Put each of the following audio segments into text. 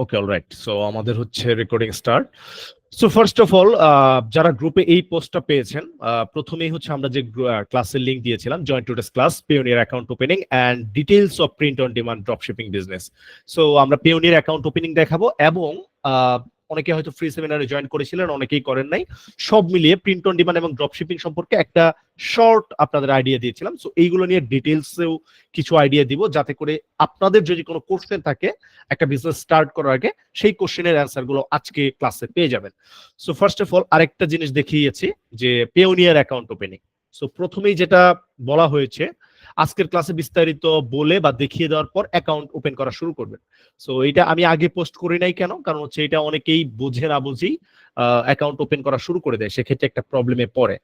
ওকে, alright. So আমাদের হচ্ছে recording start. So first of all, যারা গ্রুপে এই পোস্টটা পেয়েছেন, প্রথমেই হচ্ছে আমরা যে ক্লাসের লিংক দিয়েছিলাম, join today's class Payoneer account opening and details of print on demand dropshipping business. So আমরা পেওনিয়ার অ্যাকাউন্ট ওপেনিং দেখাবো, এবং অনেকে হয়তো ফ্রি সেমিনারে জয়েন করেছিলেন, অনেকেই করেন নাই। সব মিলিয়ে প্রিন্ট অন ডিমান্ড এবং ড্রপশিপিং সম্পর্কে একটা শর্ট আপনাদের আইডিয়া দিয়েছিলাম। সো এইগুলো নিয়ে ডিটেইলসেও কিছু আইডিয়া দিব, যাতে করে আপনাদের যদি কোনো কোশ্চেন থাকে একটা বিজনেস স্টার্ট করার আগে, সেই কোশ্চেনের অ্যান্সার গুলো আজকে ক্লাসে পেয়ে যাবেন। সো ফার্স্ট অফ অল আরেকটা জিনিস দেখিয়েছি, যে পেওনিয়ার অ্যাকাউন্ট ওপেনিং। সো প্রথমেই যেটা বলা হয়েছে, আজকের ক্লাসে বিস্তারিত বলে বা দেখিয়ে দেওয়ার পর অ্যাকাউন্ট ওপেন করা শুরু করবেন। সো এটা আমি আগে পোস্ট করি নাই কেন, কারণ হচ্ছে এটা অনেকেই বুঝে না বুঝেই অ্যাকাউন্ট ওপেন করা শুরু করে দেয়, সেক্ষেত্রে একটা প্রবলেমে পড়ে।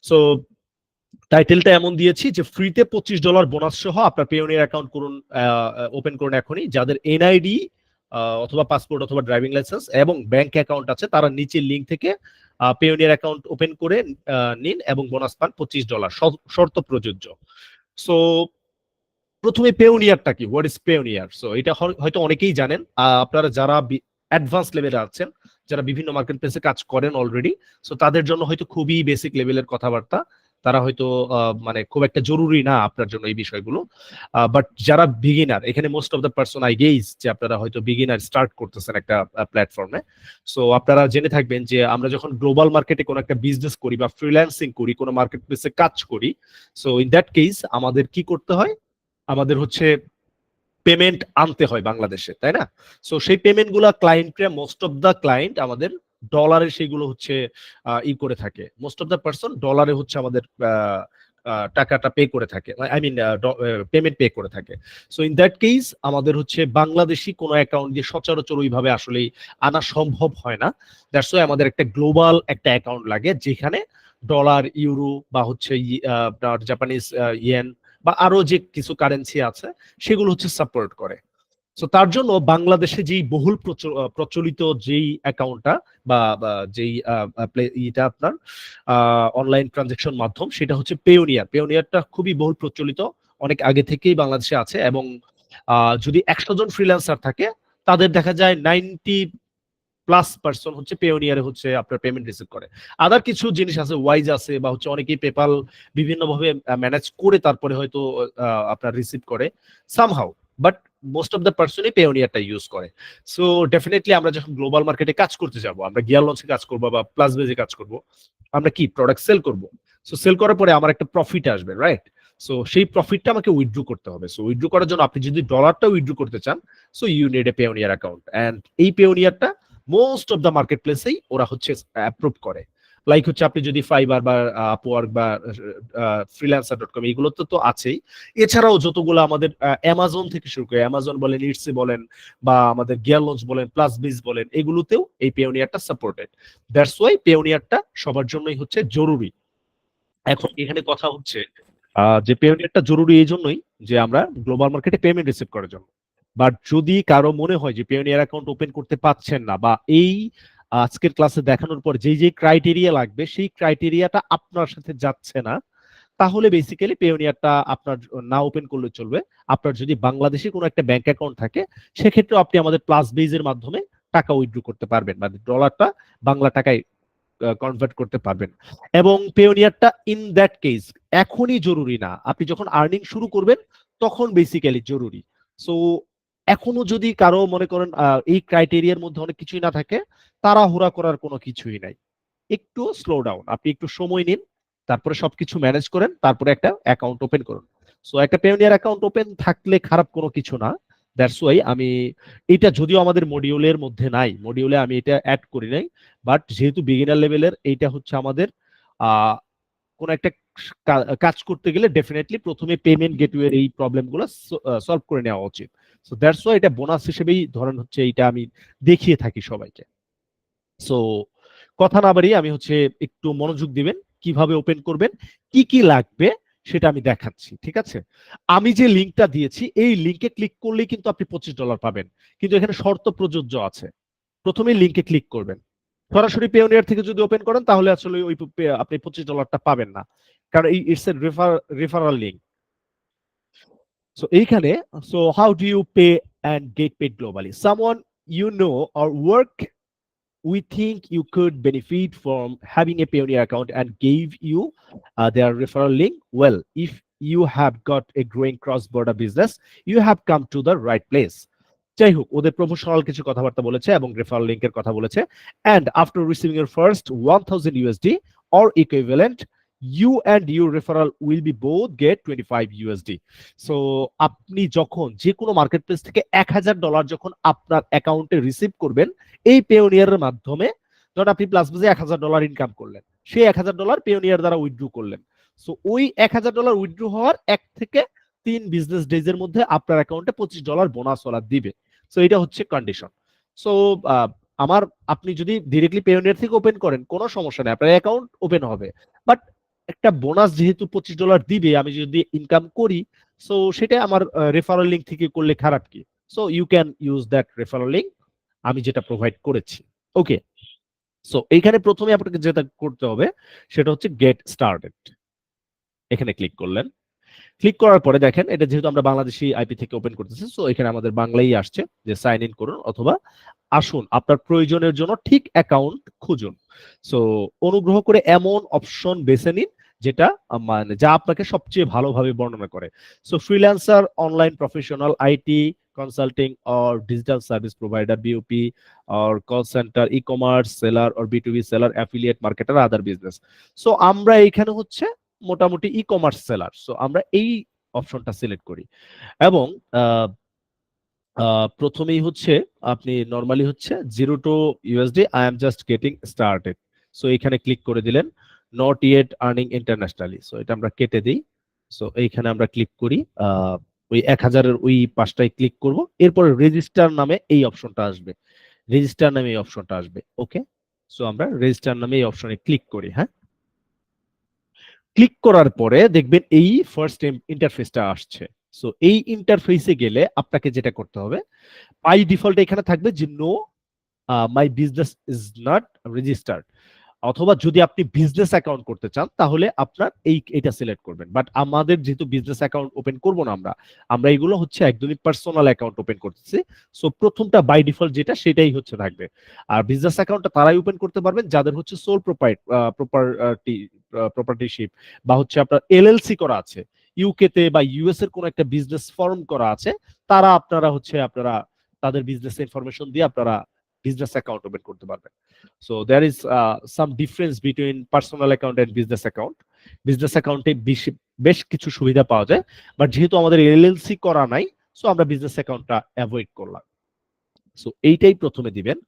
সো টাইটেলটা এমন দিয়েছি যে ফ্রিতে $25 বোনাস সহ আপনার পেওনিয়ার অ্যাকাউন্ট করুন, ওপেন করুন এখনই। যাদের এনআইডি অথবা পাসপোর্ট অথবা ড্রাইভিং লাইসেন্স এবং ব্যাংক অ্যাকাউন্ট আছে, তারা নিচের লিঙ্ক থেকে পেওনিয়ার অ্যাকাউন্ট ওপেন করে নিন এবং বোনাস পান $25, শর্ত প্রযোজ্য। সো প্রথমে পেওনিয়ারটা কি, হোয়াট ইজ পেওনিয়ার? সো এটা হয়তো অনেকেই জানেন, আপনারা যারা অ্যাডভান্স লেভেলে আছেন, যারা বিভিন্ন মার্কেট প্লেসে কাজ করেন অলরেডি, সো তাদের জন্য হয়তো খুবই বেসিক লেভেলের কথাবার্তা, তারা হয়তো মানে খুব একটা জরুরি না আপনার জন্য এই বিষয়গুলো। বাট যারা বিগিনার, এখানে most of the person I guess যে আপনারা হয়তো বিগিনার স্টার্ট করতেছেন একটা প্ল্যাটফর্মে। সো আপনারা জেনে থাকবেন যে আমরা যখন গ্লোবাল মার্কেটে কোনো একটা বিজনেস করি বা ফ্রিল্যান্সিং করি, কোনো মার্কেট প্লেসে কাজ করি, সো ইন দ্যাট কেস আমাদের কি করতে হয়, আমাদের হচ্ছে পেমেন্ট আনতে হয় বাংলাদেশে, তাই না? সো সেই পেমেন্ট গুলা ক্লায়েন্টরা, মোস্ট অফ দ্য ক্লায়েন্ট আমাদের ডলারে সেগুলো হচ্ছে ই করে থাকে, মোস্ট অফ দ্য পার্সন ডলারে হচ্ছে আমাদের টাকাটা পে করে থাকে, আই মিন পেমেন্ট পে করে থাকে। সো ইন দ্যাট কেস আমাদের হচ্ছে বাংলাদেশি কোনো অ্যাকাউন্ট দিয়ে সচরাচর ওইভাবে আসলে আনা সম্ভব হয় না। দ্যাটস ওয়াই আমাদের একটা গ্লোবাল একটা অ্যাকাউন্ট লাগে, যেখানে ডলার, ইউরো বা হচ্ছে আপনার জাপানিজ ইয়েন বা আরো যে কিছু কারেন্সি আছে, সেগুলো হচ্ছে সাপোর্ট করে। সো তার জন্য বাংলাদেশে যেই বহুল প্রচলিত যেই অ্যাকাউন্টটা বা যেই এটা আপনার অনলাইন ট্রানজেকশন মাধ্যম, সেটা হচ্ছে পেওনিয়ার। পেওনিয়ারটা খুবই বহুল প্রচলিত, অনেক আগে থেকেই বাংলাদেশে আছে, এবং যদি 100 জন ফ্রিল্যান্সার থাকে, তাদের দেখা যায় 90+ পার্সন হচ্ছে পেওনিয়ারে হচ্ছে আপনার পেমেন্ট রিসিভ করে। আদার কিছু জিনিস আছে, ওয়াইজ আছে, বা হচ্ছে অনেকেই পেপাল বিভিন্নভাবে ম্যানেজ করে তারপরে হয়তো আপনার রিসিভ করে somehow, but most of the পার্সনই পেওনিয়ারটা ইউজ করে। সো ডেফিনেটলি আমরা যখন গ্লোবাল মার্কেটে কাজ করতে যাব, আমরা গিয়ার লঞ্চে কাজ করবো বা প্লাস বেজে কাজ করব, আমরা কি প্রোডাক্ট সেল করব। সো সেল করার পরে আমার একটা প্রফিট আসবে, রাইট? সো সেই প্রফিটটা আমাকে উইথড্র করতে হবে। সো উইথড্র করার জন্য আপনি যদি ডলারটা উইথড্র করতে চান, so you need a Payoneer account, and এই পেওনিয়ারটা মোস্ট অফ দ্য মার্কেট প্লেসেই ওরা হচ্ছে অ্যাপ্রুভ করে। লাইক হচ্ছে আপনি যদি ফাইবার বা আপওয়ার্ক বা freelancer.com এইগুলোতে তো আছেই, এছাড়াও যতগুলো আমাদের অ্যামাজন থেকে শুরু করে, অ্যামাজন বলেন, ইটসি বলেন, বা আমাদের গিয়ার লঞ্চ বলেন, প্লাস বিজ বলেন, এগুলোতেও এই পেওনিয়ারটা সাপোর্টেড। দ্যাটস ওয়াই পেওনিয়ারটা সবার জন্যই হচ্ছে জরুরি। এখন এখানে কথা হচ্ছে যে পেওনিয়ারটা জরুরি এই জন্যই যে আমরা গ্লোবাল মার্কেটে পেমেন্ট রিসিভ করার জন্য। বাট যদি কারো মনে হয় যে পেওনিয়ার অ্যাকাউন্ট ওপেন করতে পারছেন না, বা এই আজকের ক্লাসে দেখানোর পর যেই যে ক্রাইটেরিয়া লাগবে সেই ক্রাইটেরিয়াটা আপনার সাথে যাচ্ছে না, তাহলে বেসিক্যালি পেওনিয়ারটা আপনার না ওপেন করলে চলবে। আপনার যদি বাংলাদেশে কোনো একটা ব্যাংক অ্যাকাউন্ট থাকে, সেক্ষেত্রে আপনি আমাদের প্লাস বেজের মাধ্যমে টাকা উইথড্র করতে পারবেন, মানে ডলারটা বাংলা টাকায় কনভার্ট করতে পারবেন। এবং পেওনিয়ারটা ইন দ্যাট কেস এখনই জরুরি না, আপনি যখন আর্নিং শুরু করবেন তখন বেসিক্যালি জরুরি। সো এখনো যদি কারো মনে করেন এই ক্রাইটেরিয়ার মধ্যে অনেক কিছুই না থাকে, তাড়াহুড়া করার কোনো কিছুই নাই, একটু স্লো ডাউন, আপনি একটু সময় নিন, তারপরে সবকিছু ম্যানেজ করেন, তারপরে একটা অ্যাকাউন্ট ওপেন করুন। সো একটা পেওনিয়ার অ্যাকাউন্ট ওপেন থাকলে খারাপ কোনো কিছু না। দ্যাটস ওয়াই আমি এটা, যদিও আমাদের মডিউলের মধ্যে নাই, মডিউলে আমি এটা অ্যাড করি নাই, বাট যেহেতু বিগিনার লেভেলের এইটা হচ্ছে আমাদের কোন একটা কাজ করতে গেলে ডেফিনেটলি প্রথমে পেমেন্ট গেটওয়ের এই প্রবলেমগুলো সলভ করে নেওয়া উচিত। সো দ্যাটস ওয়াই এটা বোনাস হিসেবেই ধরেন হচ্ছে এইটা আমি দেখিয়ে থাকি সবাইকে। সো কথা না বাড়িয়ে আমি হচ্ছে একটু মনোযোগ দিবেন, কিভাবে ওপেন করবেন, কি কি লাগবে সেটা আমি দেখাচ্ছি, ঠিক আছে? আমি যে লিঙ্কটা দিয়েছি এই লিঙ্কে ক্লিক করলেই কিন্তু আপনি $25 পাবেন, কিন্তু এখানে শর্ত প্রযোজ্য আছে। প্রথমে লিঙ্কে ক্লিক করবেন, সরাসরি পেওনিয়ার থেকে যদি ওপেন করেন তাহলে আসলে ওই আপনি $25 পাবেন না, কারণ এই it's a referral link. So এইখানে, so how do you pay and get paid globally? Someone you know or work we think you could benefit from having a Payoneer account and gave you their referral link. Well, if you have got a growing cross-border business, you have come to the right place. যাই হোক, ওদের promotional কিছু কথাবার্তা বলেছে এবং referral লিংকের কথা বলেছে। And after receiving your first 1000 USD or equivalent, you and your referral will be both get 25 USD. So আপনি যখন যে কোনো মার্কেট প্লেস থেকে $1000 যখন আপনার অ্যাকাউন্টে রিসিভ করবেন এই পেওনিয়ারের মাধ্যমে, ধরুন আপনি প্লাস বেজে $1000 ইনকাম করলেন, সেই $1000 পেওনিয়ার দ্বারা উইথড্র করলেন। সো ওই $1000 উইথড্র হওয়ার 1 থেকে 3 বিজনেস ডেজ এর মধ্যে আপনার অ্যাকাউন্টে $25 বোনাস ওরা দিবে। সো এটা হচ্ছে কন্ডিশন। সো আপনি যদি ডিরেক্টলি পেওনিয়ার থেকে ওপেন করেন কোনো সমস্যা নেই, আপনার অ্যাকাউন্ট ওপেন হবে, বাট একটা বোনাস যেহেতু $25 দিবে, আমি যদি ইনকাম করি, সো সেটা আমার রেফারেল লিংক থেকে করলে খারাপ কি? So you can use that referral link আমি যেটা প্রোভাইড করেছি। ওকে, সো এইখানে প্রথমে আপনাকে যেটা করতে হবে সেটা হচ্ছে গেট স্টার্টেড। এখানে ক্লিক করলেন, ক্লিক করার পরে দেখেন এটা যেহেতু আমরা বাংলাদেশি আইপি থেকে ওপেন করতেছি, সো এখানে আমাদের বাংলাই আসছে যে সাইন ইন করুন অথবা আসুন আপনার প্রয়োজনের জন্য ঠিক অ্যাকাউন্ট খুঁজুন। সো অনুগ্রহ করে এমন অপশন বেছে নিন যেটা মানে যা আপনাকে সবচেয়ে ভালোভাবে বর্ণনা করে। So freelancer, online professional, IT consulting or digital service provider, BOP or call center, e-commerce seller or B2B seller, affiliate marketer, other business. So আমরা এখানে হচ্ছে মোটামুটি ই-কমার্স সেলার। সো আমরা এই অপশনটা সিলেক্ট করি এবং প্রথমেই হচ্ছে আপনি নরমালি হচ্ছে 0 to USD I am just getting started। So এখানে ক্লিক করে দিলেন, not yet earning internationally। So এটা আমরা কেটে দিই। সো এইখানে আমরা ক্লিক করি, ওই 1000-এর ওই পাশটায় ক্লিক করব, এরপরে রেজিস্টার নামে এই অপশনটা আসবে, রেজিস্টার নামে এই অপশনটা আসবে। ওকে, সো আমরা রেজিস্টার নামে এই অপশনে ক্লিক করি। হ্যাঁ, ক্লিক করার পরে দেখবেন এই ফার্স্ট ইন্টারফেসটা আসছে। সো এই ইন্টারফেসে গেলে আপনাকে যেটা করতে হবে, বাই ডিফল্ট এখানে থাকবে যে no my business is not registered, অথবা যদি আপনি বিজনেস অ্যাকাউন্ট করতে চান তাহলে আপনার এটা সিলেক্ট করবেন। বাট আমাদের যেহেতু বিজনেস অ্যাকাউন্ট ওপেন করব না, আমরা এগুলো হচ্ছে একদমই পার্সোনাল অ্যাকাউন্ট ওপেন করতেছি। সো প্রথমটা বাই ডিফল্ট যেটা সেটাই হচ্ছে থাকবে। আর বিজনেস অ্যাকাউন্টটা তারাই ওপেন করতে পারবেন যাদের হচ্ছে সোল প্রপার্টিশিপ বা হচ্ছে আপনার এলএলসি করা আছে, ইউকে তে বা ইউএস এর কোন একটা বিজনেস ফর্ম করা আছে, তারা আপনারা তাদের বিজনেস ইনফরমেশন দিয়ে আপনারা বিজনেস অ্যাকাউন্ট ওপেন করতে পারবেন। So there is some difference between personal account and business account. Business অ্যাকাউন্টে বেশ কিছু সুবিধা পাওয়া যায়, বাট যেহেতু আমাদের এলএলসি করা নাই, সো আমরা বিজনেস অ্যাকাউন্টটা অ্যাভয়েড করলাম। সো এইটাই প্রথমে দিবেন,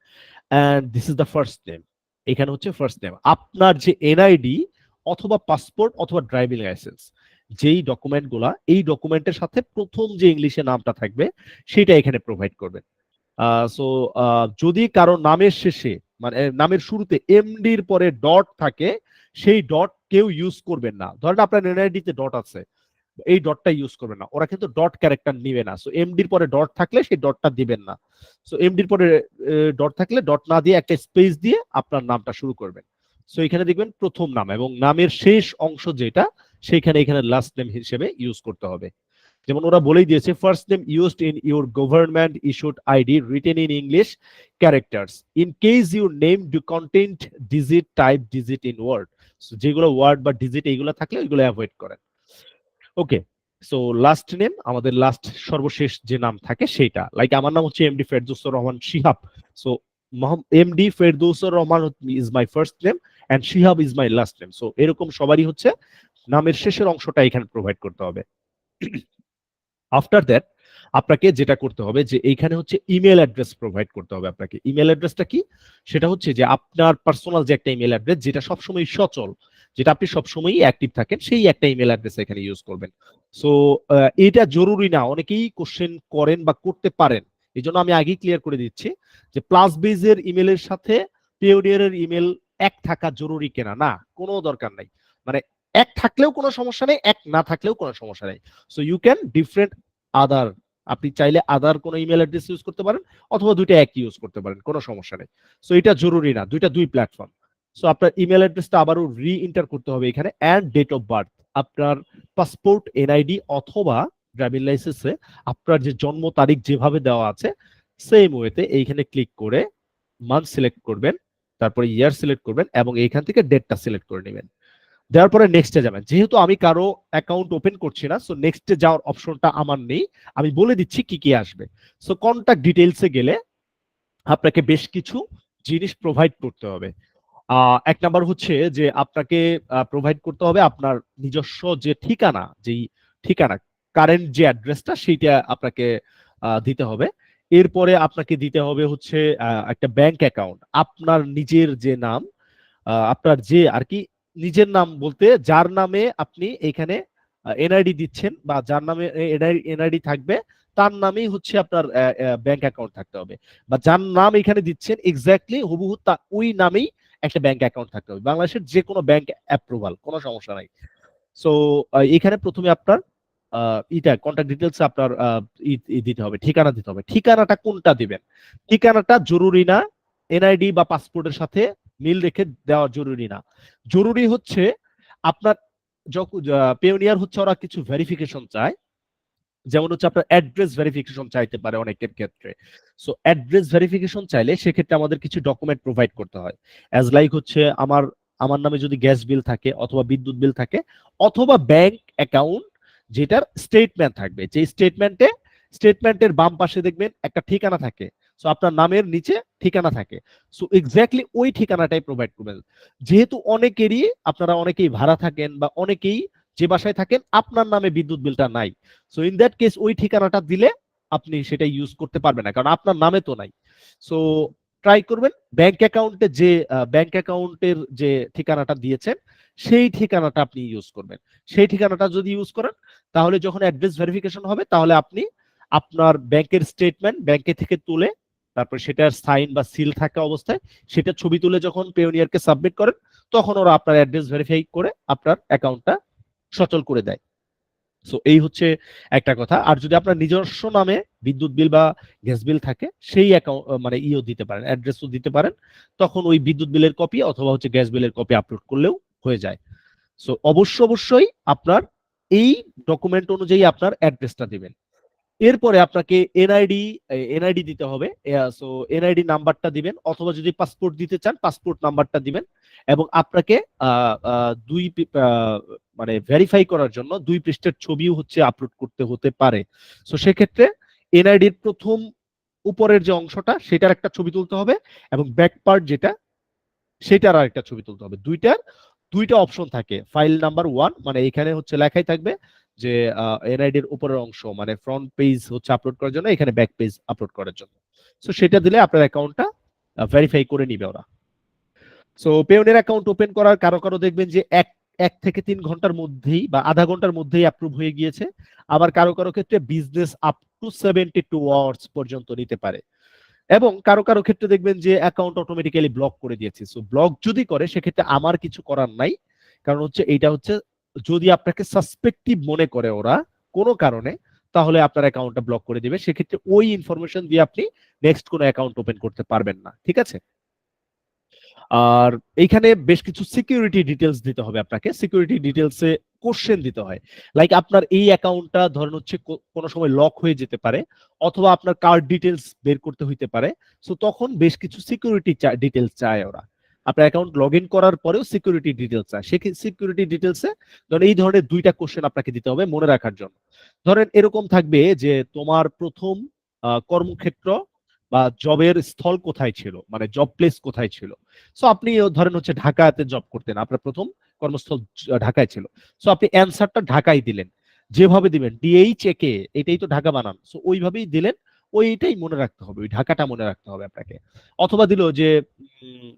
and this is the first name. এখানে হচ্ছে ফার্স্ট নেম, আপনার যে এনআইডি অথবা পাসপোর্ট অথবা ড্রাইভিং লাইসেন্স, যেই ডকুমেন্টগুলা, এই ডকুমেন্টের সাথে প্রথম যে ইংলিশে নামটা থাকবে সেটা এখানে প্রোভাইড করবেন। সো যদি কারো নামের শেষে মানে নামের শুরুতে এমডির পরে ডট থাকে, সেই ডট কেউ ইউজ করবেন না। ধরেন আপনার এনআইডি তে ডট আছে, এই ডটটা ইউজ করবেন না, ওরা কিন্তু ডট ক্যারেক্টার নিবে না। সো এমডির পরে ডট থাকলে সেই ডটটা দিবেন না। সো এমডির পরে ডট থাকলে ডট না দিয়ে একটা স্পেস দিয়ে আপনার নামটা শুরু করবেন। সো এখানে দেখবেন প্রথম নাম এবং নামের শেষ অংশ যেটা সেইখানে এখানে লাস্ট নেম হিসেবে ইউজ করতে হবে। যেমন ওরা বলেই দিয়েছে, first name used in your government issued ID written in English characters in case your name do content digit type digit in word. যেগুলো ওয়ার্ড বা ডিজিট এইগুলো থাকলে ওইগুলো অ্যাভয়েড করেন। ওকে, সো লাস্ট নেম আমাদের লাস্ট সর্বশেষ যে নাম থাকে সেইটা, লাইক আমার নাম হচ্ছে MD Ferdousur Rahman Shihab. So MD Ferdousur Rahman is my first name and Shihab is my last name. So এরকম সবারই হচ্ছে নামের শেষের অংশটা এখানে প্রোভাইড করতে হবে। আফটার দ্যাট আপনাকে যেটা করতে হবে যে এইখানে হচ্ছে ইমেল অ্যাড্রেস প্রোভাইড করতে হবে আপনাকে। ইমেল অ্যাড্রেসটা কি? সেটা হচ্ছে যে আপনার পার্সোনাল যে একটা ইমেল অ্যাড্রেস যেটা সবসময় সচল, যেটা আপনি সবসময়ই অ্যাক্টিভ থাকেন, সেই একটা ইমেল অ্যাড্রেস এখানে ইউজ করবেন। সো এটা জরুরি না, অনেকেই কোশ্চেন করেন বা করতে পারেন, এই জন্য আমি আগেই ক্লিয়ার করে দিচ্ছি যে প্লাস বেজের ইমেলের সাথে পিওনিয়ারের ইমেল এক থাকা জরুরি কিনা। না, কোনো দরকার নাই। মানে এক থাকলেও কোনো সমস্যা নেই, এক না থাকলেও কোনো সমস্যা নেই। সো ইউ ক্যান ডিফারেন্ট আদার, আপনি চাইলে আদার কোনো ইমেল অ্যাড্রেস ইউজ করতে পারেন অথবা দুইটা এক ইউজ করতে পারেন, কোনো সমস্যা নেই। সো এটা জরুরি না, দুই প্ল্যাটফর্ম। সো আপনার ইমেল অ্যাড্রেসটা আবারও রি এন্টার করতে হবে এখানে, এন্ড ডেট অফ বার্থ, আপনার পাসপোর্ট, এনআইডি অথবা ড্রাইভিং লাইসেন্সে আপনার যে জন্ম তারিখ যেভাবে দেওয়া আছে সেম ওয়েতে এইখানে ক্লিক করে মান্থ সিলেক্ট করবেন, তারপরে ইয়ার সিলেক্ট করবেন এবং এইখান থেকে ডেটটা সিলেক্ট করে নেবেন। দেওয়ার পরে নেক্সটে যাবেন। যেহেতু আমি কারো অ্যাকাউন্ট ওপেন করছি না, সো নেক্সটে যাওয়ার অপশনটা আমার নেই। আমি বলে দিচ্ছি কি কি আসবে। সো কন্টাক্ট ডিটেইলসে গেলে আপনাকে বেশ কিছু জিনিস প্রোভাইড করতে হবে। এক নাম্বার হচ্ছে যে আপনাকে প্রোভাইড করতে হবে আপনার নিজস্ব যে ঠিকানা, যেই ঠিকানা কারেন্ট যে অ্যাড্রেসটা সেইটা আপনাকে দিতে হবে। এরপরে আপনাকে দিতে হবে হচ্ছে একটা ব্যাংক অ্যাকাউন্ট, আপনার নিজের যে নাম, আপনার যে আর কি নিজের নাম বলতে যার নামে আপনি এখানে এনআইডি দিচ্ছেন বা যার নামে এনআইডি থাকবে তার নামেই হচ্ছে আপনার ব্যাংক অ্যাকাউন্ট থাকতে হবে, বা যার নাম এখানে দিচ্ছেন এক্স্যাক্টলি হুবহু ওই নামেই একটা ব্যাংক অ্যাকাউন্ট থাকতে হবে। বাংলাদেশের যে কোনো ব্যাংক অ্যাপ্রুভাল, কোনো সমস্যা নাই। সো এখানে প্রথমে আপনার ইটা কন্ট্যাক্ট ডিটেলস আপনার দিতে হবে, ঠিকানা দিতে হবে। ঠিকানাটা কোনটা দিবেন? ঠিকানাটা জরুরি না এনআইডি বা পাসপোর্টের সাথে মিল রেখে দেওয়া জরুরি না। জরুরি হচ্ছে আপনার যখন পেওনিয়ার হচ্ছে ওরা কিছু ভেরিফিকেশন চায়, যেমন হচ্ছে আপনার অ্যাড্রেস ভেরিফিকেশন চাইতে পারে অনেকের ক্ষেত্রে। সো অ্যাড্রেস ভেরিফিকেশন চাইলে সেক্ষেত্রে আমাদের কিছু ডকুমেন্ট প্রোভাইড করতে হয়। অ্যাজ লাইক হচ্ছে আমার আমার নামে যদি গ্যাস বিল থাকে অথবা বিদ্যুৎ বিল থাকে অথবা ব্যাংক অ্যাকাউন্ট যেটার স্টেটমেন্ট থাকবে, যে স্টেটমেন্টের বাম পাশে দেখবেন একটা ঠিকানা থাকে। সো আপনার নামের নিচে ঠিকানা থাকে। সো এক্স্যাক্টলি ওই ঠিকানাটাই প্রোভাইড করবেন। যেহেতু অনেকেরই আপনারা অনেকেই ভাড়া থাকেন বা অনেকেই যে বাসায় থাকেন আপনার নামে বিদ্যুৎ বিলটা নাই, সো ইন দ্যাট কেস ওই ঠিকানাটা দিলে আপনি সেটা ইউজ করতে পারবেন না, কারণ আপনার নামে তো নাই। সো ট্রাই করবেন ব্যাংক অ্যাকাউন্টের যে ঠিকানাটা দিয়েছেন সেই ঠিকানাটা আপনি ইউজ করবেন। সেই ঠিকানাটা যদি ইউজ করেন তাহলে যখন অ্যাড্রেস ভেরিফিকেশন হবে তাহলে আপনি আপনার ব্যাংকের স্টেটমেন্ট ব্যাংকে থেকে তুলে তারপর সেটার সাইন বা সিল থাকা অবস্থায় সেটা ছবি তুলে যখন পেওনিয়ারকে সাবমিট করেন তখন ওরা আপনার অ্যাড্রেস ভেরিফাই করে আপনার অ্যাকাউন্টটা সচল করে দেয়। সো এই হচ্ছে একটা কথা। আর যদি আপনার নিজস্ব নামে বিদ্যুৎ বিল বা গ্যাস বিল থাকে সেই অ্যাকাউন্ট মানে ইও দিতে পারেন, অ্যাড্রেসও দিতে পারেন। তখন ওই বিদ্যুৎ বিলের কপি অথবা হচ্ছে গ্যাস বিলের কপি আপলোড করলেও হয়ে যায়। সো অবশ্যই আপনার এই ডকুমেন্ট অনুযায়ী আপনার অ্যাড্রেসটা দিবেন। এরপরে আপনাকে এনআইডি দিতে হবে। সো এনআইডি নাম্বারটা দিবেন অথবা যদি পাসপোর্ট দিতে চান পাসপোর্ট নাম্বারটা দিবেন এবং আপনাকে আহ, আহ, দুই পি- আহ, মানে ভেরিফাই করার জন্য 2 পৃষ্ঠার ছবিও হচ্ছে আপলোড করতে হতে পারে। সো সেক্ষেত্রে এনআইডির প্রথম উপরের যে অংশটা সেটার একটা ছবি তুলতে হবে এবং ব্যাক পার্ট যেটা সেটার আর একটা ছবি তুলতে হবে। দুইটা অপশন থাকে। ফাইল নাম্বার 1 মানে এখানে হচ্ছে লেখাই থাকবে যে এনআইডির উপরের অংশ মানে ফ্রন্ট পেজ হচ্ছে আপলোড করার জন্য, এখানে ব্যাক পেজ আপলোড করার জন্য। সো সেটা দিলে আপনার অ্যাকাউন্টটা ভেরিফাই করে নিবে ওরা। সো পেওনের অ্যাকাউন্ট ওপেন করার কারো কারো দেখবেন যে এক 1 থেকে 3 ঘন্টার মধ্যেই বা আধা ঘন্টার মধ্যেই অ্যাপ্রুভ হয়ে গিয়েছে। আবার কারো কারো ক্ষেত্রে বিজনেস আপ টু 72 আওয়ার্স পর্যন্ত নিতে পারে। এবং কারো কারো ক্ষেত্রে দেখবেন যে অ্যাকাউন্ট অটোমেটিক্যালি ব্লক করে দিয়েছে। সো ব্লক যদি করে সেক্ষেত্রে আমার কিছু করার নাই, কারণ হচ্ছে এইটা হচ্ছে যদি আপনাকে সাসপেক্টিভ মনে করে ওরা কোনো কারণে তাহলে আপনার অ্যাকাউন্টটা ব্লক করে দিবে। সেক্ষেত্রে ওই ইনফরমেশন দিয়ে আপনি নেক্সট কোনো অ্যাকাউন্ট ওপেন করতে পারবেন না। ঠিক আছে? আর এইখানে বেশ কিছু সিকিউরিটি ডিটেলস দিতে হবে আপনাকে। সিকিউরিটি ডিটেলসে কোশ্চেন দিতে হয়, লাইক আপনার এই অ্যাকাউন্টটা ধরেন হচ্ছে কোনো সময় লক হয়ে যেতে পারে অথবা আপনার কার্ড ডিটেলস বের করতে হইতে পারে। সো তখন বেশ কিছু সিকিউরিটি ডিটেলস চায় ওরা। আপনার অ্যাকাউন্ট লগ ইন করার পরেও সিকিউরিটি ডিটেলস চায়। সে সিকিউরিটি ডিটেলসে ধরেন এই ধরনের 2টা কোশ্চেন আপনাকে দিতে হবে মনে রাখার জন্য। ধরেন এরকম থাকবে যে তোমার প্রথম কর্মক্ষেত্র বা জবের স্থল কোথায় ছিল, মানে জব প্লেস কোথায় ছিল। সো আপনি ধরেন হচ্ছে ঢাকাতে জব করতেন, আপনার প্রথম কর্মস্থল ঢাকায় ছিল। সো আপনি অ্যান্সারটা ঢাকায় দিলেন, যেভাবে দিবেন DHAK এটাই তো ঢাকা বানান, সো ওইভাবেই দিলেন। ওইটাই মনে রাখতে হবে, ওই ঢাকাটা মনে রাখতে হবে আপনাকে। অথবা দিল যে উম,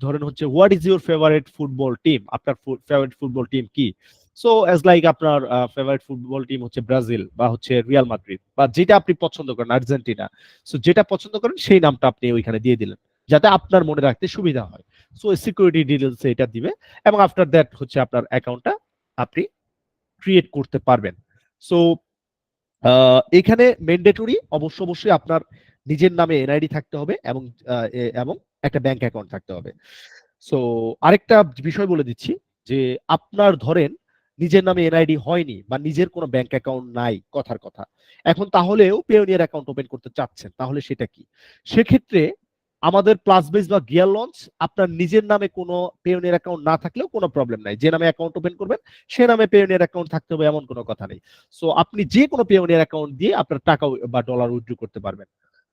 ধরেন হচ্ছে what is your favourite football team, আপনার ফেভারিট ফুটবল টিম কি। সো অ্যাজ লাইক আপনার ফেভারিট ফুটবল টিম হচ্ছে ব্রাজিল বা হচ্ছে রিয়াল মাদ্রিদ বা যেটা আপনি পছন্দ করেন আর্জেন্টিনা। সো যেটা পছন্দ করেন সেই নামটা আপনি ওইখানে দিয়ে দিলেন যাতে আপনার মনে রাখতে সুবিধা হয়। সো সিকিউরিটি ডিটেলস এটা দিবে এবং আফটার দ্যাট হচ্ছে আপনার অ্যাকাউন্টটা আপনি ক্রিয়েট করতে পারবেন। সো এখানে ম্যান্ডেটরি অবশ্যই আপনার নিজের নামে এনআইডি থাকতে হবে এবং এবং একটা ব্যাংক অ্যাকাউন্ট থাকতে হবে। সো আরেকটা বিষয় বলে দিচ্ছি যে আপনার ধরেন নিজের নামে এনআইডি হয়নি বা নিজের কোনো ব্যাংক অ্যাকাউন্ট নাই, কথার কথা, এখন তাহলেও পেওনিয়ার অ্যাকাউন্ট ওপেন করতে চাচ্ছেন, তাহলে সেটা কি? সেক্ষেত্রে আমাদের প্লাস বেস বা গিয়ার লঞ্চ আপনার নিজের নামে কোনো পেওনিয়ার অ্যাকাউন্ট না থাকলেও কোনো প্রবলেম নাই, যে নামে অ্যাকাউন্ট ওপেন করবেন সে নামে পেওনিয়ার অ্যাকাউন্ট থাকতে হবে এমন কোনো কথা নেই। সো আপনি যে কোনো পেওনিয়ার অ্যাকাউন্ট দিয়ে আপনার টাকা বা ডলার উইথড্র করতে পারবেন।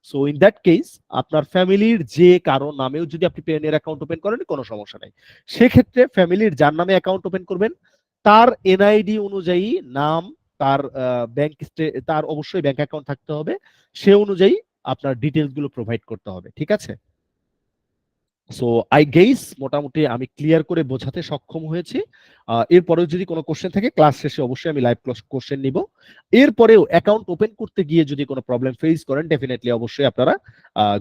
সো ইন দ্যাট কেস আপনার ফ্যামিলির যে কারো নামেও যদি আপনি পেওনিয়ার অ্যাকাউন্ট ওপেন করেন কোনো সমস্যা নাই। সেক্ষেত্রে ফ্যামিলির যার নামে অ্যাকাউন্ট ওপেন করবেন তার এনআইডি অনুযায়ী নাম, তার তার অবশ্যই ব্যাংক অ্যাকাউন্ট থাকতে হবে, সে অনুযায়ী আপনার ডিটেলস গুলো প্রোভাইড করতে হবে, ঠিক আছে? সো আই গেস মোটামুটি আমি ক্লিয়ার করে বোঝাতে সক্ষম হয়েছি। এরপরেও যদি কোনো কোশ্চেন থাকে ক্লাস শেষে অবশ্যই আমি লাইভ কোশ্চেন নিব। এরপরেও অ্যাকাউন্ট ওপেন করতে গিয়ে যদি কোনো প্রবলেম ফেস করেন ডেফিনেটলি অবশ্যই আপনারা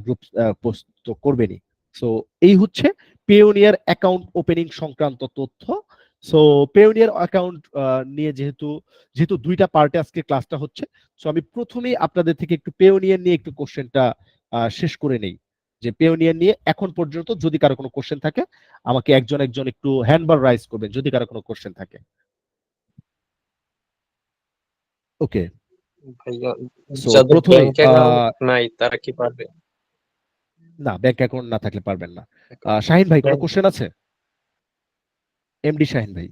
গ্রুপ পোস্ট তো করবেনই। সো এই হচ্ছে পেওনিয়ার অ্যাকাউন্ট ওপেনিং সংক্রান্ত তথ্য। সো পেওনিয়ার অ্যাকাউন্ট নিয়ে যেহেতু যেহেতু দুইটা পার্টে আজকে ক্লাসটা হচ্ছে, সো আমি প্রথমেই আপনাদের থেকে একটু পেওনিয়ার নিয়ে একটু কোশ্চেনটা শেষ করে নেই, যে পেওনিয়ার নিয়ে এখন পর্যন্ত যদি কারো কোনো কোশ্চেন থাকে আমাকে একজন একজন একটু হ্যান্ডবার রাইজ করবেন যদি কারো কোনো কোশ্চেন থাকে। ওকে, ভাইয়া সো যাদের প্রথমেই ব্যাংক অ্যাকাউন্ট নাই তারা কি পারবে? না, ব্যাংক অ্যাকাউন্ট না থাকলে পারবেন না। শাহিন ভাই কোনো কোশ্চেন আছে? এমডি শাহিন ভাই।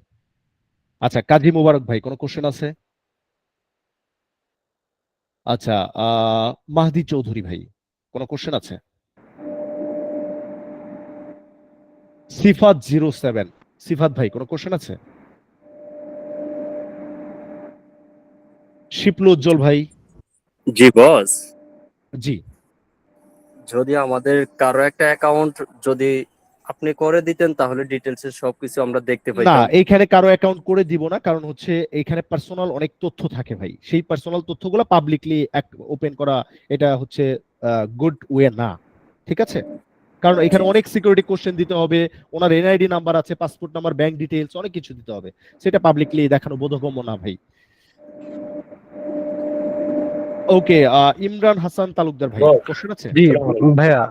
আচ্ছা, কাজী মুবারক ভাই কোনো কোশ্চেন আছে? আচ্ছা, মাহদি চৌধুরী ভাই কোনো কোশ্চেন আছে? সিফাত 07, সিফাত ভাই কোনো কোশ্চেন আছে? শিপলু উজ্জ্বল ভাই। জি বস, জি, যদি আমাদের কারো একটা অ্যাকাউন্ট যদি আপনি করে দিতেন তাহলে ডিটেলস এর সবকিছু আমরা দেখতে না পাইতাম। এইখানে কারো অ্যাকাউন্ট করে দিব না, কারণ হচ্ছে এখানে পার্সোনাল অনেক তথ্য থাকে ভাই, সেই পার্সোনাল তথ্যগুলো পাবলিকলি ওপেন করা এটা হচ্ছে গুড ওয়ে না, ঠিক আছে? কারণ এখানে অনেক সিকিউরিটি কোশ্চেন দিতে হবে, ওনার এনআইডি নাম্বার আছে, পাসপোর্ট নাম্বার, ব্যাংক ডিটেইলস অনেক কিছু দিতে হবে, সেটা পাবলিকলি দেখানো বোধগম্য না ভাই। ওকে, ইমরান হাসান তালুকদার ভাই কোশ্চেন আছে? জি ভাইয়া,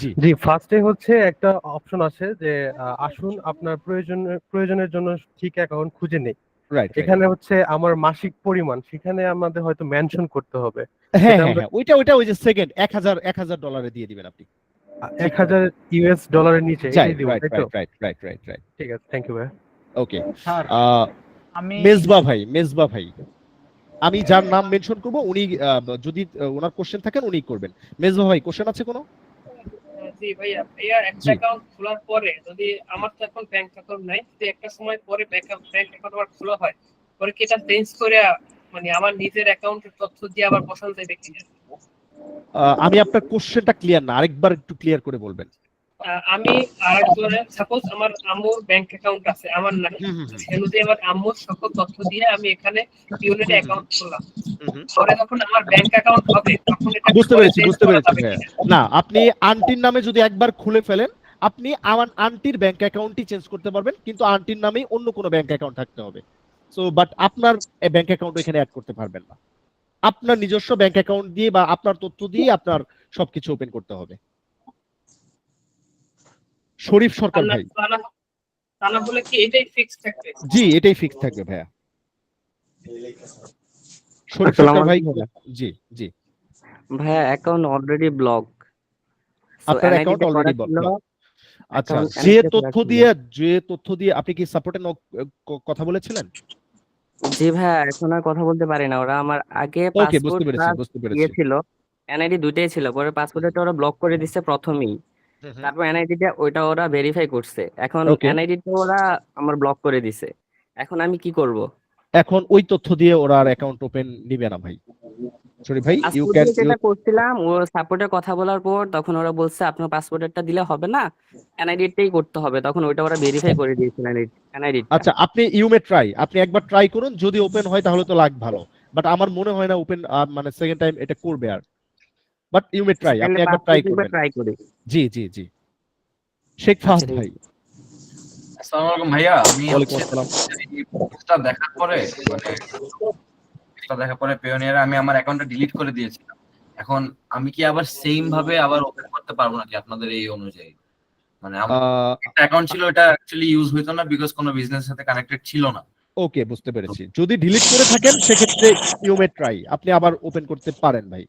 জি জি ফার্স্টে হচ্ছে একটা অপশন আছে যে আসুন আপনার প্রয়োজনের জন্য ঠিক অ্যাকাউন্ট খুঁজে নেই। রাইট, এখানে হচ্ছে আমার মাসিক পরিমাণ সেখানে আমাদের হয়তো মেনশন করতে হবে। হ্যাঁ সেটা হ্যাঁ আমরা হ্যাঁ, ওইটা ওই যে সেকেন্ড 1000 দিয়ে দিবেন আপনি। 1000 ইউএস ডলারের নিচে এটাই দিব, রাইট তাই তো? Right right right right right. ঠিক আছে, থ্যাংক ইউ ভাইয়া। ওকে, স্যার আমি মেজবা ভাই আমি যার নাম মেনশন করব উনি যদি ওনার কোশ্চেন থাকেন উনি করবেন। মেজবা ভাই কোশ্চেন আছে কোনো? জি ভাইয়া ভাইয়া একটা জি। অ্যাকাউন্ট খোলার পরে যদি আমার তো এখন ব্যাংক অ্যাকাউন্ট নাই, যদি একটা সময় পরে ব্যাংক অ্যাকাউন্ট আবার খোলা হয় পরে কি এটা চেঞ্জ করে মানে আমার নিজের অ্যাকাউন্টের তথ্য দিয়ে আবার বসানো যাবে কিনা? আমি আপনার কোশ্চেনটা ক্লিয়ার না, আরেকবার একটু ক্লিয়ার করে বলবেন। আমি আরেকজনের সাপোজ আমার আম্মুর ব্যাংক অ্যাকাউন্ট আছে আমার নামে, সে অনুযায়ী আমার আম্মুর সকল তথ্য দিয়ে আমি এখানে পিওনের অ্যাকাউন্ট খুললাম, পরে যখন আমার ব্যাংক অ্যাকাউন্ট হবে তখন এটা বুঝতে পেরেছি চেঞ্জ বুঝতে করা পেরেছি যাবে ভাইয়া। কিনা? না, আপনি আন্টির নামে যদি একবার খুলে ফেলেন আপনি আমার আন্টির ব্যাংক অ্যাকাউন্টই চেঞ্জ করতে পারবেন, কিন্তু আন্টির নামেই অন্য কোনো ব্যাংক অ্যাকাউন্ট থাকতে হবে। সো বাট আপনার ব্যাংক অ্যাকাউন্ট এখানে অ্যাড করতে পারবেন না, আপনার নিজস্ব ব্যাংক অ্যাকাউন্ট দিয়ে বা আপনার তথ্য দিয়ে আপনার সবকিছু ওপেন করতে হবে। শরীফ সরকার ভাই। তা না হলে কি এটাই ফিক্স থাকবে? জি এটাই ফিক্স থাকবে ভাইয়া। শরীফ সরকার ভাই। জি জি, ভাইয়া অ্যাকাউন্ট অলরেডি ব্লক। আপনার অ্যাকাউন্ট অলরেডি ব্লক। আচ্ছা, যে তথ্য দিয়ে আপনি কি সাপোর্টে কথা বলেছিলেন? জি ভাইয়া, এখন আর কথা বলতে পারি না। ওরা আমার আগে ওকে, পাসপোর্ট বুঝতে পেরেছি। দিয়েছিল, এনআইডি দুইটাই ছিল, পরে পাসপোর্টটা ওরা ব্লক করে দিচ্ছে প্রথমেই, তারপর এনআইডিটা ওইটা ওরা ভেরিফাই করছে, এখন ওকে, এনআইডিটা ওরা আমার ব্লক করে দিছে। এখন আমি কি করব? এখন ওই তথ্য দিয়ে ওরা আর অ্যাকাউন্ট ওপেন নিবে না ভাই। সরি ভাই, ইউ পাসপোর্ট ক্যান দিয়ে যেটা করছিলাম, ও সাপোর্টের কথা বলার পর তখন ওরা বলছে আপনার পাসপোর্টেরটা দিলে হবে না, এনআইডিটাই করতে হবে। তখন ওইটা ওরা ভেরিফাই করে দিয়েছিল এনআইডিটা। আচ্ছা, আপনি ইউ মে ট্রাই, আপনি একবার ট্রাই করুন, যদি ওপেন হয় তাহলে তো লাগ ভালো, বাট আমার মনে হয় না ওপেন মানে সেকেন্ড টাইম এটা করবে আর, বাট ইউ মে ট্রাই, আপনি একবার ট্রাই করবেন। ট্রাই করি। জি জি জি, শেখ ফাহাদ আচ্ছা, ভাই। আসসালামু আলাইকুম ভাইয়া, আমি ওয়ালাইকুম আসসালাম। এই পোস্টটা দেখার পরে পোস্টটা দেখার পরে পেওনিয়ারে আমি আমার অ্যাকাউন্টটা ডিলিট করে দিয়েছিলাম। এখন আমি কি আবার সেম ভাবে আবার ওপেন করতে পারবো নাকি আপনাদের এই অনুযায়ী? মানে আমার একটা অ্যাকাউন্ট ছিল, এটা অ্যাকচুয়ালি ইউজ হইতো না বিকজ কোনো বিজনেসের সাথে কানেক্টেড ছিল না। ওকে, বুঝতে পেরেছি। যদি ডিলিট করে থাকেন সেক্ষেত্রে ইউ মে ট্রাই, আপনি আবার ওপেন করতে পারেন ভাই,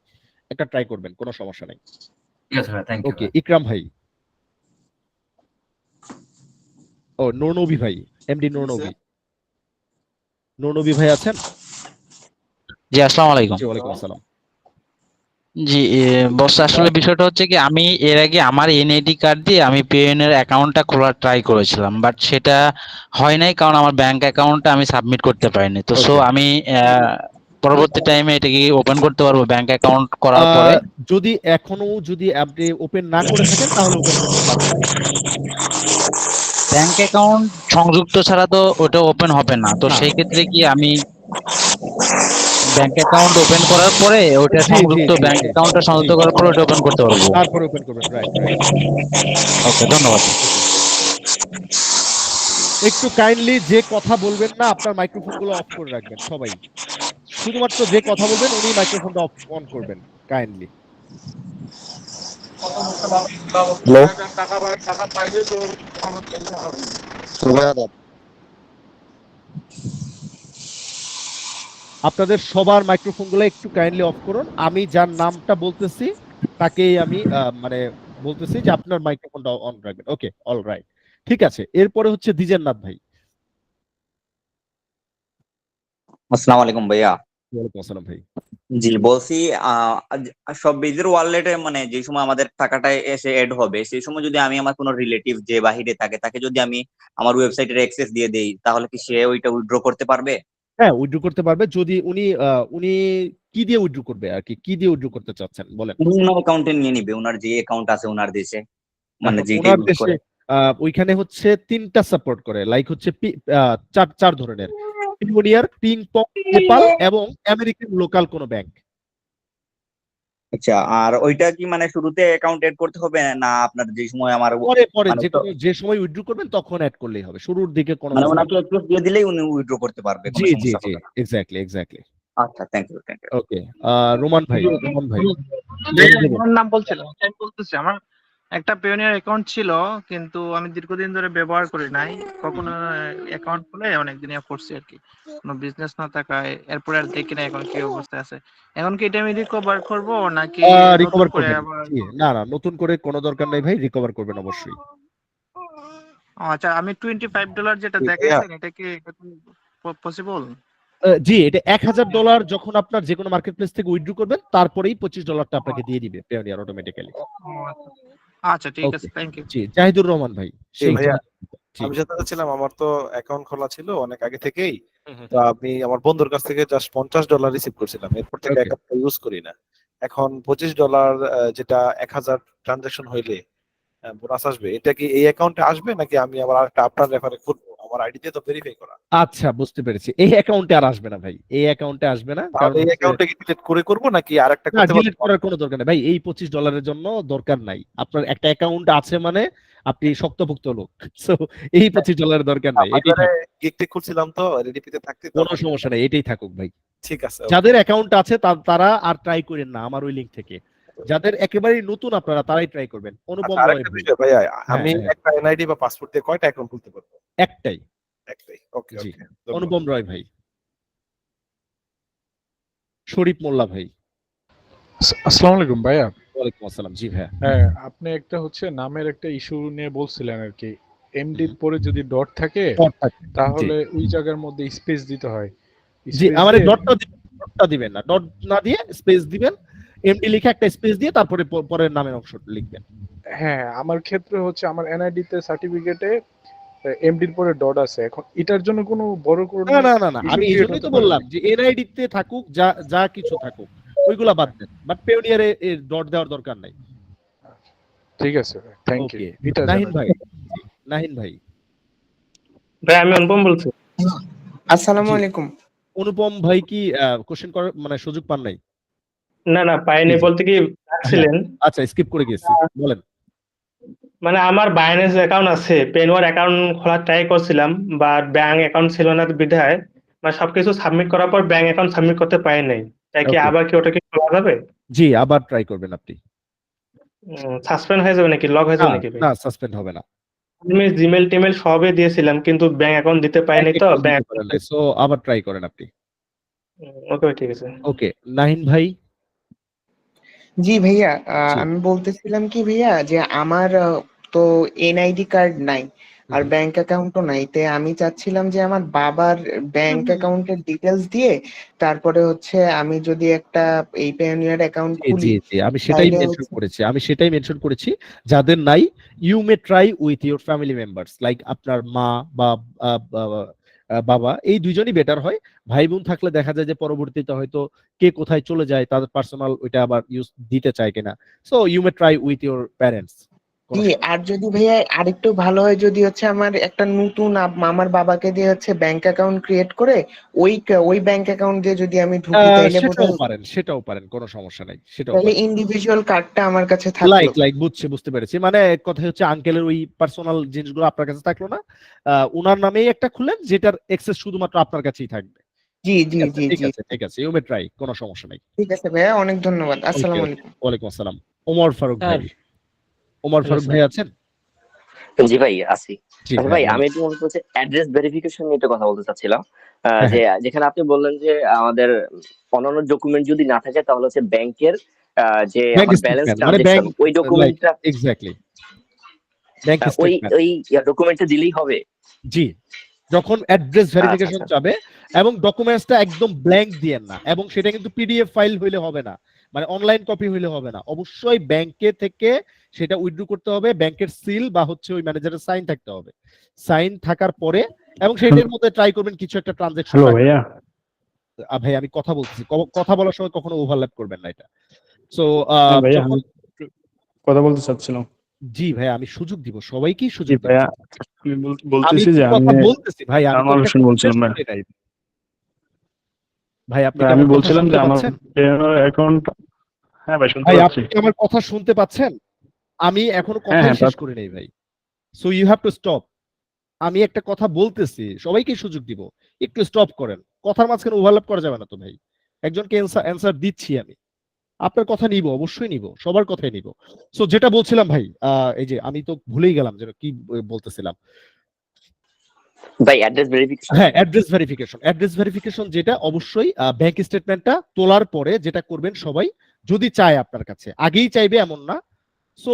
একটা ট্রাই করবেন, কোনো সমস্যা নেই। ঠিক আছে ভাই, থ্যাংক ইউ। ওকে, ইকরাম ভাই। ও নূরনবী ভাই, এমডি নূরনবী। নূরনবী ভাই আছেন? জি, আসসালামু আলাইকুম। জি, ওয়ালাইকুম আসসালাম। জি, বস আসলে বিষয়টা হচ্ছে কি, আমি এর আগে আমার এনআইডি কার্ড দিয়ে আমি পেইনের অ্যাকাউন্টটা খোলার ট্রাই করেছিলাম, বাট সেটা হয় নাই কারণ আমার ব্যাংক অ্যাকাউন্টটা আমি সাবমিট করতে পারিনি। তো সো Okay. আমি পরবর্তী টাইমে এটা কি ওপেন করতে পারবো ব্যাংক অ্যাকাউন্ট করার পরে? যদি এখনো যদি আপনি ওপেন না করে থাকেন তাহলে ওপেন করতে পারবেন। ব্যাংক অ্যাকাউন্ট সংযুক্ত ছাড়া তো ওটা ওপেন হবে না। তো সেই ক্ষেত্রে কি আমি ব্যাংক অ্যাকাউন্ট ওপেন করার পরে ওটা জি, জি, সংযুক্ত জি, ব্যাংক জি, অ্যাকাউন্টটা সংযুক্ত জি। করার পরে ওটা ওপেন করতে পারবো? তারপরে ওপেন করবেন, রাইট রাইট। ওকে, ধন্যবাদ। একটু কাইন্ডলি যে কথা বলবেন না আপনার মাইক্রোফোনগুলো অফ করে রাখবেন সবাই। শুধুমাত্র যে কথা বলবেন উনি মাইক্রোফোনটা অন করবেন কাইন্ডলি। আপনাদের সবার মাইক্রোফোনগুলো একটু কাইন্ডলি অফ করুন। আমি যার নামটা বলতেছি তাকেই আমি মানে বলতেছি যে আপনার মাইক্রোফোনটা অন রাখবেন। ওকে, অলরাইট, ঠিক আছে। এরপরে হচ্ছে দ্বিজেন্দ্রনাথ ভাই। আসসালামু আলাইকুম ভাইয়া। ওয়ালাইকুম আসসালাম ভাই। জি, বলছি সব বিজের ওয়ালেটে মানে যে সময় আমাদের টাকাটা এসে এড হবে সেই সময় যদি আমি আমার কোনো রিলেটিভ যে বাহিরে থাকে তাকে যদি আমি আমার ওয়েবসাইটের অ্যাক্সেস দিয়ে দেই তাহলে কি সে ওইটা উইথড্র করতে পারবে? হ্যাঁ, উইথড্র করতে পারবে যদি উনি কি দিয়ে উইথড্র করবে আর কি দিয়ে উইথড্র করতে চাচ্ছেন বলেন। উনি ওনার অ্যাকাউন্টে নিয়ে নিবে, ওনার যে অ্যাকাউন্ট আছে ওনার দেশে, মানে এখন যেটা ওনার ইউজ দেশে করে। ওইখানে হচ্ছে 3টা সাপোর্ট করে, লাইক হচ্ছে চার ধরনের: পিওনিয়ার, পিং পং, পেপাল এবং আমেরিকান লোকাল কোনো ব্যাংক। আচ্ছা, আর ওইটা কি মানে শুরুতে অ্যাকাউন্ট এড করতে হবে না আপনার যে সময় আমার পরে পরে মানে যে সময় উইথড্র করবেন তখন অ্যাড করলেই হবে, শুরুর দিকে কোনো মানে কিছু ওনাকে অ্যাক্সেস দিয়ে দিলেই উনি উইথড্র করতে পারবে, জি কোনো জি সমস্যা জি, হবে না? Exactly exactly. আচ্ছা, thank you thank you. Okay, Roman ভাই, রোমান ভাই। আমার নাম বলছিলাম, আমি বলতেছি আমার একটা পেওনিয়ার অ্যাকাউন্ট ছিল কিন্তু আমি দীর্ঘদিন ধরে ব্যবহার করি নাই কখনো। অ্যাকাউন্ট খুলে অনেকদিন করছি আর কি, কোনো বিজনেস না থাকায় এরপরে আর দেখি না এখন কি অবস্থায় আছে। এখন কি এটা আমি রিকভার করব নাকি নতুন রিকভার করে করবেন। আবার? জি, না না, নতুন করে কোনো দরকার নাই ভাই, রিকভার করবেন অবশ্যই। আচ্ছা, আমি $25 যেটা দেখাইছেন এটা কি পসিবল? জি, এটা $1000 যখন আপনার যে কোনো মার্কেট প্লেস থেকে উইথড্র করবেন তারপরেই $25টা আপনাকে দিয়ে দিবে পেওনিয়ার অটোমেটিক্যালি। আচ্ছা, ঠিক আছে, থ্যাংক ইউ। জি, জাহিদুর রহমান ভাই। সেই ভাইয়া, জি। আমি জানতে চাচ্ছিলাম, আমার তো অ্যাকাউন্ট খোলা ছিল অনেক আগে থেকেই, হুম, তো আমি আমার বন্ধুর কাছ থেকে জাস্ট $50 রিসিভ করছিলাম, এরপর থেকে Okay. অ্যাকাউন্ট ইউজ করি না। এখন $25 যেটা 1000 ট্রানজাকশন হইলে বোনাস আসবে, এটা কি এই অ্যাকাউন্টে আসবে নাকি আমি আবার আরেকটা আপনার রেফারে খুলবো? আমার আইডি দিয়ে তো ভেরিফাই করা। আচ্ছা, বুঝতে পেরেছি। এই অ্যাকাউন্টে আর আসবে না ভাই, এই অ্যাকাউন্টে আসবে না, কারণ তাহলে এই অ্যাকাউন্টে কি ডিলিট করে করব নাকি আরেকটা না, করতে ডিলিট পারবো? করার কোনো দরকার নেই ভাই। এই $25 জন্য দরকার নাই। আপনার একটা অ্যাকাউন্ট আছে মানে আপনি শক্তপোক্ত লোক। সো এই $25 দরকার নাই, এটাই বাজারে থাকুক। গিগটে খুলছিলাম তো রেডিপিতে থাকতে তো। কোনো সমস্যা নাই, এটাই থাকুক ভাই। ঠিক আছে। যাদের অ্যাকাউন্ট আছে তারা আর ট্রাই করেন না আমার ওই লিংক থেকে। যাদের একেবারেই নতুন আপনারা তারাই ট্রাই করবেন। অনুপম আচ্ছা, রয় আরেকটা ভাই। বিষয় ভাইয়া, হ্যাঁ, আমি হ্যাঁ। একটা এনআইডি বা পাসপোর্ট দিয়ে কয়টা অ্যাকাউন্ট খুলতে পারবো? একটাই। একটাই, ওকে জি, ওকে। অনুপম রয় ভাই। শরীফ মোল্লা ভাই। আসসালামু আলাইকুম ভাইয়া। ওয়ালাইকুম আসসালাম। জি ভাইয়া। হ্যাঁ, আপনি একটা হচ্ছে নামের একটা ইস্যু নিয়ে বলছিলেন আর কি, এমডির পরে যদি ডট থাকে তাহলে ওই জায়গার মধ্যে স্পেস দিতে হয়। জি, আমার ডটটা দিবেন না, ডট না দিয়ে স্পেস দিবেন, এমডি লিখে একটা স্পেস দিয়ে তারপরে পরের নামের অংশ লিখবেন। হ্যাঁ, আমার ক্ষেত্রে হচ্ছে আমার এনআইডি তে সার্টিফিকেটে এমডির পরে ডট আছে। এখন এটার জন্য কোনো বড় কোনো না, আমি এই জন্যই তো বললাম যে এনআইডি তে থাকুক, যা কিছু থাকুক ওইগুলা বাদ দেন, বাট পেওনিয়ারে ডট দেওয়ার দরকার নাই। ঠিক আছে, থ্যাংক ইউ। এটা নাহিন ভাই। নাহিন ভাই। ভাই আমি অনুপম বলছি। আসসালামু আলাইকুম। অনুপম ভাই কি কোশ্চেন করার মানে সুযোগ পান নাই? না পাইনি বলতে কি ছিলেন। আচ্ছা, স্কিপ করে গেছি, বলেন। মানে আমার বাইন্যান্স অ্যাকাউন্ট আছে, পেনওয়ার অ্যাকাউন্ট খোলার ট্রাই করছিলাম, বাট ব্যাংক অ্যাকাউন্ট ছিল না বিধায় মানে সবকিছু সাবমিট করার পর ব্যাংক অ্যাকাউন্ট সাবমিট করতে পারি নাই। তাই কি আবার কি ওটা কি খোলা যাবে? জি, আবার ট্রাই করবেন আপনি। সাসপেন্ড হয়ে যাবে নাকি লক হয়ে যাবে নাকি? না, সাসপেন্ড হবে না। আমি জিমেল টিমেল সবই দিয়েছিলাম কিন্তু ব্যাংক অ্যাকাউন্ট দিতে পারিনি তো ব্যাংক সো আবার ট্রাই করেন আপনি। ওকে ঠিক আছে। ওকে, নাহিন ভাই। জি ভাইয়া, জি। আমি বলতেছিলাম কি ভাইয়া যে আমার তো এনআইডি কার্ড নাই আর ব্যাংক অ্যাকাউন্টও নাই, তে আমি চাচ্ছিলাম যে আমার বাবার ব্যাংক অ্যাকাউন্টের ডিটেলস দিয়ে তারপরে হচ্ছে আমি যদি একটা এই পেওনিয়ার অ্যাকাউন্ট জি, খুলি জি, জি। আমি সেটাই তাইলে মেনশন করেছি। যাদের নাই, you may try with your family members like আপনার মা বা আ বা বাবা, এই দুইজনই বেটার হয়। ভাই বোন থাকলে দেখা যায় যে পরবর্তীতে হয়তো কে কোথায় চলে যায়, তাদের পার্সোনাল ওইটা আবার ইউজ দিতে চায় কিনা। So you may try with your parents. জি, আর যদি ভাইয়া আরেকটু ভালো হয় যদি হচ্ছে আমার একটা নতুন আমার বাবাকে দিয়ে হচ্ছে ব্যাংক অ্যাকাউন্ট ক্রিয়েট করে ওই ব্যাংক অ্যাকাউন্ট দিয়ে যদি আমি ঢুকি তাইলে বোধহয় সেটাও পারেন, কোনো সমস্যা নাই, সেটাও তাহলে পারেন। ইন্ডিভিজুয়াল কার্ডটা আমার কাছে থাকলো। লাইক বুঝতে পেরেছি। মানে এক কথা হচ্ছে আঙ্কেলের ওই পার্সোনাল জিনিসগুলো আপনার কাছে থাকলো না, উনার নামেই একটা খুললেন যেটার অ্যাক্সেস শুধুমাত্র আপনার কাছেই থাকবে। জি জি জি জি ঠিক আছে, ইউ মে ট্রাই, কোনো সমস্যা নাই। ঠিক আছে ভাইয়া, অনেক ধন্যবাদ। ওকে, আসসালামু ওকে। আলাইকুম। ওয়ালাইকুম আসসালাম। ওমর ফারুক ভাই। Sir, Omar hello Faruk sir. ভাই আছেন? জি ভাই আছি। জি আচ্ছা ভাই ভাই, বলেন। আমি একটু মনে করছি অ্যাড্রেস ভেরিফিকেশন নিয়ে একটু কথা বলতে চাচ্ছিলাম। হ্যাঁ, যে হ্যাঁ। যেখানে আপনি বললেন যে আমাদের অন্যান্য ডকুমেন্ট যদি না থাকে তাহলে হচ্ছে ব্যাংকের যে ব্যাংক আমার ব্যালেন্স স্টেটমেন্ট মানে ট্রানজেকশন ওই লাইক ডকুমেন্টটা এক্স্যাক্টলি ব্যাংক ওই স্টেটমেন্ট। ওই ডকুমেন্টে দিলেই হবে। জি, যখন অ্যাড্রেস আচ্ছা ভেরিফিকেশন আচ্ছা চাবে এবং ডকুমেন্টসটা একদম ব্ল্যাঙ্ক দিয়েন না, এবং সেটা কিন্তু পিডিএফ ফাইল হইলে হবে না, মানে অনলাইন কপি হইলে হবে না। অবশ্যই ব্যাংকে থেকে সেটা উইথড্র করতে হবে, ব্যাংকের সিল বা হচ্ছে ওই ম্যানেজারের সাইন থাকতে হবে। সাইন থাকার পরে এবং সেটার মধ্যে ট্রাই করবেন কিছু একটা ট্রানজাকশন হ্যালো রাখবেন। ভাইয়া। ভাই আমি কথা বলতেছি, কথা বলার সময় কখনো ওভারল্যাপ করবেন না এটা। সো হ্যাঁ ভাইয়া, যখন আমি কথা বলতে চাচ্ছিলাম। জি ভাই, আমি সুযোগ দিব, সবাইকেই জি সুযোগ দিব। ভাইয়া, আমি আমি বলতেছি যে আমি কথা বলতেছি ভাই, আমি তো আমার একটা হোসেন বলছিলাম ভাইয়া। শুনি নাই। ভাই আপনি ভাই কি আমি আমার কথা বলছিলাম শুনতে যে আমার পাচ্ছেন? অ্যাকাউন্ট, হ্যাঁ ভাই শুনতে ভাই পাচ্ছি। আপনি কি আমার কথা শুনতে পাচ্ছেন? আমি এখনো হ্যাঁ কথাই হ্যাঁ শেষ করি নাই ভাই। So you have to stop. আমি একটা কথা বলতেছি, সবাইকে সুযোগ দিব, একটু স্টপ করেন। কথার মাঝখানে ওভারল্যাপ করা যাবে না তো ভাই। একজনকে অ্যান্সার দিচ্ছি আমি, আপনার কথা নিব, অবশ্যই নিব, সবার কথাই নিব। সো যেটা বলছিলাম ভাই, এই যে আমি তো ভুলেই গেলাম যেন কি বলতেছিলাম। ভাই অ্যাড্রেস ভেরিফিকেশন। হ্যাঁ, অ্যাড্রেস ভেরিফিকেশন যেটা অবশ্যই ব্যাংক স্টেটমেন্টটা তোলার পরে যেটা করবেন সবাই, যদি চায় আপনার কাছে, আগেই চাইবে এমন না। সো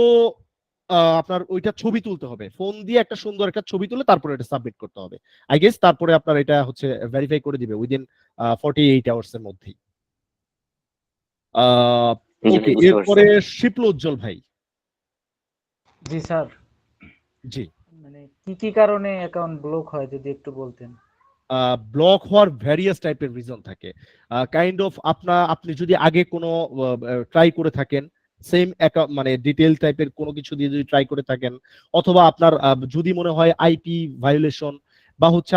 আপনার ওইটা ছবি তুলতে হবে, ফোন দিয়ে একটা সুন্দর একটা ছবি তুলে তারপরে এটা সাবমিট করতে হবে। আই গেস তারপরে আপনার এটা হচ্ছে ভেরিফাই করে দিবে উইদিন 48 আওয়ার্স এর মধ্যেই। জি ওকে, ভাই বুঝতে এরপরে পারছি। শিপ্ল উজ্জ্বল ভাই। জি স্যার, জি। মানে কি কি কারণে অ্যাকাউন্ট ব্লক হয় যদি একটু বলতেন। ব্লক হওয়ার ভ্যারিয়াস টাইপের রিজন থাকে। কাইন্ড অফ আপনি যদি আগে কোনো ট্রাই করে থাকেন, সেম মানে ডিটেল টাইপের কোনো কিছু দিয়ে যদি ট্রাই করে থাকেন, অথবা আপনার যদি মনে হয় আইপি ভায়োলেশন বা হচ্ছে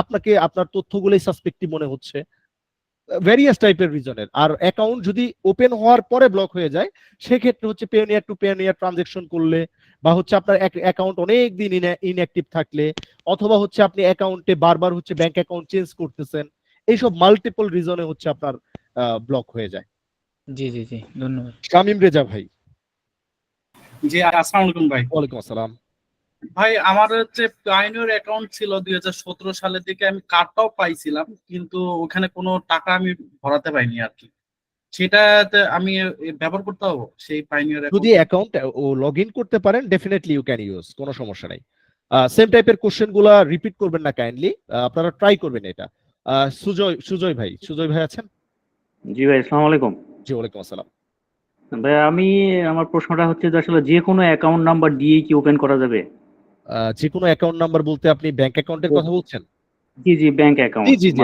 আপনাকে আপনার তথ্যগুলোই সাসপেক্টিভ মনে হচ্ছে, ভেরিয়াস টাইপের রিজনের। আর অ্যাকাউন্ট যদি ওপেন হওয়ার পরে ব্লক হয়ে যায়, সেক্ষেত্রে হচ্ছে পেওনিয়ার টু পেওনিয়ার ট্রানজেকশন করলে, বা হচ্ছে আপনার অ্যাকাউন্ট অনেক দিন ইনঅ্যাক্টিভ থাকলে, অথবা হচ্ছে আপনি অ্যাকাউন্টে বারবার হচ্ছে ব্যাংক অ্যাকাউন্ট চেঞ্জ করতেছেন, এইসব মাল্টিপল রিজনে হচ্ছে আপনার ব্লক হয়ে যায়। জি জি জি, ধন্যবাদ। শামিম রেজা ভাই। জি আসসালামু আলাইকুম ভাই। ওয়ালাইকুম আসসালাম। ভাই আমার হচ্ছে পাইওনিয়ার অ্যাকাউন্ট ছিল 2017 সালের দিকে, আমি কার্ডটাও পাইছিলাম কিন্তু ওখানে কোনো টাকা আমি ভরাতে পাইনি আর কি। সেটাতে আমি ব্যবহার করতে পারবো সেই পাইওনিয়ার যদি অ্যাকাউন্ট ও লগ ইন করতে পারেন, ডেফিনেটলি ইউ ক্যান ইউজ, কোনো সমস্যা নাই। সেম টাইপের কোশ্চেন গুলা রিপিট করবেন না কাইন্ডলি, আপনারা ট্রাই করবেন এটা। সুজয় ভাই আছেন? জি ভাই, আসসালামু আলাইকুম। জি, ওয়ালাইকুম আসসালাম। ভাই আমার প্রশ্নটা হচ্ছে যে আসলে যে কোনো অ্যাকাউন্ট নাম্বার দিয়ে কি ওপেন করা যাবে? যে কোনো অ্যাকাউন্ট নাম্বার বলতে আপনি ব্যাংক অ্যাকাউন্টের কথা বলছেন? জি জি, ব্যাংক জি অ্যাকাউন্ট। জি জি,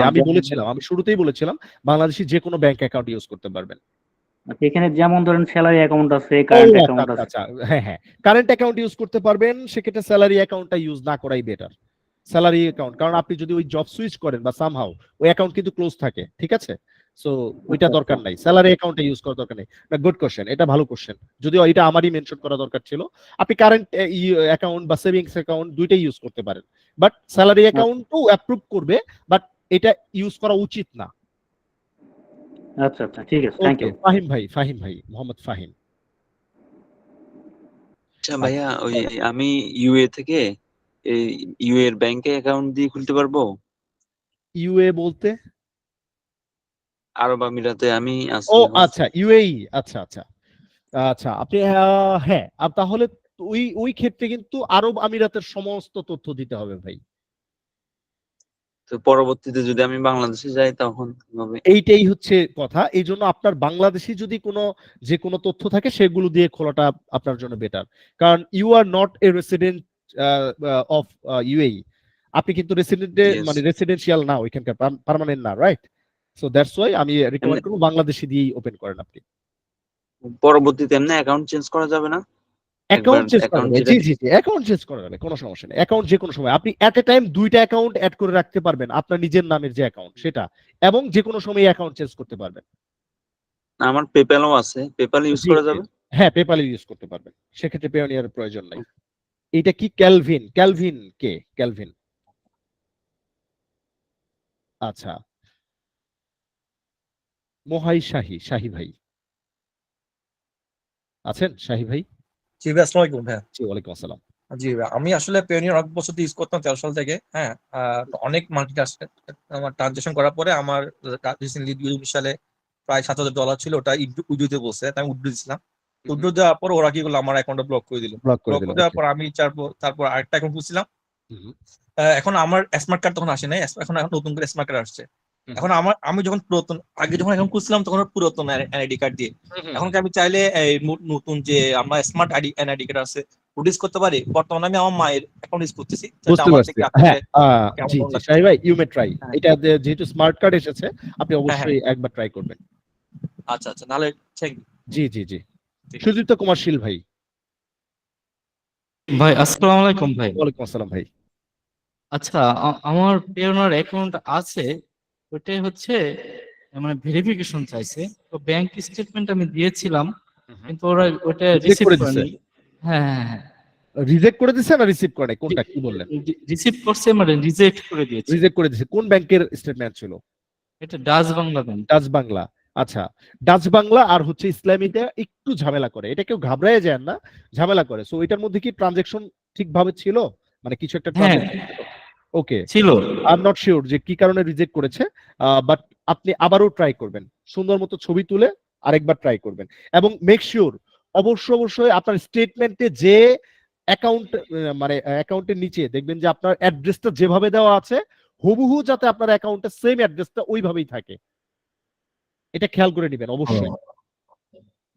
আমি শুরুতেই বলেছিলাম বাংলাদেশি যে কোনো ব্যাংক অ্যাকাউন্ট ইউজ করতে পারবেন। এখানে যেমন ধরেন স্যালারি অ্যাকাউন্ট আছে, ও কারেন্ট আচ্ছা অ্যাকাউন্ট আচ্ছা আছে। আচ্ছা, হ্যাঁ হ্যাঁ, কারেন্ট অ্যাকাউন্ট ইউজ করতে পারবেন, সেক্ষেত্রে স্যালারি অ্যাকাউন্টটা ইউজ না করাই বেটার। স্যালারি অ্যাকাউন্ট, কারণ আপনি যদি ওই জব সুইচ করেন বা সামহাউ, ওই অ্যাকাউন্ট কিন্তু ক্লোজ থাকে, ঠিক আছে? সো ওইটা দরকার নাই, স্যালারি অ্যাকাউন্টে ইউজ করার দরকার নেই। গুড কোশ্চেন, এটা ভালো কোশ্চেন, যদিও এটা আমারই মেনশন করা দরকার ছিল। আপনি কারেন্ট অ্যাকাউন্ট বা সেভিংস অ্যাকাউন্ট দুইটাই ইউজ করতে পারেন, বাট স্যালারি অ্যাকাউন্টও অ্যাপ্রুভ করবে, বাট এটা ইউজ করা উচিত না। আচ্ছা আচ্ছা, ঠিক আছে, থ্যাংক ওকে, ইউ। ফাহিম ভাই, মোহাম্মদ ফাহিম। আচ্ছা ভাইয়া, ওই আমি ইউএ থেকে এই ইউ এর ব্যাংকে অ্যাকাউন্ট দিয়ে খুলতে পারবো? ইউএ বলতে? আরব আমিরাতে আমি আছি ও এখন। আচ্ছা, ইউএই। আচ্ছা আচ্ছা আচ্ছা, আপনি হ্যাঁ, তাহলে ওই ওই ক্ষেত্রে কিন্তু আরব আমিরাতের সমস্ত তথ্য দিতে হবে ভাই। তো পরবর্তীতে যদি আমি বাংলাদেশে যাই তখন কিভাবে? এইটাই হচ্ছে কথা। এই জন্য আপনার বাংলাদেশি যদি যে কোনো তথ্য থাকে সেগুলো দিয়ে খোলাটা আপনার জন্য বেটার। কারণ you are not a resident of UAE. আপনি কিন্তু মানে রেসিডেন্সিয়াল না, ওইখানকার পার্মানেন্ট না, রাইট? সো দ্যাটস ওয়াই আমি রিকমেন্ড করব বাংলাদেশি দিয়েই ওপেন করেন আপনি। পরবর্তীতে এমনি অ্যাকাউন্ট চেঞ্জ করা যাবে না? অ্যাকাউন্ট চেঞ্জ করা অ্যাকাউন্ট যাবে, যেটা জি জি জি, অ্যাকাউন্ট চেঞ্জ করা যাবে, কোনো সমস্যা নেই। অ্যাকাউন্ট যে কোনো সময় আপনি এট এ টাইম 2টা অ্যাকাউন্ট অ্যাড করে রাখতে পারবেন, আপনার নিজের নামের যে অ্যাকাউন্ট সেটা, এবং যে কোনো সময় অ্যাকাউন্ট চেঞ্জ করতে পারবেন। আমার পেপ্যালও আছে, পেপ্যাল ইউজ জি করা জি, যাবে? হ্যাঁ পেপ্যাল ইউজ করতে পারবেন, সেক্ষেত্রে পেওনিয়ার প্রয়োজন নাই। এটা কি ক্যালভিন? ক্যালভিন কে? ক্যালভিন, আচ্ছা। মোহাই শাহী ভাই আছেন? শাহী ভাই? জি ভাই, আসসালামু আলাইকুম ভাইয়া। জি ওয়ালাইকুম আসসালাম। জি ভাই, আমি আসলে পেওনিয়ার অনেক বছর ইউজ করতাম 13 সাল থেকে। হ্যাঁ, তো অনেক আমার ট্রানজেকশন করার পরে আমার রিসেন্টলি 2019 সালে প্রায় $7,000 ছিল, ওটা উইথড্র দিতে বলছে, তাই আমি উইথড্র দিয়েছিলাম। উইথড্র দেওয়ার পর ওরা কি করলো, আমার অ্যাকাউন্টটা ব্লক করে দিল। ব্লক করে ব্লক দিল, করে দেওয়ার ওকে। পর আমি তারপর আরেকটা অ্যাকাউন্ট খুলছিলাম। এখন আমার স্মার্ট কার্ড তখন আসে নাই, এখন নতুন করে স্মার্ট কার্ড আসছে। এখন আমি যখন আগে যখন অ্যাকাউন্ট খুলছিলাম তখন পুরাতন এনআইডি কার্ড দিয়ে। এখন কি আমি চাইলে এই নতুন যে আমার স্মার্ট এনআইডি কার্ড আছে ইউজ করতে পারি? বর্তমানে আমি আমার মায়ের অ্যাকাউন্ট ইউজ করতেছি। বুঝতে আমার পারছি, থেকে হ্যাঁ। কেমন জি কেমন জি লাগছে? শাহী ভাই, ইউ মে ট্রাই। হ্যাঁ। এটা যেহেতু স্মার্ট কার্ড এসেছে, আপনি হ্যাঁ, অবশ্যই একবার ট্রাই করবেন। আচ্ছা আচ্ছা, নাহলে ঠিক। জি জি জি, সুদীপ্ত কুমার শীল ভাই। ভাই আসসালামু আলাইকুম ভাই। ওয়ালাইকুম আসসালাম ভাই। আচ্ছা, আমার পেওনার অ্যাকাউন্ট আছে, ওটাই হচ্ছে মানে ভেরিফিকেশন চাইছে। তো ব্যাংক স্টেটমেন্ট আমি দিয়েছিলাম, কিন্তু ওরা ওটা রিজেক্ট রিসিভ করে দিছে? করেনি। হ্যাঁ হ্যাঁ হ্যাঁ, রিজেক্ট করে দিছে না রিসিভ করে নাই? কোনটা কি বললেন? রিসিভ করছে মানে রিজেক্ট করে দিয়েছে। রিজেক্ট করে দিছে। কোন ব্যাংকের স্টেটমেন্ট ছিল? এটা Dutch Bangla bank. Dutch Bangla. আচ্ছা, ডাচ বাংলা আর হচ্ছে ইসলামীতে একটু ঝামেলা করে, এটা কেউ ঘাবড়ায় যায় না, ঝামেলা করে। সো এটার মধ্যে কি ট্রানজাকশন ঠিকভাবে ছিল, মানে কিছু একটা হ্যাঁ ট্রানজাকশন ছিল? ওকে, ছিল। আই এম নট শিওর যে কি কারণে রিজেক্ট করেছে, বাট আপনি আবারও ট্রাই করবেন, সুন্দর মতো ছবি তুলে আরেকবার ট্রাই করবেন, এবং মেক শিওর অবশ্যই আপনার স্টেটমেন্টে যে অ্যাকাউন্ট, মানে অ্যাকাউন্টের নিচে দেখবেন যে আপনার অ্যাড্রেসটা যেভাবে দেওয়া আছে হুবহু যাতে আপনার অ্যাকাউন্টে সেম অ্যাড্রেসটা ওইভাবেই থাকে, এটা খেয়াল করে নেবেন অবশ্যই।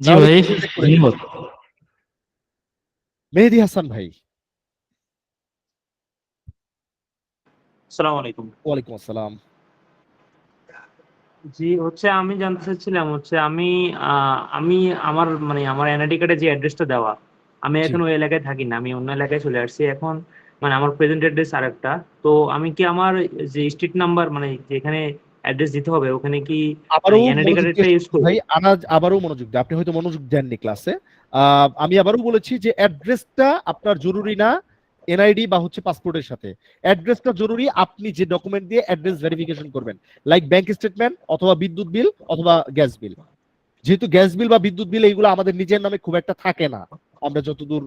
জি ভাই, ধন্যবাদ। মেহেদী হাসান ভাই। আসসালামু আলাইকুম। ওয়ালাইকুম আসসালাম। জি, আমি জানতে চাচ্ছিলাম আমি আমার আমার এনআইডি কার্ডে যে অ্যাড্রেসটা দেওয়া, আমি জি। এখন ওই এলাকায় থাকি না, আমি অন্য এলাকায় চলে আসছি এখন। আমার প্রেজেন্ট অ্যাড্রেস আরেকটা। তো আমি কি আমার যে স্ট্রিট নাম্বার যেখানে অ্যাড্রেস দিতে হবে ওখানে কি আবারও এনআইডি মনোযোগ কার্ডেরটা দিয়ে ইউজ শুনুন করব? ভাই, আবারও মনোযোগ দিয়ে, আপনি হয়তো মনোযোগ দেননি ক্লাসে। আমি আবারও বলেছি যে অ্যাড্রেসটা আপনার জরুরি না এনআইডি বা হচ্ছে পাসপোর্টের সাথে, অ্যাড্রেসটা জরুরি। আপনি যে ডকুমেন্ট দিয়ে অ্যাড্রেস ভেরিফিকেশন করবেন, লাইক ব্যাংক স্টেটমেন্ট অথবা বিদ্যুৎ বিল অথবা গ্যাস বিল। যেহেতু গ্যাস বিল বা বিদ্যুৎ বিল এইগুলো আমাদের নিজের নামে খুব একটা থাকে না, আমরা যতদূর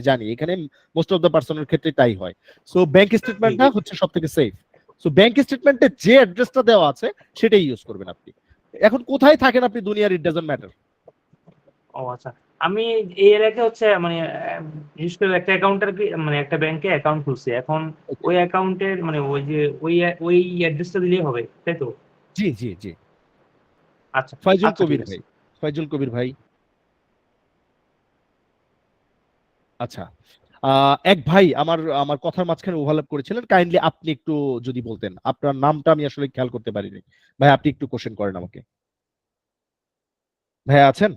জানি, এখানে মোস্ট অফ দ্য পার্সনের ক্ষেত্রে তাই হয়। সো ব্যাংক স্টেটমেন্টটা হচ্ছে সবথেকে সেফ। সো ব্যাংক স্টেটমেন্টে যে অ্যাড্রেসটা দেওয়া আছে সেটাই ইউজ করবেন আপনি। এখন কোথায় থাকেন আপনি দুনিয়ার, ইট ডাজন্ট ম্যাটার। ও আচ্ছা, আমি এই এলাকায় বিশেষ করে একটা অ্যাকাউন্টের একটা ব্যাংকে অ্যাকাউন্ট খুলছি এখন। ওই অ্যাকাউন্টের ওই যে ওই অ্যাড্রেসটা দিলেই হবে, তাই তো? জি জি জি। আচ্ছা ফয়জুল আচ্ছা, কবির ঠিক আছে। ভাই, ফয়জুল কবির ভাই। আচ্ছা, এক ভাই আমার কথার মাঝখানে ওভারল্যাপ করেছিলেন, কাইন্ডলি আপনি একটু যদি বলতেন, আপনার নামটা আমি আসলে খেয়াল করতে পারিনি ভাই, আপনি একটু কোশ্চেন করেন আমাকে। ভাই আছেন?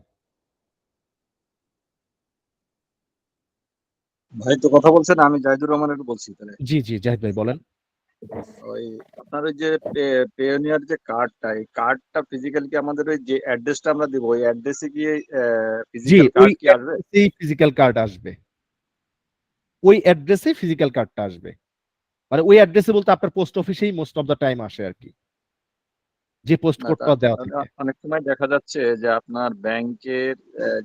ভাই তো কথা বলছেন, আমি জাহিদুর রহমান একটু বলছি তাহলে। জি জি জাহিদ ভাই বলেন। ওই আপনার ওই যে পেওনিয়ার যে কার্ডটা, এই কার্ডটা ফিজিক্যাল কি আমাদের ওই যে অ্যাড্রেসটা আমরা দিব, ওই অ্যাড্রেসে কি জি, ফিজিক্যাল ওই কার্ড কি আসবে? অ্যাড্রেসেই ফিজিক্যাল কার্ড আসবে, ওই অ্যাড্রেসে ফিজিক্যাল কার্ডটা আসবে। মানে ওই অ্যাড্রেসে বলতে আপনার পোস্ট অফিসেই মোস্ট অফ দ্য টাইম আসে আর কি, যে পোস্ট না, কোডটা দেওয়া থাকে। অনেক সময় দেখা যাচ্ছে যে আপনার ব্যাংকের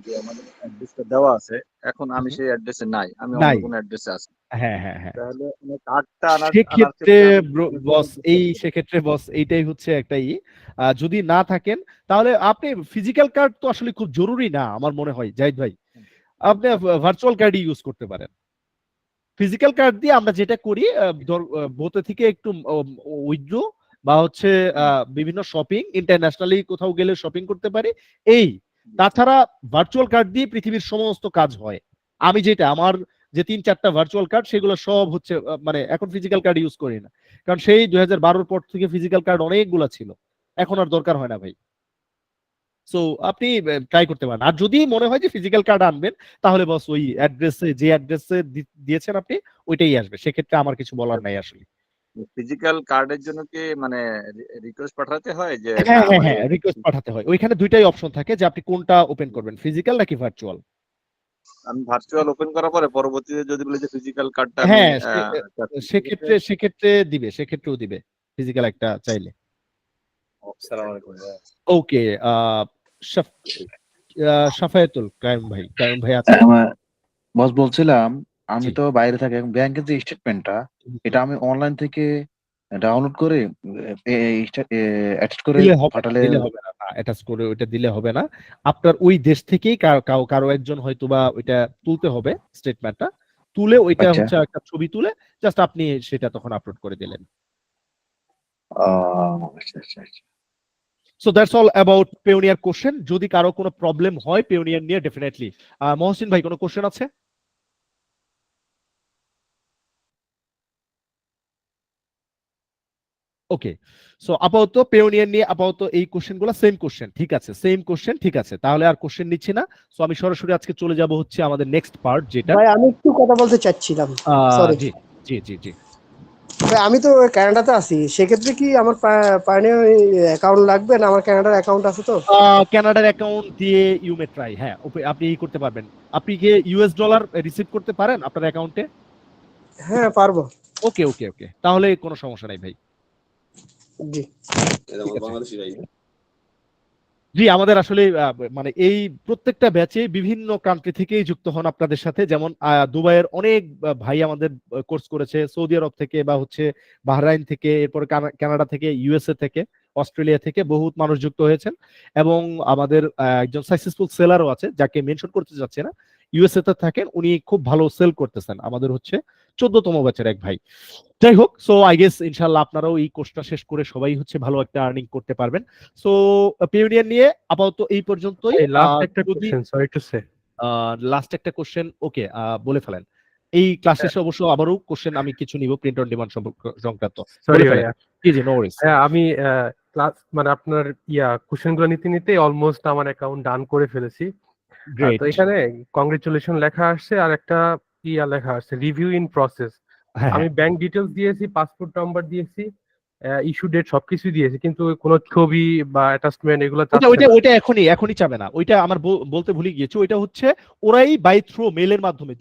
যে আমাদের অ্যাড্রেসটা দেওয়া আছে, এখন আমি সেই অ্যাড্রেসে নাই, আমি অন্য নাই, কোনো অ্যাড্রেসে আছি। হ্যাঁ, হ্যাঁ, হ্যাঁ। তাহলে মানে কার্ডটা আনার আনার সেক্ষেত্রে ক্ষেত্রে আমি কি বস করতে হবে? সেক্ষেত্রে বস এইটাই হচ্ছে একটা যদি না থাকেন তাহলে আপনি ফিজিক্যাল কার্ড তো আসলে খুব জরুরি না আমার মনে হয় জাহিদ ভাই। আপনি আচ্ছা ভার্চুয়াল কার্ডই ইউজ করতে পারেন। ফিজিক্যাল কার্ড দিয়ে আমরা যেটা করি বোতে থেকে একটু উইথড্র বা হচ্ছে বিভিন্ন শপিং ইন্টারন্যাশনালি কোথাও গেলে শপিং করতে পারি এই। তাছাড়া ভার্চুয়াল কার্ড দিয়ে পৃথিবীর সমস্ত কাজ হয়। আমি যেটা আমার যে 3-4টা ভার্চুয়াল কার্ড সেগুলো সব হচ্ছে মানে এখন ফিজিক্যাল কার্ড ইউজ করি না, কারণ সেই 2012-র পর থেকে ফিজিক্যাল কার্ড অনেকগুলো ছিল, এখন আর দরকার হয় না ভাই। সো আপনি ট্রাই করতে পারেন। আর যদি মনে হয় যে ফিজিক্যাল কার্ড আনবেন তাহলে বস ওই অ্যাড্রেসে যে অ্যাড্রেসে দিয়েছেন আপনি ওইটাই আসবে, সেক্ষেত্রে আমার কিছু বলার নাই আসলে। ফিজিক্যাল কার্ডের জন্য কি মানে রিকোয়েস্ট পাঠাতে হয় যে না হ্যাঁ হ্যাঁ আমার হ্যাঁ, রিকোয়েস্ট পাঠাতে হয়। ওইখানে দুইটাই অপশন থাকে যে আপনি কোনটা ওপেন করবেন, ফিজিক্যাল নাকি ভার্চুয়াল। আমি ভার্চুয়াল ওপেন করার পরে পরবর্তীতে যদি বলে যে ফিজিক্যাল কার্ডটা আমি হ্যাঁ চাচ্ছি, সেক্ষেত্রে সেক্ষেত্রে দিবে, সেক্ষেত্রেও দিবে ফিজিক্যাল একটা চাইলে। আসসালামু আলাইকুম। ওকে, সাফায়েতুল কায়ুম ভাই আছেন? আমার বস বলছিলাম, আমি জি। তো বাইরে থাকি, ব্যাংকের যে স্টেটমেন্টটা এটা আমি অনলাইন থেকে ডাউনলোড করে অ্যাটাচ করে দিলে হবে না, পাঠালে দিলে হবে না, অ্যাটাচ করে ওইটা দিলে হবে না। আপনার ওই দেশ থেকেই কারো একজন হয়তো বা ওইটা তুলতে হবে, স্টেটমেন্টটা তুলে ওইটা আচ্ছা হচ্ছে একটা ছবি তুলে জাস্ট আপনি সেটা তখন আপলোড করে দিলেন। আচ্ছা আচ্ছা আচ্ছা। So that's all about Payoneer question. যদি কারো কোনো প্রবলেম হয় পেওনিয়ার নিয়ে ডেফিনেটলি। মহসিন ভাই কোনো কোশ্চেন আছে? ওকে, সো আপাতত পেওনিয়ার নিয়ে আপাতত এই কোশ্চেনগুলো সেম কোশ্চেন, ঠিক আছে, সেম কোশ্চেন, ঠিক আছে, তাহলে আর কোশ্চেন নিচ্ছি না। সো আমি সরাসরি আজকে চলে যাব হচ্ছে আমাদের নেক্সট পার্ট যেটা ভাই আমি একটু কথা বলতে চাচ্ছিলাম, সরি। জি জি জি জি। ভাই আমি তো কানাডাতে আছি, সেক্ষেত্রে কি আমার পার্নের অ্যাকাউন্ট লাগবে না? আমার কানাডার অ্যাকাউন্ট আছে তো। কানাডার অ্যাকাউন্ট দিয়ে ইউ মে ট্রাই, হ্যাঁ আপনি করতে পারবেন। আপনি কি ইউএস ডলার রিসিভ করতে পারেন আপনার অ্যাকাউন্টে? হ্যাঁ পারবো। ওকে ওকে ওকে, তাহলে কোনো সমস্যা নাই ভাই। জি জি, আমাদের আসলে মানে এই প্রত্যেকটা ব্যাচে বিভিন্ন কান্ট্রি থেকেই যুক্ত হন আপনাদের সাথে, যেমন দুবাইয়ের অনেক ভাই আমাদের কোর্স করেছে, সৌদি আরব থেকে বা হচ্ছে বাহরাইন থেকে, এরপরে কানাডা থেকে, ইউএসএ থেকে, অস্ট্রেলিয়া থেকে বহুত মানুষ যুক্ত হয়েছেন। এবং আমাদের একজন সাকসেসফুল সেলারও আছে যাকে মেনশন করতে যাচ্ছে না, ইউএসএ তে থাকেন, উনি খুব ভালো সেল করতেছেন, আমাদের হচ্ছে 14তম ব্যাচের এক ভাই। যাই হোক, সো আই গেস ইনশাআল্লাহ আপনারাও এই কোর্সটা শেষ করে সবাই হচ্ছে ভালো একটা আর্নিং করতে পারবেন। সো পেওনিয়ার নিয়ে আপাতত এই পর্যন্তই। লাস্ট একটা যদি question, sorry to say, last একটা কোশ্চেন, ওকে বলে ফেলেন। এই ক্লাস শেষে অবশ্য আবারও কোশ্চেন আমি কিছু নিব প্রিন্ট অন ডিমান্ড সংক্রান্ত, সরি বলে ফেলেন। ভাইয়া। জি জি, নো ওয়ারিস। হ্যাঁ আমি ক্লাস মানে আপনার কোশ্চেন গুলো নিতে নিতে অলমোস্ট আমার অ্যাকাউন্ট ডান করে ফেলেছি। গ্রেট। তো এখানে কংগ্রেচুলেশন লেখা আসছে আর একটা লেখা আসছে রিভিউ ইন প্রসেস। হ্যাঁ আমি ব্যাংক ডিটেলস দিয়েছি, পাসপোর্ট নাম্বার দিয়েছি, ইস্যু ডেট সবকিছু দিয়েছি, কিন্তু কোনো ছবি বা অ্যাটাচমেন্ট এগুলো ওইটা চাচ্ছে ওইটা না। ওইটা এখনই চাবে না, ওইটা আমার বলতে ভুলে গিয়েছি। ওইটা হচ্ছে ওরাই বাই থ্রু মেলের মাধ্যমে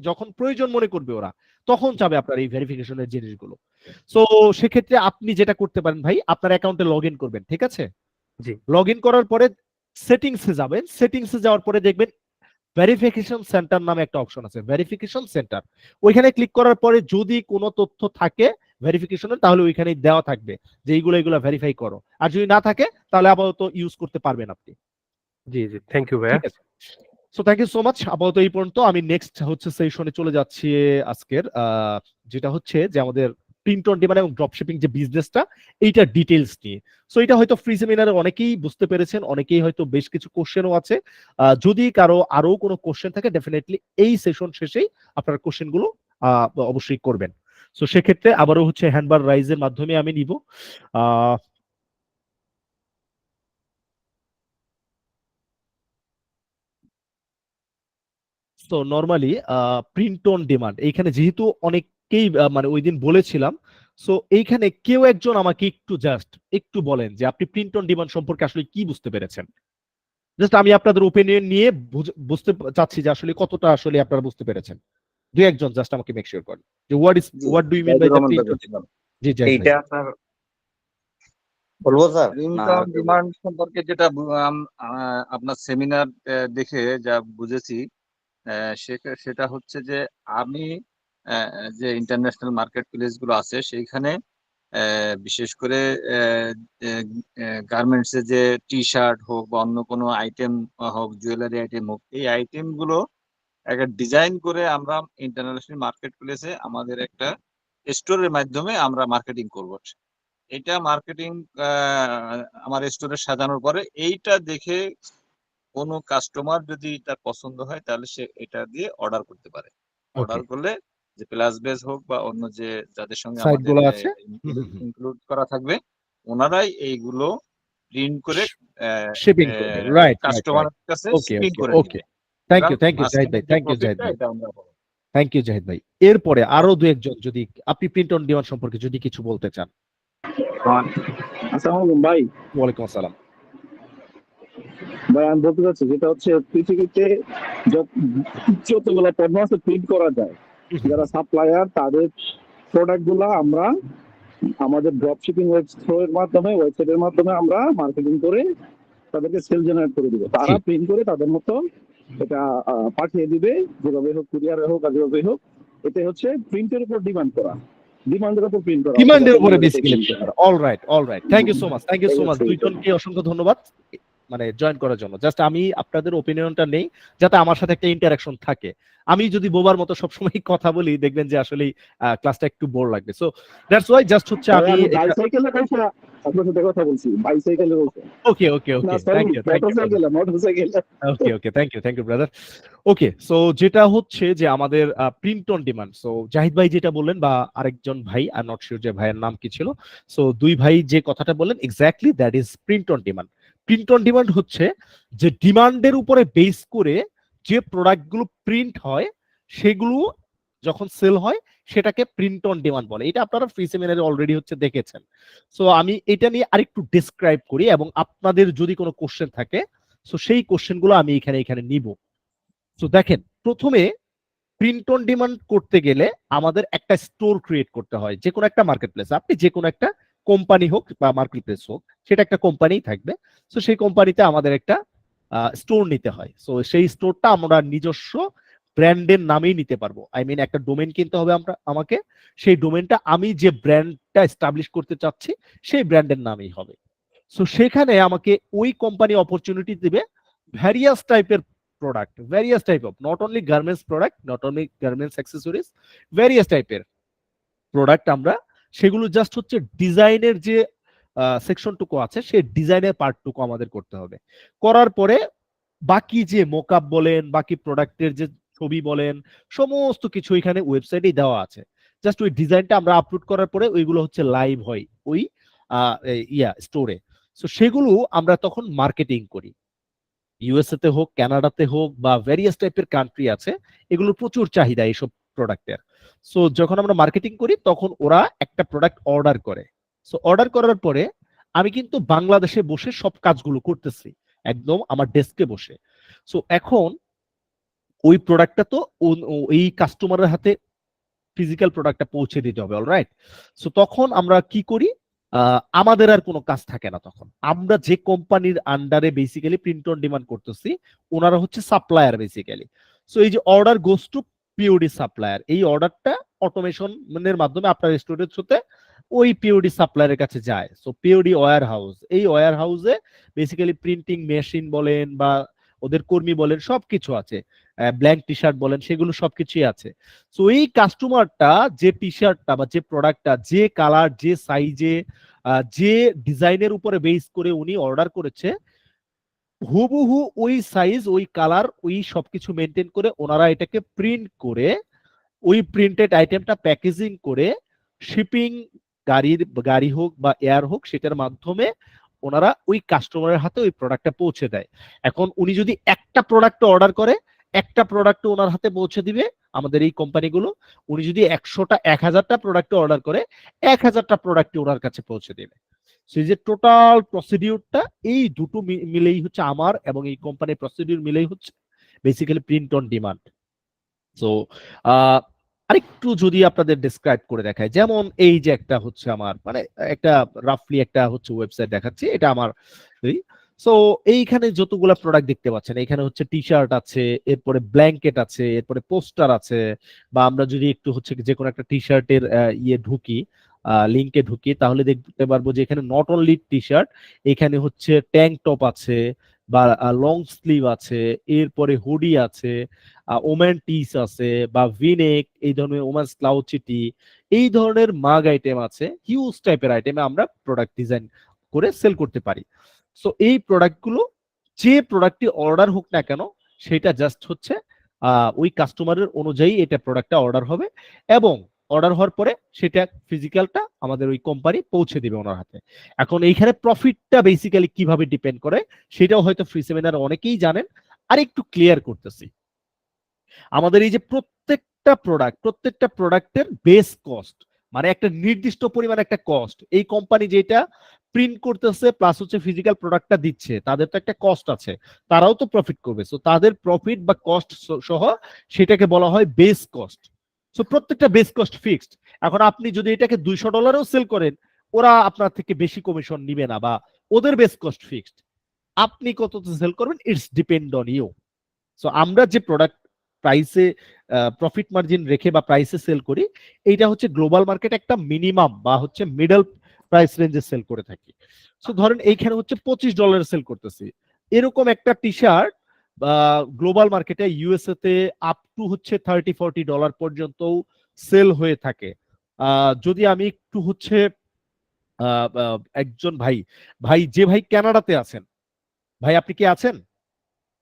যখন প্রয়োজন মনে করবে ওরা তখন চাবে আপনার এই ভেরিফিকেশনের জিনিসগুলো। সো সেক্ষেত্রে আপনি যেটা করতে পারেন ভাই, আপনার অ্যাকাউন্টে লগ ইন করবেন, ঠিক আছে? জি লগ ইন করার পরে সেটিংসে যাবেন, সেটিংসে যাওয়ার পরে দেখবেন ভেরিফিকেশন সেন্টার নামে একটা অপশন আছে, ভেরিফিকেশন সেন্টার। ওইখানে ক্লিক করার পরে যদি কোনো তথ্য থাকে ভেরিফিকেশনের তাহলে ওইখানে দেওয়া থাকবে যে এইগুলো ভেরিফাই করো, আর যদি না থাকে তাহলে আপাতত ইউজ করতে পারবেন আপনি। জি জি, থ্যাংক ইউ ভাইয়া। ঠিক আছে, so thank you so much. আপাতত এই পর্যন্ত। আমি নেক্সট হচ্ছে সেশনে চলে যাচ্ছি আজকের, যেটা হচ্ছে যে আমাদের প্রিন্ট অন ডিমান্ড এবং ড্রপশিপিং যে বিজনেসটা, এইটা ডিটেইলস নিয়ে। সো এটা হয়তো ফ্রি সেমিনারে অনেকেই বুঝতে পেরেছেন, অনেকেই হয়তো বেশ কিছু কোশ্চেনও আছে। যদি কারো আরো কোনো কোশ্চেন থাকে ডেফিনেটলি এই সেশন শেষেই আপনার কোশ্চেনগুলো অবশ্যই করবেন। সো সেক্ষেত্রে আবারও হচ্ছে হ্যান্ডবার রাইজের মাধ্যমে আমি নিব। তো নরমালি প্রিন্ট অন ডিমান্ড এইখানে যেহেতু অনেককেই মানে ওই দিন বলেছিলাম, সো এইখানে কেউ একজন আমাকে একটু বলেন যে আপনি প্রিন্ট অন ডিমান্ড সম্পর্কে আসলে কি বুঝতে পেরেছেন। জাস্ট আমি আপনাদের ওপিনিয়ন নিয়ে বুঝতে চাচ্ছি যে আসলে কতটা আসলে আপনারা বুঝতে পেরেছেন। দুই একজন জাস্ট আমাকে মেক শিওর করেন যে what do you mean by the print on demand. জি জাহিদ ভাই। এইটা আপনার বলবো স্যার প্রিন্ট না অন ডিমান্ড সম্পর্কে যেটা আপনার সেমিনার দেখে যা বুঝেছি, সেটা হচ্ছে যে আমি যে ইন্টারন্যাশনাল মার্কেট প্লেস গুলো আছে সেইখানে বিশেষ করে গার্মেন্টস এর যে টি শার্ট হোক বা অন্য কোনো আইটেম হোক, জুয়েলারি আইটেম হোক, এই আইটেম গুলো একটা ডিজাইন করে আমরা ইন্টারন্যাশনাল মার্কেট প্লেসে আমাদের একটা স্টোরের মাধ্যমে আমরা মার্কেটিং করব। এটা মার্কেটিং আমার স্টোরে সাজানোর পরে এইটা দেখে কোনো কাস্টমার যদি তার পছন্দ হয় তাহলে সে এটা দিয়ে অর্ডার করতে পারে। অর্ডার করলে যে প্লাস বেস হোক বা অন্য যে যাদের সঙ্গে সাইট আমাদের গুলো আছে ইনক্লুড করা থাকবে, ওনারাই এইগুলো প্রিন্ট করে শিপিং করবে। রাইট, কাস্টমারের কাছে ওকে শিপিং ওকে করে ওকে। থ্যাংক ইউ জাহিদ ভাই, থ্যাংক ইউ জাহিদ ভাই, থ্যাংক ইউ জাহিদ ভাই। এরপরে আরো দু একজন যদি আপনি প্রিন্ট অন ডিমান্ড সম্পর্কে যদি কিছু বলতে চান। আসসালামু আলাইকুম ভাই। ওয়ালাইকুম আসসালাম ভাই, আমি বলতে চাচ্ছি যেটা হচ্ছে পৃথিবীতে যতগুলো পণ্য আছে প্রিন্ট করা যায়, যারা সাপ্লায়ার তাদের প্রোডাক্ট গুলা আমরা আমাদের ড্রপ শিপিং ওয়েবসাইটের মাধ্যমে আমরা মার্কেটিং করে তাদেরকে সেল জেনারেট করে দিব। তারা প্রিন্ট করে তাদের মতো এটা পাঠিয়ে দিবে, যেভাবে হোক, কুরিয়ারে হোক আর যেভাবে হোক। এটা হচ্ছে প্রিন্টের উপর ডিমান্ড করা, ডিমান্ডের উপর প্রিন্ট করা, ডিমান্ডের উপরে basically. Alright, thank you so much, দুইজনকে অসংখ্য ধন্যবাদ মানে জয়েন করার জন্য। জাস্ট আমি আপনাদের ওপিনিয়নটা নেই যাতে আমার সাথে একটা ইন্টারাকশন থাকে। আমি যদি বোবার মতো সবসময় কথা বলি দেখবেন যে আসলে ক্লাসটা একটু বোর লাগবে। সো দ্যাটস ওয়াই জাস্ট হচ্ছে আমি বাইসাইকেলে বসে আপনার সাথে কথা বলছি, বাইসাইকেলে বসে। Okay thank you thank you brother. Okay, so যেটা হচ্ছে যে আমাদের print on demand. So Zahid ভাই যেটা বললেন বা আরেকজন ভাই, আই এম নট শিওর যে ভাইয়ের নাম কি ছিল, সো দুই ভাই যে কথাটা বললেন exactly that is print on demand. Print on demand হচ্ছে যে ডিমান্ডের উপরে বেস করে যে প্রোডাক্টগুলো প্রিন্ট হয় সেগুলো যখন সেল হয় সেটাকে প্রিন্ট অন ডিমান্ড বলে। এটা আপনারা ফ্রি সেমিনারে অলরেডি হচ্ছে দেখেছেন। সো আমি এটা নিয়ে আরেকটু ডেসক্রাইব করি এবং আপনাদের যদি কোনো কোশ্চেন থাকে সো সেই কোশ্চেনগুলো আমি এখানে নিব। সো দেখেন, প্রথমে প্রিন্ট অন ডিমান্ড করতে গেলে আমাদের একটা স্টোর ক্রিয়েট করতে হয়, যে কোনো একটা মার্কেট প্লেস। আপনি যে কোনো একটা কোম্পানি হোক বা মার্কেট প্লেস হোক, সেটা একটা কোম্পানি থাকবে। সো সেই কোম্পানিতে আমাদের একটা স্টোর নিতে হয়। সো সেই স্টোরটা আমরা নিজস্ব ব্র্যান্ডের নামেই নিতে পারবো। আই মিন একটা ডোমেন কিনতে হবে আমাকে, সেই ডোমেনটা আমি যে ব্র্যান্ডটা এস্টাবলিশ করতে চাচ্ছি সেই ব্র্যান্ডের নামেই হবে। সো সেখানে আমাকে ওই কোম্পানি অপরচুনিটি দিবে ভ্যারিয়াস টাইপের product, various type of, not only garments product, not only garments accessories, various টাইপের প্রোডাক্ট। আমরা সেগুলো জাস্ট হচ্ছে ডিজাইনের যে সেকশনটুকু আছে সেই ডিজাইনের পার্টটুকু আমাদের করতে হবে। করার পরে বাকি যে মোকআপ বলেন, বাকি প্রোডাক্টের যে ছবি বলেন, সমস্ত কিছু এখানে ওয়েবসাইটেই দেওয়া আছে। জাস্ট ওই ডিজাইনটা আমরা আপলোড করার পরে ওইগুলো হচ্ছে লাইভ হয় ওই স্টোরে। সো সেগুলো আমরা তখন মার্কেটিং করি। ইউএসএ তে হোক, কানাডাতে হোক বা ভ্যারিয়াস টাইপের কান্ট্রি আছে, এগুলোর প্রচুর চাহিদা এইসব প্রোডাক্টের। সো যখন আমরা মার্কেটিং করি তখন ওরা একটা প্রোডাক্ট অর্ডার করে। সো অর্ডার করার পরে আমি কিন্তু বাংলাদেশে বসে সব কাজগুলো করতেছি একদম আমার ডেস্কে বসে। সো এখন ওই প্রোডাক্টটা তো এই কাস্টমারের হাতে ফিজিক্যাল প্রোডাক্টটা পৌঁছে দিতে হবে। অলরাইট, সো তখন আমরা কি করি, আমাদের আর কোনো কাজ থাকে না। তখন আমরা যে কোম্পানির আন্ডারে বেসিক্যালি প্রিন্ট অন ডিমান্ড করতেছি ওনারা হচ্ছে সাপ্লায়ার বেসিক্যালি। সো এই যে order goes to POD supplier, এই অর্ডারটা অটোমেশনের মাধ্যমে আপনার স্টোরেজ হতে ওই পিওডি সাপ্লায়ারের কাছে যায়। সো পিওডি ওয়্যার হাউস, এই ওয়্যার হাউসে বেসিক্যালি প্রিন্টিং মেশিন বলেন বা ওদের কর্মী বলেন সবকিছু আছে, ব্ল্যাঙ্ক টি শার্ট বলেন, সেগুলো সবকিছুই আছে। সো এই কাস্টমারটা যে টি শার্টটা বা যে প্রোডাক্টটা যে কালার, যে সাইজে, যে ডিজাইনের উপরে বেস করে উনি অর্ডার করেছে, হুবহু ওই সাইজ, ওই কালার, ওই সবকিছু মেনটেন করে ওনারা এটাকে প্রিন্ট করে ওই প্রিন্টেড আইটেমটা প্যাকেজিং করে শিপিং গাড়ি হোক বা এয়ার হোক সেটার মাধ্যমে ওনারা ওই কাস্টমারের হাতে ওই প্রোডাক্টটা পৌঁছে দেয়। এখন উনি যদি একটা প্রোডাক্ট অর্ডার করে, একটা প্রোডাক্ট ওনার হাতে পৌঁছে দিবে আমাদের এই কোম্পানিগুলো। উনি যদি 1000টা প্রোডাক্ট অর্ডার করে 1000টা প্রোডাক্ট ওনার কাছে পৌঁছে দেবে। সেই যে টোটাল প্রসিডিউরটা, এই দুটো মিলেই হচ্ছে আমার এবং এই কোম্পানির প্রসিডিউর মিলেই হচ্ছে basically print on demand. So আরেকটু যদি আপনাদের ডেসক্রাইব করে দেখায়, যেমন এই যে একটা হচ্ছে আমার মানে একটা রাফলি একটা হচ্ছে ওয়েবসাইট দেখাচ্ছি, এটা আমার। সো এইখানে যতগুলা প্রোডাক্ট দেখতে পাচ্ছেন, এখানে হচ্ছে টি শার্ট আছে, এরপরে ব্ল্যাঙ্কেট আছে, এরপরে পোস্টার আছে, বা আমরা যদি একটু হচ্ছে যে কোনো একটা টি শার্টের ইয়ে ঢুকি, লিঙ্কে ঢুকি, তাহলে দেখতে পারবো যে এখানে নট অনলি টি শার্ট, এখানে হচ্ছে ট্যাঙ্ক টপ আছে, বা লং স্লিভ আছে, এরপরে হুডি আছে, ওম্যান টিস আছে, বা ভিনেক, এই ধরনের ওম্যান স্লাউচি টি, এই ধরনের মাগ আইটেম আছে, হিউজ টাইপের আইটেমে আমরা প্রোডাক্ট ডিজাইন করে সেল করতে পারি। সো এই প্রোডাক্টগুলো, যে প্রোডাক্টটি অর্ডার হোক না কেন, সেটা জাস্ট হচ্ছে ওই কাস্টমারের অনুযায়ী এটা প্রোডাক্টটা অর্ডার হবে, এবং অর্ডার হওয়ার পরে সেটা ফিজিক্যালটা আমাদের ওই কোম্পানি পৌঁছে দিবে ওনার হাতে। এখন এইখানে প্রফিটটা বেসিক্যালি কিভাবে ডিপেন্ড করে সেটাও হয়তো ফ্রি সেমিনার অনেকেই জানেন, আর একটু ক্লিয়ার করতেছি। আমাদের এই যে প্রত্যেকটা প্রোডাক্টের বেস কস্ট, মানে একটা নির্দিষ্ট পরিমাণ একটা কস্ট, এই কোম্পানি যেটা প্রিন্ট করতেছে প্লাস হচ্ছে ফিজিক্যাল প্রোডাক্টটা দিচ্ছে, তাদের তো একটা কস্ট আছে, তারাও তো প্রফিট করবে। সো তাদের প্রফিট বা কস্ট সহ সেটাকে বলা হয় বেস কস্ট। সো প্রত্যেকটা বেস কস্ট ফিক্সড। এখন আপনি যদি এটাকে $200 সেল করেন, ওরা আপনার থেকে বেশি কমিশন নিবে না, বা ওদের বেস কস্ট ফিক্সড। আপনি কততে সেল করবেন, it's depend on you. So আমরা যে প্রোডাক্ট প্রাইসে প্রফিট মার্জিন রেখে বা প্রাইসে সেল করি, এইটা হচ্ছে গ্লোবাল মার্কেট একটা মিনিমাম বা হচ্ছে মিডল প্রাইস রেঞ্জে সেল করে থাকি। সো ধরেন এইখানে হচ্ছে $25 সেল করতেছি, এরকম একটা টি শার্ট গ্লোবাল মার্কেটে ইউএসএ তে আপ টু হচ্ছে $30-40 পর্যন্ত সেল হয়ে থাকে। যদি আমি একটু হচ্ছে একজন ভাই যে ভাই কানাডাতে আছেন, ভাই আপনি কি আছেন,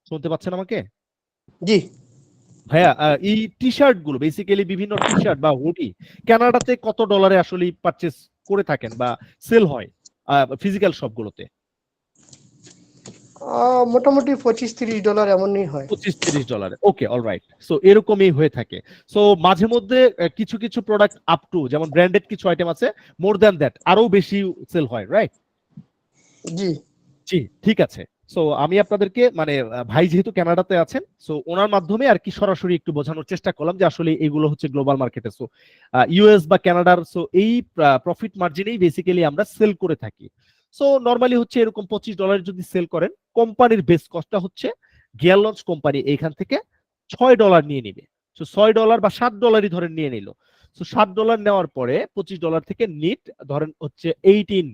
শুনতে পাচ্ছেন আমাকে? জি ভাইয়া, এই টি শার্ট গুলো বেসিক্যালি বিভিন্ন টি শার্ট বা হুডি কানাডাতে কত ডলারে আসলে পারচেস করে থাকেন বা সেল হয় ফিজিক্যাল শপগুলোতে? মোটামুটি $25-30 এমনই হয়। $25-30। ওকে, অলরাইট। সো এরকমই হয়ে থাকে। সো মাঝে মধ্যে কিছু কিছু প্রোডাক্ট আপ টু, যেমন ব্র্যান্ডেড কিছু আইটেম আছে, মোর দ্যান দ্যাট আরো বেশি সেল হয়, রাইট? জি জি, ঠিক আছে। সো আমি আপনাদেরকে মানে ভাই যেহেতু কানাডাতে আছেন, সো ওনার মাধ্যমে আর কি সরাসরি একটু বোঝানোর চেষ্টা করলাম যে আসলে এগুলো হচ্ছে গ্লোবাল মার্কেটে। সো ইউএস বা কানাডার, সো এই প্রফিট মার্জিনেই বেসিক্যালি আমরা সেল করে থাকি। সো নরমালি হচ্ছে এরকম $25 যদি সেল করেন, কোম্পানির বেস কস্টটা হচ্ছে গিয়ার লঞ্চ কোম্পানি এইখান থেকে $6 নিয়ে নিবে। সো $6 বা $7 ধরেন নিয়ে নিল। সো $7 নেওয়ার পরে $25 থেকে নিট ধরেন হচ্ছে 18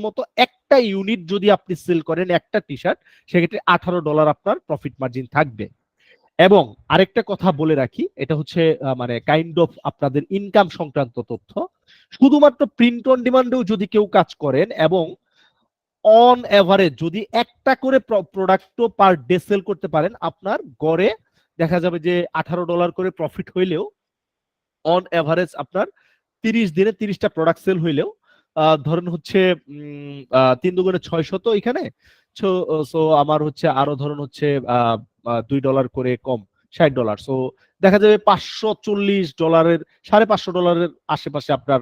মতো একটা ইউনিট যদি আপনি সেল করেন, একটা টি শার্ট, সেক্ষেত্রে $18 আপনার প্রফিট মার্জিন থাকবে। এবং আরেকটা কথা বলে রাখি, এটা হচ্ছে মানে কাইন্ড অফ আপনাদের ইনকাম সংক্রান্ত তথ্য। শুধুমাত্র প্রিন্ট অন ডিমান্ডেও যদি কেউ কাজ করেন এবং অন এভারেজ যদি একটা করে প্রোডাক্টও পার ডে সেল করতে পারেন, আপনার গড়ে দেখা যাবে যে $18 করে প্রফিট হইলেও অন এভারেজ আপনার 30 দিনে 30টা প্রোডাক্ট সেল হইলেও ধরেন হচ্ছে 3 দুগুণে 600, এখানে সো আমার হচ্ছে আরো ধরুন হচ্ছে $2 করে কম, $60। সো দেখা যাবে $540, $550 আশেপাশে আপনার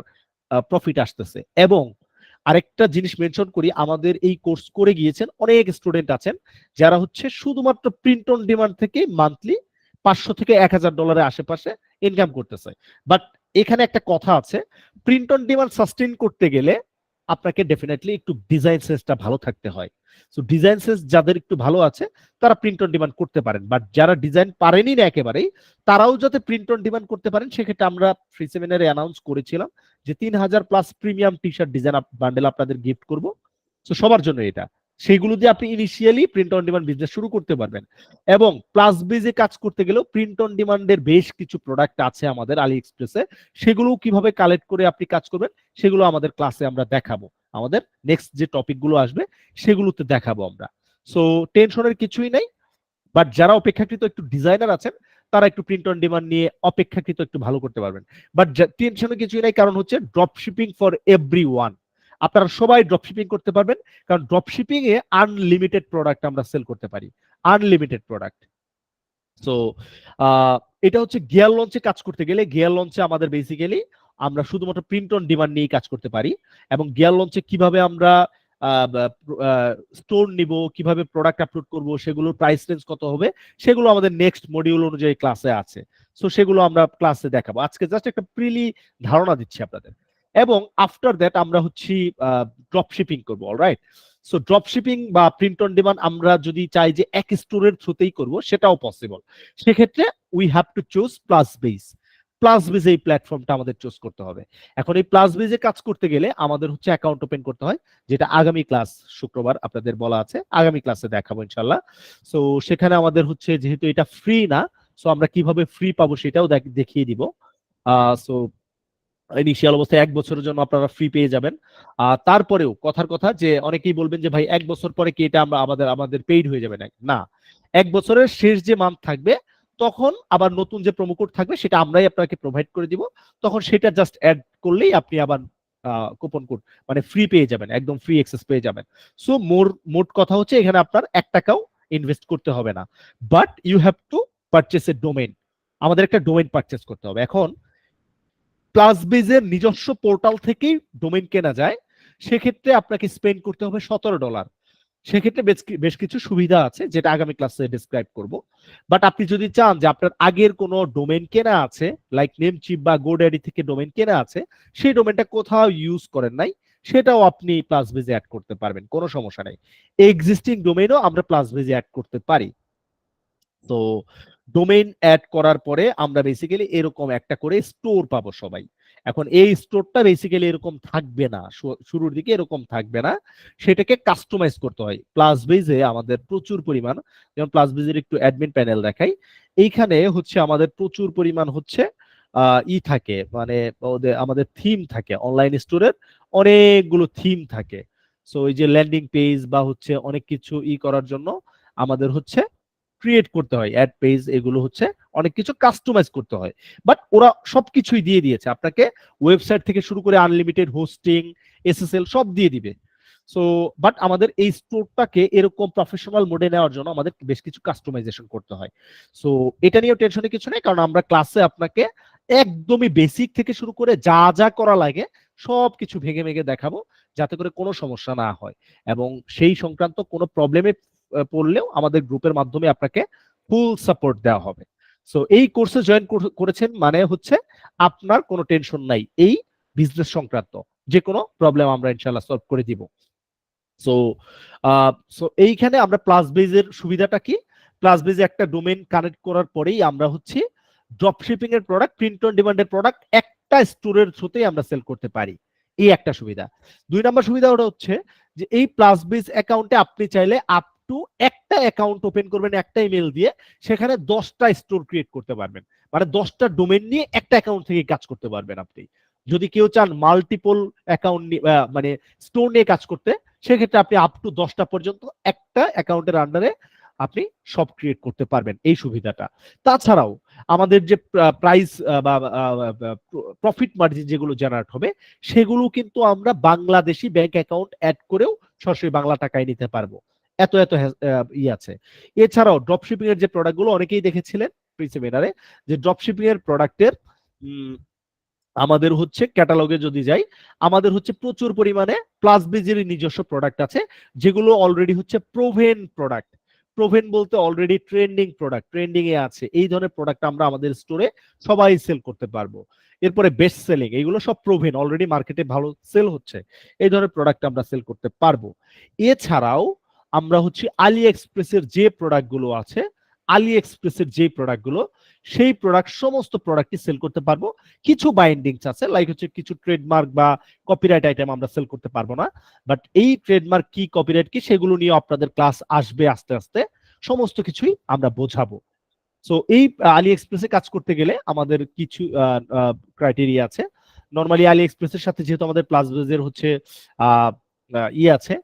প্রফিট আসতেছে। এবং আরেকটা জিনিস মেনশন করি, আমাদের এই কোর্স করে গিয়েছেন অনেক স্টুডেন্ট আছেন যারা হচ্ছে শুধুমাত্র প্রিন্ট অন ডিমান্ড থেকে মান্থলি $500 থেকে $1000 আশেপাশে ইনকাম করতেছে। বাট এখানে একটা কথা আছে, প্রিন্ট অন ডিমান্ড সাস্টেইন করতে গেলে আপনাকে ডেফিনেটলি একটু ডিজাইন সেন্সটা ভালো থাকতে হয়। সো ডিজাইন সেন্স যাদের একটু ভালো আছে তারা প্রিন্ট অন ডিমান্ড করতে পারেন, বাট যারা ডিজাইন পারেনি না একেবারেই, তারাও যাতে প্রিন্ট অন ডিমান্ড করতে পারেন, সেক্ষেত্রে আমরা ফ্রি সেমিনারে অ্যানাউন্স করেছিলাম যে 3000+ premium T shirt design bundle আপনাদের গিফট করব। সো সবার জন্য এটা, সেইগুলো দিয়ে আপনি initially print on demand business শুরু করতে পারবেন। এবং প্লাস বেজে কাজ করতে গেলেও প্রিন্ট অন ডিমান্ডের বেশ কিছু প্রোডাক্ট আছে আমাদের আলি এক্সপ্রেসে, সেগুলো কিভাবে কালেক্ট করে আপনি কাজ করবেন সেগুলো আমাদের ক্লাসে আমরা দেখাবো। আমাদের নেক্সট যে টপিকগুলো আসবে সেগুলোতে দেখাবো আমরা। সো টেনশনের কিছুই নাই, বাট যারা অপেক্ষাকৃত একটু ডিজাইনার আছেন তারা একটু প্রিন্ট অন ডিমান্ড নিয়ে অপেক্ষাকৃত একটু ভালো করতে পারবেন। বাট টেনশনের কিছুই নাই, কারণ হচ্ছে ড্রপ শিপিং ফর এভরিওয়ান। আপনারা সবাই ড্রপ শিপিং করতে পারবেন, কারণ ড্রপ শিপিং এ আনলিমিটেড প্রোডাক্ট আমরা সেল করতে পারি, আনলিমিটেড প্রোডাক্ট। সো এটা হচ্ছে গিয়ার লঞ্চে কাজ করতে গেলে, গিয়ার লঞ্চে আমাদের বেসিক্যালি আমরা শুধুমাত্র প্রিন্ট অন ডিমান্ড নিয়ে কাজ করতে পারি। এবং গিয়ার লঞ্চে কিভাবে আমরা স্টোর নিব, কিভাবে প্রোডাক্ট আপলোড করব, সেগুলোর প্রাইস রেঞ্জ কত হবে, সেগুলো আমাদের নেক্সট মডিউল অনুযায়ী ক্লাসে আছে। সো সেগুলো আমরা ক্লাসে দেখাবো। আজকে জাস্ট একটা প্রিলি ধারণা দিচ্ছি আপনাদের। এবং আফটার দ্যাট আমরা হচ্ছি ড্রপ শিপিং করবো, অলরাইট। সো ড্রপ শিপিং বা প্রিন্ট অন ডিমান্ড আমরা যদি চাই যে এক স্টোরের থ্রুতেই করব, সেটাও পসিবল। সেক্ষেত্রে we have to choose plus base. Plus base এই প্ল্যাটফর্মটা আমাদের চুজ করতে হবে। এখন এই প্লাস বেজে কাজ করতে গেলে আমাদের হচ্ছে অ্যাকাউন্ট ওপেন করতে হয়, যেটা আগামী ক্লাস শুক্রবার আপনাদের বলা আছে, আগামী ক্লাসে দেখাবো ইনশাল্লাহ। সো সেখানে আমাদের হচ্ছে যেহেতু এটা ফ্রি না, সো আমরা কিভাবে ফ্রি পাবো সেটাও দেখিয়ে দিব। সো ইনিশিয়াল অবস্থায় 1 বছরের জন্য আপনারা ফ্রি পেয়ে যাবেন। তারপরেও কথার কথা যে অনেকেই বলবেন যে ভাই 1 বছর পরে কি এটা আমরা আমাদের পেইড হয়ে যাবে না, 1 বছরের শেষ যে মান্থ থাকবে তখন আবার নতুন যে প্রোমো কোড থাকবে সেটা আমরাই আপনাকে প্রোভাইড করে দিব, তখন সেটা জাস্ট অ্যাড করলেই আপনি আবার কুপন কোড মানে ফ্রি পেয়ে যাবেন, একদম ফ্রি অ্যাক্সেস পেয়ে যাবেন। সো মোট কথা হচ্ছে এখানে আপনার 1 টাকাও ইনভেস্ট করতে হবে না, but you have to purchase a domain. আমাদের একটা ডোমেইন পারচেস করতে হবে। এখন প্লাস বেজের নিজস্ব পোর্টাল থেকেই ডোমেইন কেনা যায়, সেক্ষেত্রে আপনাকে স্পেন্ড করতে হবে $17। সেক্ষেত্রে বেশ কিছু সুবিধা আছে যেটা আগামী ক্লাসে ডিসক্রাইব করব। বাট আপনি যদি চান যে আপনার আগের কোনো ডোমেইন কেনা আছে, লাইক নেমচিপ বা গোড্যাডি থেকে ডোমেইন কেনা আছে, সেই ডোমেইনটা কোথাও ইউজ করেন নাই, সেটাও আপনি প্লাস বেজে অ্যাড করতে পারবেন, কোনো সমস্যা নেই। এক্সিস্টিং ডোমেইনও আমরা প্লাস বেজে অ্যাড করতে পারি। তো ডোমেইন অ্যাড করার পরে আমরা বেসিক্যালি এরকম একটা করে স্টোর পাবো সবাই। এখন এই স্টোরটা বেসিক্যালি এরকম থাকবে না, শুরুর দিকে এরকম থাকবে না, সেটাকে কাস্টমাইজ করতে হয়। প্লাস বেজে আমাদের প্রচুর পরিমাণ, যেমন প্লাস বেজের একটু অ্যাডমিন প্যানেল দেখাই, এইখানে হচ্ছে আমাদের প্রচুর পরিমাণ হচ্ছে থাকে, মানে আমাদের থিম থাকে, অনলাইন স্টোরের অনেকগুলো থিম থাকে। সো এই যে ল্যান্ডিং পেজ বা হচ্ছে অনেক কিছু করার জন্য আমাদের হচ্ছে ক্রিয়েট করতে হয়, অ্যাড পেজ, এগুলো হচ্ছে অনেক কিছু কাস্টমাইজ করতে হয়। বাট ওরা সবকিছুই দিয়ে দিয়েছে আপনাকে, ওয়েবসাইট থেকে শুরু করে আনলিমিটেড হোস্টিং, এসএসএল সব দিয়ে দিবে। সো বাট আমাদের এই স্টোরটাকে এরকম প্রফেশনাল মোডে নেওয়ার জন্য আমাদের বেশ কিছু কাস্টমাইজেশন করতে হয়। সো এটা নিয়েও টেনশনের কিছু নেই, কারণ আমরা ক্লাসে আপনাকে একদমই বেসিক থেকে শুরু করে যা যা করা লাগে সবকিছু ভেঙে ভেঙে দেখাবো, যাতে করে কোনো সমস্যা না হয়, এবং সেই সংক্রান্ত কোনো প্রবলেমে পড়লেও আমাদের গ্রুপের মাধ্যমে আপনাকে ফুল সাপোর্ট দেওয়া হবে। সো এই কোর্সে জয়েন করেছেন মানে হচ্ছে আপনার কোনো টেনশন নাই, এই বিজনেস সংক্রান্ত যে কোনো প্রবলেম আমরা ইনশাআল্লাহ সলভ করে দিব। সো এইখানে আমরা প্লাস বেজের সুবিধাটা কি, প্লাস বেজে একটা ডোমেইন কানেক্ট করার পরেই আমরা হচ্ছে ড্রপ শিপিং এর প্রোডাক্ট, প্রিন্ট অন ডিমান্ডের প্রোডাক্ট একটা স্টোরের থ্রুতেই আমরা সেল করতে পারি, এই একটা সুবিধা। 2 নম্বর সুবিধা ওটা হচ্ছে যে এই প্লাস বেজ অ্যাকাউন্টে আপনি চাইলে আপ টু একটা অ্যাকাউন্ট ওপেন করবেন একটা ইমেল দিয়ে, সেখানে 10টা স্টোর ক্রিয়েট করতে পারবেন, মানে 10টা ডোমেইন নিয়ে একটা অ্যাকাউন্ট থেকে কাজ করতে পারবেন আপনি। যদি কেউ চান মাল্টিপল অ্যাকাউন্ট মানে স্টোর নিয়ে কাজ করতে, সেক্ষেত্রে আপনি আপ টু 10টা পর্যন্ত একটা অ্যাকাউন্টের আন্ডারে আপনি সব ক্রিয়েট করতে পারবেন, এই সুবিধাটা। তাছাড়াও আমাদের যে প্রাইস বা প্রফিট মার্জিন যেগুলো জেনারেট হবে, সেগুলো কিন্তু আমরা বাংলাদেশি ব্যাংক অ্যাকাউন্ট অ্যাড করেও সরাসরি বাংলা টাকায় নিতে পারবো, এত আছে। এছাড়াও ড্রপ শিপিং এর যে প্রোডাক্টগুলো অনেকেই দেখেছিলেন প্রি সেমিনারে, যে ড্রপ শিপিং এর প্রোডাক্টের আমাদের হচ্ছে ক্যাটালগে যদি যাই, আমাদের হচ্ছে প্রচুর পরিমাণে প্লাস বেজের নিজস্ব প্রোডাক্ট আছে, যেগুলো অলরেডি হচ্ছে প্রোভেন প্রোডাক্ট। প্রোভেন বলতে অলরেডি ট্রেন্ডিং প্রোডাক্ট, ট্রেন্ডিং এ আছে, এই ধরনের প্রোডাক্ট আমরা আমাদের স্টোরে সবাই সেল করতে পারবো। এরপরে বেস্ট সেলিং, এগুলো সব প্রোভেন, অলরেডি মার্কেটে ভালো সেল হচ্ছে, এই ধরনের প্রোডাক্ট আমরা সেল করতে পারবো। এছাড়াও আমরা হচ্ছে আলি এক্সপ্রেসের যে প্রোডাক্টগুলো আছে, আলি এক্সপ্রেসের যে প্রোডাক্টগুলো, সেই প্রোডাক্ট সমস্ত প্রোডাক্টই সেল করতে পারবো। কিছু বাইন্ডিংস আছে, লাইক হচ্ছে কিছু ট্রেডমার্ক বা কপিরাইট আইটেম আমরা সেল করতে পারবো না, বাট এই ট্রেডমার্ক কি, কপিরাইট কি, সেগুলো নিয়ে আপনাদের ক্লাস আসবে আস্তে আস্তে, সমস্ত কিছুই আমরা বোঝাবো। সো এই আলি এক্সপ্রেসে কাজ করতে গেলে আমাদের কিছু ক্রাইটেরিয়া আছে। নরমালি আলি এক্সপ্রেসের সাথে যেহেতু আমাদের প্লাস বেজের হচ্ছে আছে,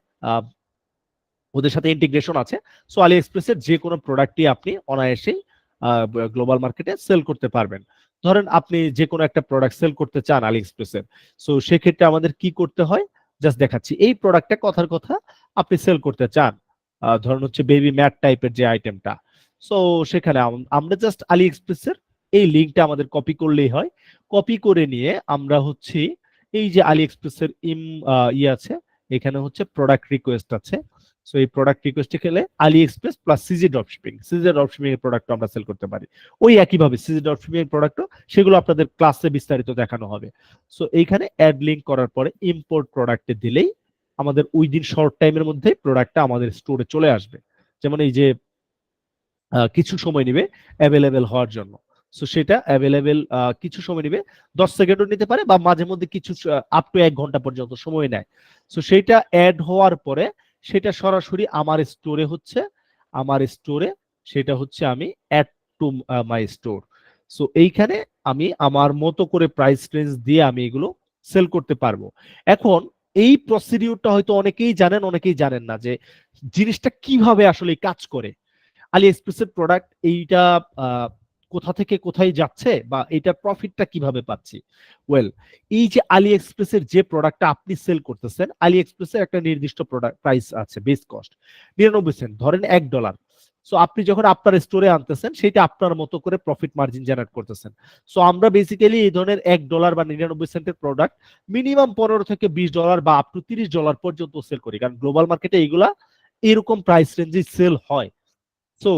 ওদের সাথে ইন্টিগ্রেশন আছে, সো আলি এক্সপ্রেসের যে কোনো প্রোডাক্টই আপনি অনায়াসেই গ্লোবাল মার্কেটে সেল করতে পারবেন। ধরেন আপনি যে কোনো একটা প্রোডাক্ট সেল করতে চান আলি এক্সপ্রেসের, সো সেক্ষেত্রে আমাদের কি করতে হয় জাস্ট দেখাচ্ছি। এই প্রোডাক্টটা কথার কথা আপনি সেল করতে চান, ধরুন হচ্ছে বেবি ম্যাট টাইপের যে আইটেমটা, সো সেখানে আমরা জাস্ট আলি এক্সপ্রেসের এই লিঙ্কটা আমাদের কপি করলেই হয়। কপি করে নিয়ে আমরা হচ্ছে এই যে আলি এক্সপ্রেসের আছে, এখানে হচ্ছে প্রোডাক্ট রিকোয়েস্ট আছে, সো এই প্রোডাক্ট রিকোয়েস্টে খেলে AliExpress plus CG dropshipping, CG dropshipping এর প্রোডাক্ট আমরা সেল করতে পারি। ওই একইভাবে সিজি ড্রপশিপিং এর প্রোডাক্টও সেগুলো আপনাদের ক্লাসে বিস্তারিত দেখানো হবে। সো এইখানে অ্যাড লিঙ্ক করার পরে ইম্পোর্ট প্রোডাক্টে দিলেই আমাদের ওই দিন শর্ট টাইমের মধ্যে প্রোডাক্টটা আমাদের স্টোরে চলে আসবে। যেমন এই যে কিছু সময় নেবে অ্যাভেলেবেল হওয়ার জন্য। সো সেটা অ্যাভেলেবেল কিছু সময় নেবে, 10 সেকেন্ডও নিতে পারে বা মাঝে মধ্যে কিছু আপ টু 1 ঘন্টা পর্যন্ত সময় নেয়। সো সেটা অ্যাড হওয়ার পরে সেটা সরাসরি আমার স্টোরে সেটা হচ্ছে আমি add to my store. So এইখানে আমি আমার মতো করে প্রাইস রেঞ্জ দিয়ে আমি এগুলো সেল করতে পারবো। এখন এই প্রসিডিউরটা হয়তো অনেকেই জানেন, অনেকেই জানেন না যে জিনিসটা কিভাবে আসলে কাজ করে। আলি এক্সপ্রেসের প্রোডাক্ট এইটা কোথা থেকে কোথায় যাচ্ছে বা এটা প্রফিটটা কিভাবে পাচ্ছি। ওয়েল, এই যে আলি এক্সপ্রেসের যে প্রোডাক্টটা আপনি সেল করতেছেন, আলি এক্সপ্রেসের একটা নির্দিষ্ট প্রোডাক্ট প্রাইস আছে, বেস কস্ট 99 সেন্ট, ধরেন $1। সো আপনি যখন আপনার স্টোরে আনতেছেন সেটা আপনার মতো করে প্রফিট মার্জিন জেনারেট করতেছেন। সো আমরা বেসিক্যালি এই ধরনের $1 বা 99 সেন্টের প্রোডাক্ট মিনিমাম $15 থেকে $20 বা আপ টু $30 পর্যন্ত সেল করি, কারণ গ্লোবাল মার্কেটে এইগুলা এরকম প্রাইস রেঞ্জে সেল হয়। সো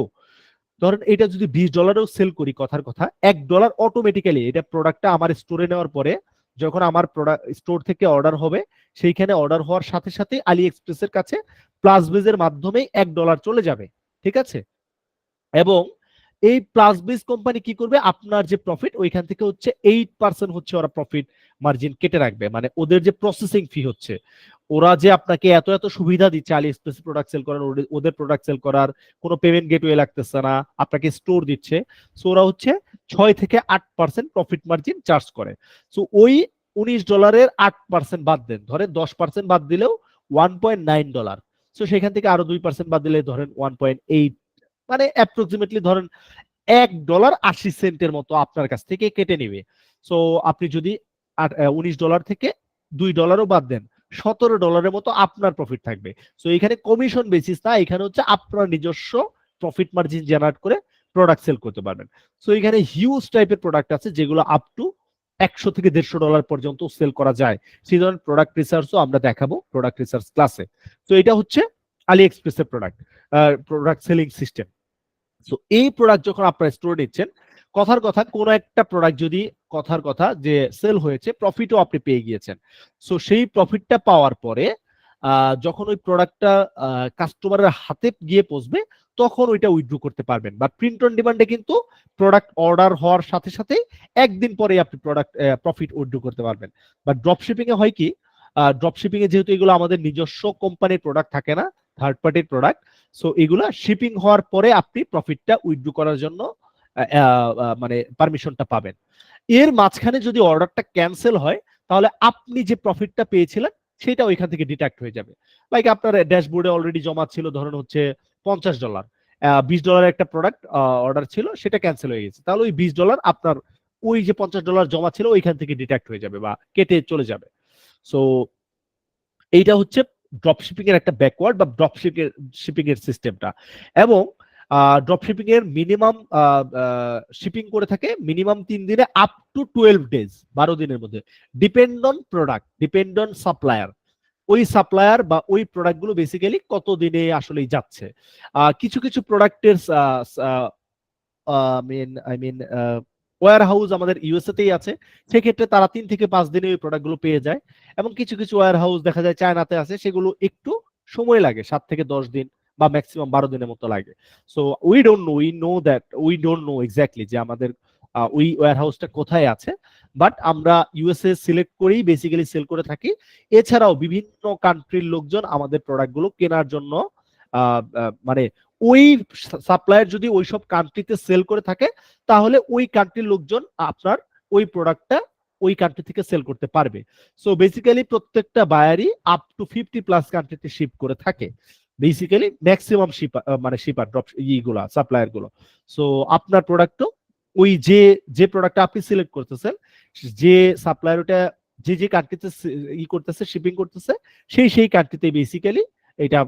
ধরেন এটা যদি $20 সেল করি, কথার কথা $1 অটোমেটিক্যালি এটা প্রোডাক্টটা আমার স্টোরে নেওয়ার পরে যখন আমার প্রোডাক্ট স্টোর থেকে অর্ডার হবে, সেইখানে অর্ডার হওয়ার সাথে সাথে আলি এক্সপ্রেসের কাছে প্লাস বেজের মাধ্যমে $1 চলে যাবে, ঠিক আছে। এবং এই প্লাস বেস কোম্পানি কি করবে, আপনার যে প্রফিট ওইখান থেকে হচ্ছে 8% হচ্ছে ওরা প্রফিট মার্জিন কেটে রাখবে। মানে ওদের যে প্রসেসিং ফি হচ্ছে, ওরা যে আপনাকে এত এত সুবিধা দিচ্ছে আলি এক্সপ্রেস প্রোডাক্ট সেল করার, ওদের প্রোডাক্ট সেল করার কোনো পেমেন্ট গেটওয়ে লাগতেছে না, আপনাকে স্টোর দিচ্ছে। সো ওরা হচ্ছে 6 থেকে 8% প্রফিট মার্জিন চার্জ করে। সো ওই $19 8% বাদ দেন, ধরেন 10% বাদ দিলেও $1.9। সো সেখান থেকে আরো 2% বাদ দিলে ধরেন 1.8, মানে অ্যাপ্রক্সিমেটলি ধরেন $1.80 মতো আপনার কাছ থেকে কেটে নেবে। সো আপনি যদি $19 থেকে $2ও বাদ দেন, $17 মতো আপনার প্রফিট থাকবে। সো এখানে কমিশন বেসিস না, এখানে হচ্ছে আপনার নিজস্ব প্রফিট মার্জিন জেনারেট করে প্রোডাক্ট সেল করতে পারবেন। সো এখানে হিউজ টাইপের প্রোডাক্ট আছে যেগুলো আপ টু $100 থেকে $150 পর্যন্ত সেল করা যায়। সেই ধরনের প্রোডাক্ট রিসার্চও আমরা দেখাবো প্রোডাক্ট রিসার্চ ক্লাসে। তো এটা হচ্ছে আলি এক্সপ্রেসের প্রোডাক্ট সেলিং সিস্টেম। সো এই প্রোডাক্ট যখন আপনারা স্টোরে নিচ্ছেন, কথার কথা কোনো একটা প্রোডাক্ট যদি কথার কথা যে সেল হয়েছে, প্রফিটও আপনি পেয়ে গিয়েছেন। সো সেই প্রফিটটা পাওয়ার পরে যখন ওই প্রোডাক্টটা কাস্টমারের হাতে গিয়ে পৌঁছবে তখন ওইটা উইথড্র করতে পারবেন। বা প্রিন্ট অন ডিমান্ডে কিন্তু প্রোডাক্ট অর্ডার হওয়ার সাথে সাথে একদিন পরে আপনি প্রোডাক্ট প্রফিট উইথড্র করতে পারবেন। বা ড্রপ শিপিং এ হয় কি, ড্রপ শিপিং এ যেহেতু এগুলো আমাদের নিজস্ব কোম্পানির প্রোডাক্ট থাকে না, থার্ড পার্টির প্রোডাক্ট, সো এগুলা শিপিং হওয়ার পরে আপনি প্রফিটটা উইথড্র করার জন্য মানে পারমিশনটা পাবেন। এর মাঝখানে যদি অর্ডারটা ক্যান্সেল হয় তাহলে আপনি যে প্রফিটটা পেয়েছিলেন সেটা ওইখান থেকে ডিডাক্ট হয়ে যাবে। লাইক আপনার ড্যাশবোর্ডে অলরেডি জমা ছিল ধরুন হচ্ছে $50, $20 একটা প্রোডাক্ট অর্ডার ছিল, সেটা ক্যান্সেল হয়ে গেছে, তাহলে ওই $20 আপনার ওই যে $50 জমা ছিল ওইখান থেকে ডিডাক্ট হয়ে যাবে বা কেটে চলে যাবে। সো এইটা হচ্ছে ড্রপ শিপিং এর একটা ব্যাকওয়ার্ড বা ড্রপ শিপিং এর সিস্টেমটা। এবং ড্রপ শিপিং এর মিনিমাম শিপিং করে থাকে মিনিমাম 3 দিনে আপ টু 12 ডেজ, 12 দিনের মধ্যে, depend on product, depend on supplier. ওই সাপ্লায়ার বা ওই প্রোডাক্টগুলো বেসিক্যালি কত দিনে আসলে যাচ্ছে। কিছু কিছু প্রোডাক্টের ওয়্যার হাউস আমাদের ইউএসএ তেই আছে, সেক্ষেত্রে তারা 3 থেকে 5 দিনে ওই প্রোডাক্টগুলো পেয়ে যায়। এবং কিছু কিছু ওয়্যার হাউস দেখা যায় চায়নাতে আছে, সেগুলো একটু সময় লাগে, 7 থেকে 10 দিন বা ম্যাক্সিমাম 12 দিনের মতো লাগে। So we don't know exactly যে আমাদের ওই ওয়্যার হাউসটা কোথায় আছে, বাট আমরা ইউএসএ সিলেক্ট করেই বেসিক্যালি সেল করে থাকি। এছাড়াও বিভিন্ন কান্ট্রির লোকজন আমাদের প্রোডাক্টগুলো কেনার জন্য মানে ওই সাপ্লায়ার যদি ওইসব কান্ট্রিতে সেল করে থাকে তাহলে ওই কান্ট্রির লোকজন আপনার ওই প্রোডাক্টটা ওই কান্ট্রি থেকে সেল করতে পারবে। সো বেসিক্যালি প্রত্যেকটা বায়ারই আপ টু 50+ কান্ট্রিতে শিপ করে থাকে, বেসিক্যালি ম্যাক্সিমাম শিপার ড্রপ ইগুলা সাপ্লায়ার গুলো। সো আপনার প্রোডাক্টও ওই যে প্রোডাক্টটা আপনি সিলেক্ট করতেছেন, যে সাপ্লায়ার ওটা যে কান্ট্রিতে করতেছে, শিপিং করতেছে, সেই কান্ট্রিতে বেসিক্যালি এটা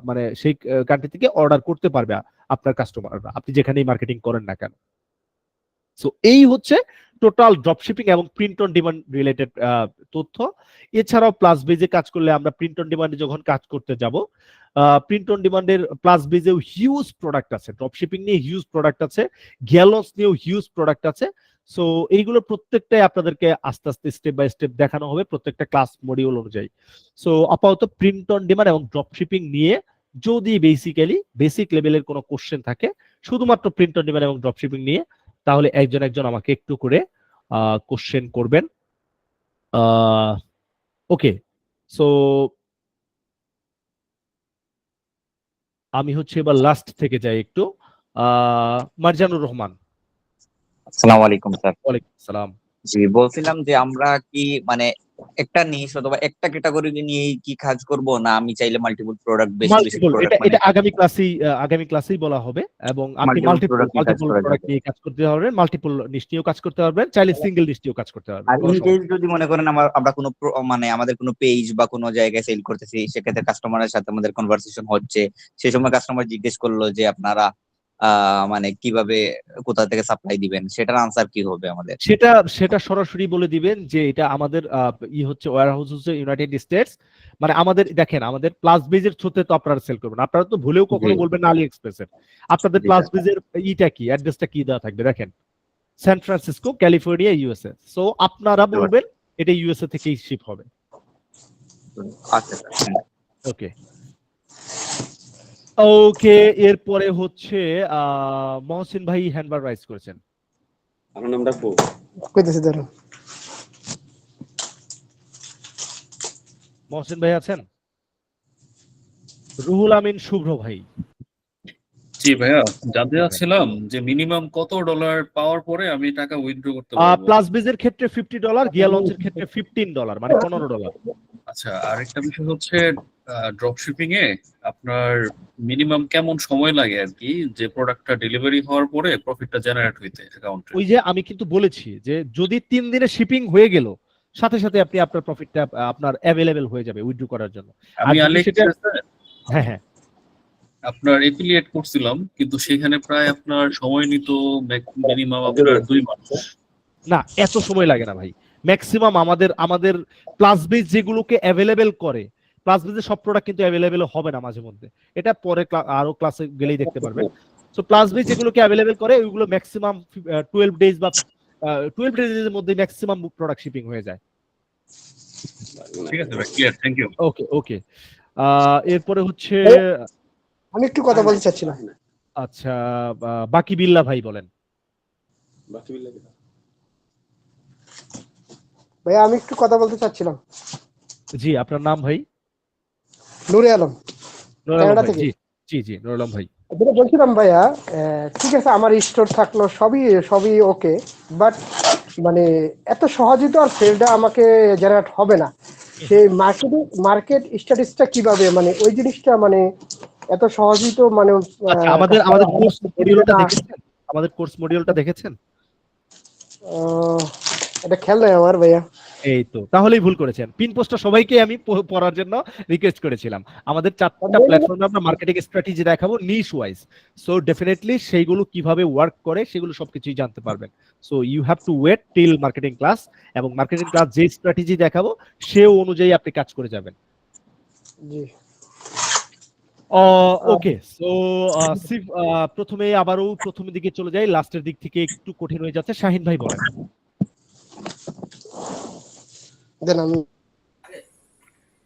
মানে সেই কান্ট্রি থেকে অর্ডার করতে পারবে আপনার কাস্টমাররা, আপনি যেখানেই মার্কেটিং করেন না কেন। সো এই হচ্ছে টোটাল ড্রপশিপিং এবং প্রিন্ট অন ডিমান্ড রিলেটেড তথ্য। এছাড়াও প্লাস বেজে কাজ করলে আমরা প্রিন্ট অন ডিমান্ডে যখন কাজ করতে যাব, প্রিন্ট অন ডিমান্ডের প্লাস বেজেও হিউজ প্রোডাক্ট আছে, ড্রপশিপিং নিয়ে হিউজ প্রোডাক্ট আছে, গ্যালন্স নিয়েও হিউজ প্রোডাক্ট আছে। সো এইগুলো প্রত্যেকটাই আপনাদেরকে আস্তে আস্তে স্টেপ বাই স্টেপ দেখানো হবে প্রত্যেকটা ক্লাস মডিউল অনুযায়ী। সো আপাতত প্রিন্ট অন ডিমান্ড এবং ড্রপ শিপিং নিয়ে যদি বেসিক লেভেলের কোনো কোশ্চেন থাকে শুধুমাত্র প্রিন্ট অন ডিমান্ড এবং ড্রপ শিপিং নিয়ে, তাহলে একজন একজন আমাকে একটু করে কোশ্চেন করবেন। ওকে, সো আমি হচ্ছে এবার লাস্ট থেকে যাই একটু। মারজানুর রহমান। আসসালামু আলাইকুম স্যার। ওয়ালাইকুম আসসালাম। জি, বলছিলাম যে আমরা কি মানে একটা নিশ অথবা একটা ক্যাটাগরি নিয়ে কি কাজ করব, না আমি চাইলে মাল্টিপল প্রোডাক্ট বেশি মাল্টিপল, প্রোডাক্ট এটা আগামী ক্লাসেই বলা হবে, এবং আপনি মাল্টিপল মাল্টিপল প্রোডাক্ট প্রোডাক্ট নিয়ে কাজ করতে পারবেন, মাল্টিপল নিশ নিয়েও কাজ করতে পারবেন, চাইলে সিঙ্গেল নিশ নিয়েও কাজ করতে পারবেন। আর ইন কেস যদি মনে করেন আমরা কোনো মানে আমাদের কোনো পেজ বা কোনো জায়গায় সেল করতেছি, সেক্ষেত্রে কাস্টমারের সাথে আমাদের কনভারসেশন হচ্ছে, সেই সময় কাস্টমার জিজ্ঞেস করলো যে আপনারা মানে কিভাবে কোথা থেকে সাপ্লাই দিবেন, সেটার আনসার কি হবে আমাদের? সেটা সরাসরি বলে দিবেন যে এটা আমাদের হচ্ছে ওয়্যারহাউস হচ্ছে ইউনাইটেড স্টেটস, মানে আমাদের দেখেন আমাদের প্লাস বেজের থ্রুতে তো আপনারা সেল করবেন, আপনারা তো ভুলেও কখনো বলবেন না আলি এক্সপ্রেসের। আপনাদের প্লাস বেজের কি অ্যাড্রেসটা কি দেওয়া থাকবে দেখেন, San Francisco, California, USA. So আপনারা বলবেন এটা ইউএসএ থেকেই শিপ হবে। আচ্ছা ওকে ওকে, এরপরে হচ্ছে মহসিন ভাই হ্যান্ডবার রাইজ করেছেন। আমার নাম রাখবো কইতেছি ধরুন। মহসিন ভাই আছেন? রুহুল আমিন শুভ্র ভাই। জি ভাইয়া, জানতে চাচ্ছিলাম যে মিনিমাম কত ডলার পাওয়ার পরে আমি টাকা উইথড্র করতে পারবো? প্লাস বেজের ক্ষেত্রে $50, গিয়া লঞ্চের ক্ষেত্রে $15, মানে $15। আচ্ছা, আর একটা বিষয় হচ্ছে ড্রপ শিপিং এ আপনার মিনিমাম কেমন সময় লাগে আর কি, যে প্রোডাক্টটা ডেলিভারি হওয়ার পরে প্রফিটটা জেনারেট হইতে অ্যাকাউন্টে? ওই যে আমি কিন্তু বলেছি যে যদি 3 দিনে শিপিং হয়ে গেল, সাথে সাথে আপনি আপনার প্রফিটটা আপনার অ্যাভেলেবেল হয়ে যাবে উইথড্র করার জন্য। আমি হ্যাঁ আপনার এফিলিয়েট করছিলাম, কিন্তু সেখানে প্রায় আপনার সময় নিত মিনিমাম আপনার 2 মাস। না, এত সময় লাগে না ভাই। ম্যাক্সিমাম আমাদের প্লাস বেজ যেগুলোকে অ্যাভেলেবেল করে, প্লাস বেজের সব প্রোডাক্ট কিন্তু অ্যাভেলেবেল হবে না মাঝে মধ্যে, এটা পরে আরো ক্লাসে গেলেই দেখতে পারবেন। সো প্লাস বেজ যেগুলোকে অ্যাভেলেবেল করে ওইগুলো ম্যাক্সিমাম 12 ডেজ বা 12 ডেজের মধ্যে ম্যাক্সিমাম প্রোডাক্ট শিপিং হয়ে যায়। ঠিক আছে ভাই, ক্লিয়ার, থ্যাংক ইউ। ওকে এরপরে হচ্ছে আমি একটু কথা বলতে চাচ্ছিলাম। আচ্ছা, বাকি বিল্লাহ ভাই বলেন। ভাই আমি একটু কথা বলতে চাচ্ছিলাম। জি, আপনার নাম ভাই? নুরে আলম, কানাডা থেকে। জি নুরে আলম ভাই। যেটা বলছিলাম ভাইয়া, ঠিক আছে আমার স্টোর থাকলো, সবই ওকে, বাট মানে এত সহজে তো আর সেলটা আমাকে জেনারেট হবে না। সেই মার্কেট স্ট্যাটিসটা কিভাবে, মানে ওই জিনিসটা মানে এত সহজেই তো মানে আমাদের কোর্স মডিউলটা দেখেছেন? আমাদের কোর্স মডিউলটা দেখেছেন? এটা খেয়াল নাই আমার ভাইয়া। এই তো, তাহলেই ভুল করেছেন। পিন পোস্টটা সবাইকে আমি পড়ার জন্য রিকোয়েস্ট করেছিলাম। আমাদের 4টা প্ল্যাটফর্মে আমরা মার্কেটিং স্ট্র্যাটেজি দেখাবো নিশ ওয়াইজ। সো ডেফিনেটলি সেইগুলো কিভাবে ওয়ার্ক করে সেগুলো সবকিছুই জানতে পারবেন। So you have to wait till marketing class, এবং মার্কেটিং ক্লাস যে স্ট্র্যাটেজি দেখাবো সে অনুযায়ী আপনি কাজ করে যাবেন। জি ওকে, সো প্রথমে আবারও প্রথমের দিকে চলে যাই, লাস্টের দিক থেকে একটু কঠিন হয়ে যাচ্ছে। শাহিন ভাই বলেন।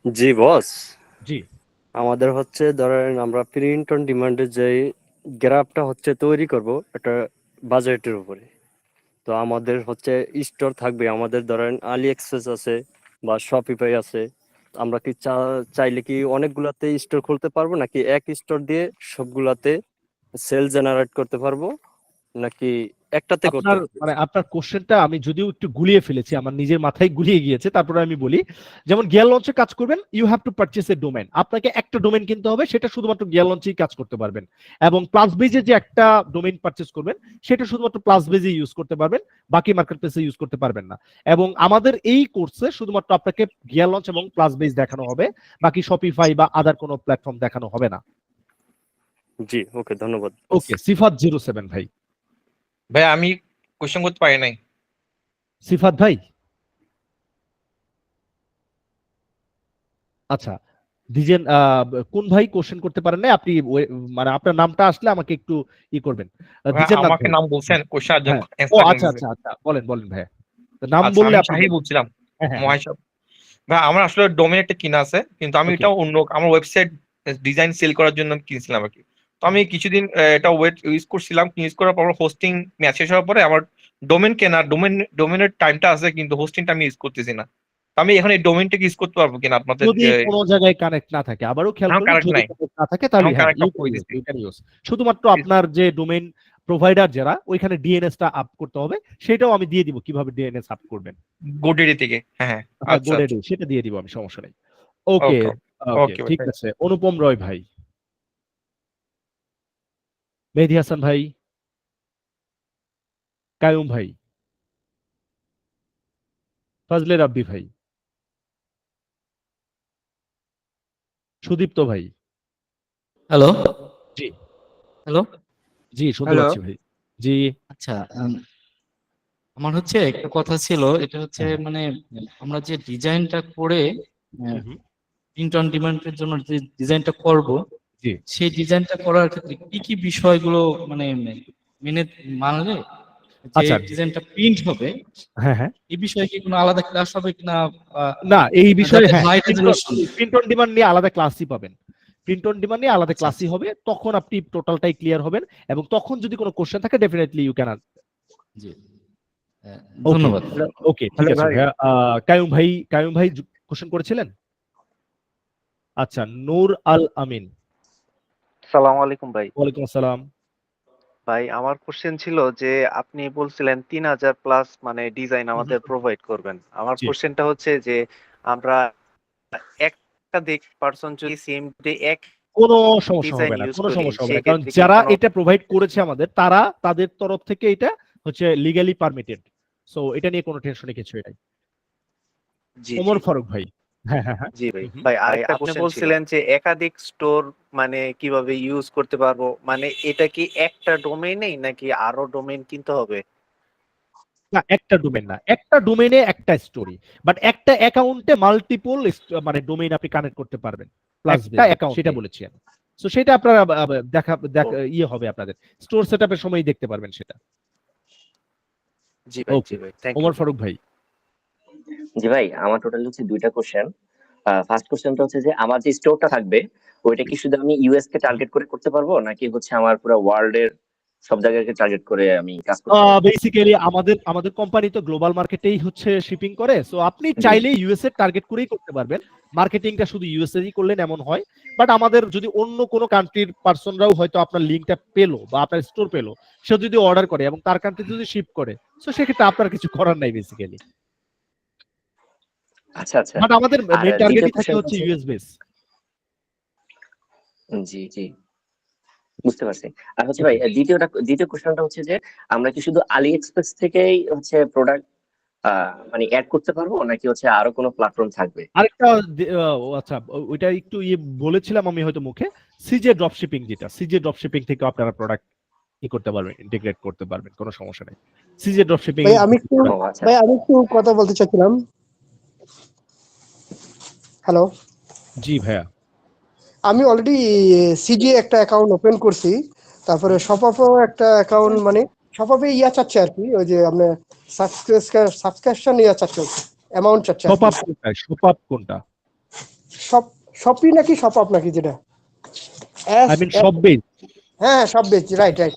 জি বস। জি, আমাদের হচ্ছে ধরেন আমরা প্রিন্ট অন ডিমান্ডের যে গ্রাফটা হচ্ছে তৈরি করব একটা বাজেটের উপরে। তো আমাদের হচ্ছে স্টোর থাকবে, আমাদের ধরেন আলি এক্সপ্রেস আছে বা শপিফাই আছে। আমরা কি চাইলে কি অনেকগুলাতে স্টোর খুলতে পারবো, নাকি এক স্টোর দিয়ে সবগুলাতে সেল জেনারেট করতে পারবো, নাকি একটাতে করতে আপনার হবে? মানে আপনার কোশ্চেনটা আমি যদিও একটু গুলিয়ে ফেলেছি, আমার নিজের মাথায় গুলিয়ে গিয়েছে, তারপরে আমি বলি। যেমন গিয়ার লঞ্চে কাজ করবেন, you have to purchase a domain. আপনাকে একটা ডোমেন কিনতে হবে, সেটা শুধুমাত্র গিয়ার লঞ্চেই কাজ করতে পারবেন। এবং প্লাস বেজে যে একটা ডোমেন পারচেজ করবেন, সেটা শুধুমাত্র প্লাস বেজে ইউজ করতে পারবেন, বাকি মার্কেট প্লেসে ইউজ করতে পারবেন না। এবং আমাদের এই কোর্সে শুধুমাত্র আপনাকে গিয়ার লঞ্চ এবং প্লাস বেজ দেখানো হবে, বাকি শপিফাই বা আদার কোনো প্ল্যাটফর্ম দেখানো হবে না। জি ওকে, ধন্যবাদ। ওকে, সিফাত 07 ভাই। ভাই আমি কোশ্চেন করতে পারি নাই। সিফাত ভাই, আচ্ছা ডিজেন কোন ভাই কোশ্চেন করতে পারেন না, আপনি মানে আপনার নামটা আসলে আমাকে একটু করবেন। দ্বিজেন্দ্রনাথ আমাকে ভাই। নাম বলছেন, কোশ্চেন হ্যাঁ। ও আচ্ছা আচ্ছা আচ্ছা, বলেন বলেন ভাইয়া, নাম আচ্ছা, বললে আমি আপনি শাহি বলেন। বলছিলাম, হ্যাঁ হ্যাঁ মহেশ। ভাই আমার আসলে ডোমেন একটা কিনা আছে, কিন্তু আমি ওকে এটা অন্য আমার ওয়েবসাইট ডিজাইন সেল করার জন্য আমি কিনছিলাম আর কি। তো আমি কিছুদিন এটা ওয়েট ইউজ করছিলাম, ইউজ করার পর হোস্টিং ম্যাচ শেষ হওয়ার পরে আমার ডোমেন কেনা, ডোমেনের টাইমটা আছে কিন্তু হোস্টিংটা আমি ইউজ করতেছি না। তো আমি এখন এই ডোমেনটাকে ইউজ করতে পারবো কিনা আপনাদের? যদি কোনো জায়গায় কানেক্ট না থাকে, আবারও খেয়াল এখন করবেন, কারেক্ট যদি নাই, কানেক্ট না থাকে তাহলে এখন হ্যাঁ কারেক্ট ইউ অফ করে দিচ্ছি। Can use. শুধুমাত্র আপনার যে ডোমেইন প্রোভাইডার যারা, ওইখানে ডিএনএস টা আপ করতে হবে, সেটাও আমি দিয়ে দিব কিভাবে ডিএনএস আপ করবেন। গোডেডি থেকে, হ্যাঁ হ্যাঁ, হ্যাঁ আচ্ছা গোডেডি, আচ্ছা, সেটা দিয়ে দিব আমি, সমস্যা নেই। ওকে ওকে ওকে, ওকে ঠিক ভাই। আছে। অনুপম রয় ভাই, মেহেদী হাসান ভাই, কায়ুম ভাই, ফজলে রাব্বি ভাই, সুদীপ্ত ভাই। হ্যালো জি হ্যালো জি, শুনতে হ্যালো পাচ্ছি ভাই। জি আচ্ছা, আমার হচ্ছে একটা কথা ছিল, এটা হচ্ছে হ্যাঁ মানে আমরা যে ডিজাইনটা করে হুম হুম, প্রিন্ট অন ডিমান্ডের জন্য যে ডিজাইনটা করব, জি সেই ডিজাইনটা করার ক্ষেত্রে কি কি বিষয়গুলো মানে মেনে মানলে যে আচ্ছা। ডিজাইনটা প্রিন্ট হবে, হ্যাঁ হ্যাঁ, এই বিষয়ে কি কোনো আলাদা ক্লাস হবে কিনা, না এই বিষয়ে যাতে হ্যাঁ, high resolution? Print on demand নিয়ে আলাদা ক্লাসই পাবেন। প্রিন্ট অন ডিমান্ড নিয়ে আলাদা আচ্ছা ক্লাসই আচ্ছা হবে, তখন আপনি টোটালটাই ক্লিয়ার হবেন, এবং তখন যদি কোনো কোশ্চেন থাকে ডেফিনেটলি ইউ ক্যান। জি, ওকে ধন্যবাদ। ওকে, ঠিক হ্যালো আছে ভাই। ভাইয়া। কায়ুম ভাই কোশ্চেন করেছিলেন। আচ্ছা, নূর আল আমিন। সালাম আলাইকুম ভাই। ওয়ালাইকুম আসসালাম। ভাই আমার কোশ্চেন ছিল যে আপনি বলছিলেন 3000 প্লাস মানে ডিজাইন হুম, আমাদের প্রোভাইড করবেন। আমার জি, কোশ্চেনটা হচ্ছে যে আমরা একটা পার্সন যদি সেম ডে এক কোনো সমস্যা ডিজাইন হবে না, ইউজ কোনো করি সমস্যা হবে না, কারণ সেক্ষেত্রে কি যারা কোনো এটা প্রোভাইড করেছে আমাদের, তারা তাদের তরফ থেকে এটা হচ্ছে লিগ্যালি পারমিটেড। সো এটা নিয়ে কোনো টেনশনের কিছুই নাই। জি ওমর জি ফারুক ভাই। হ্যাঁ হ্যাঁ হ্যাঁ। জি ভাই। হুম, হুম। ভাই ভাই আরেকটা আপনি আপনি ছিল বলছিলেন যে একাধিক স্টোর মানে কিভাবে ইউজ করতে পারবো? মানে এটা কি একটা ডোমেইনেই নাকি আরো ডোমেইন কিনতে হবে? না, একটা ডোমেইন না, একটা ডোমেইনে একটা স্টোরি, বাট একটা অ্যাকাউন্টে মাল্টিপল মানে ডোমেইন আপনি কানেক্ট করতে পারবেন, প্লাস একটা অ্যাকাউন্ট, সেটা বলেছি আমি। সো সেটা আপনারা ও ইয়ে হবে আপনাদের স্টোর সেটআপের সময় দেখতে পারবেন সেটা। জি ভাই, জি ওকে, ভাই। থ্যাংক ইউ ওমর ভাই। ফারুক ভাই। জি ভাই, আমার টোটাল হচ্ছে দুইটা কোশ্চেন। ফার্স্ট কোশ্চেনটা হচ্ছে যে আমার যে স্টোরটা থাকবে ওইটা কি শুধু আমি ইউএস কে টার্গেট করে করতে পারবো, নাকি হচ্ছে আমার পুরো ওয়ার্ল্ড এর সব জায়গাকে টার্গেট করে আমি কাজ করতে পারবো? বেসিক্যালি আমাদের কোম্পানি তো গ্লোবাল মার্কেটেই হচ্ছে শিপিং করে, সো আপনি জি চাইলে ইউএস এর টার্গেট করেই করতে পারবেন। মার্কেটিংটা শুধু ইউএস এরই করলেন এমন হয়, বাট আমাদের যদি অন্য কোনো কান্ট্রির পার্সনরাও হয়তো আপনার লিঙ্কটা পেলো বা আপনার স্টোর পেলো, সে যদি অর্ডার করে এবং তার কান্ট্রি যদি শিপ করে, সো সেক্ষেত্রে আপনার কিছু করার নাই বেসিক্যালি। আচ্ছা আচ্ছা। বাট আমাদের আর মেইন দ্বিতীয় টার্গেটই থাকে কোশ্চেনটা হচ্ছে হচ্ছে, ইউএস বেস। জি জি বুঝতে পারছি। আর হচ্ছে ভাই ওকে, দ্বিতীয় কোশ্চেনটা হচ্ছে যে আমরা কি শুধু আলি এক্সপ্রেস থেকেই হচ্ছে প্রোডাক্ট মানে অ্যাড করতে পারবো, নাকি হচ্ছে আরো কোনো প্ল্যাটফর্ম থাকবে? আরেকটা আচ্ছা, ওইটা একটু বলেছিলাম আমি হয়তো মুখে, সিজে ড্রপ শিপিং, যেটা সিজে ড্রপ শিপিং থেকে আপনারা প্রোডাক্ট করতে পারবেন, ইন্টিগ্রেট করতে পারবেন, কোনো সমস্যা নেই। সিজে ড্রপ শিপিং। ভাই আমি একটু ও আচ্ছা। ভাই আমি একটু কথা বলতে চাচ্ছিলাম। হ্যালো, জি ভাইয়া। আমি অলরেডি সিজি একটা অ্যাকাউন্ট ওপেন করছি, তারপরে শপআপও একটা অ্যাকাউন্ট, মানে শপআপে চাচ্ছে আর কি, ওই যে আপনার সাবস্ক্রিপশন চাচ্ছে, অ্যামাউন্ট চাচ্ছে আর কি। শপআপ কোনটা? শপই নাকি শপআপ নাকি যেটা, আই মিন শপ বেজ। হ্যাঁ সব বেচছি, রাইট রাইট।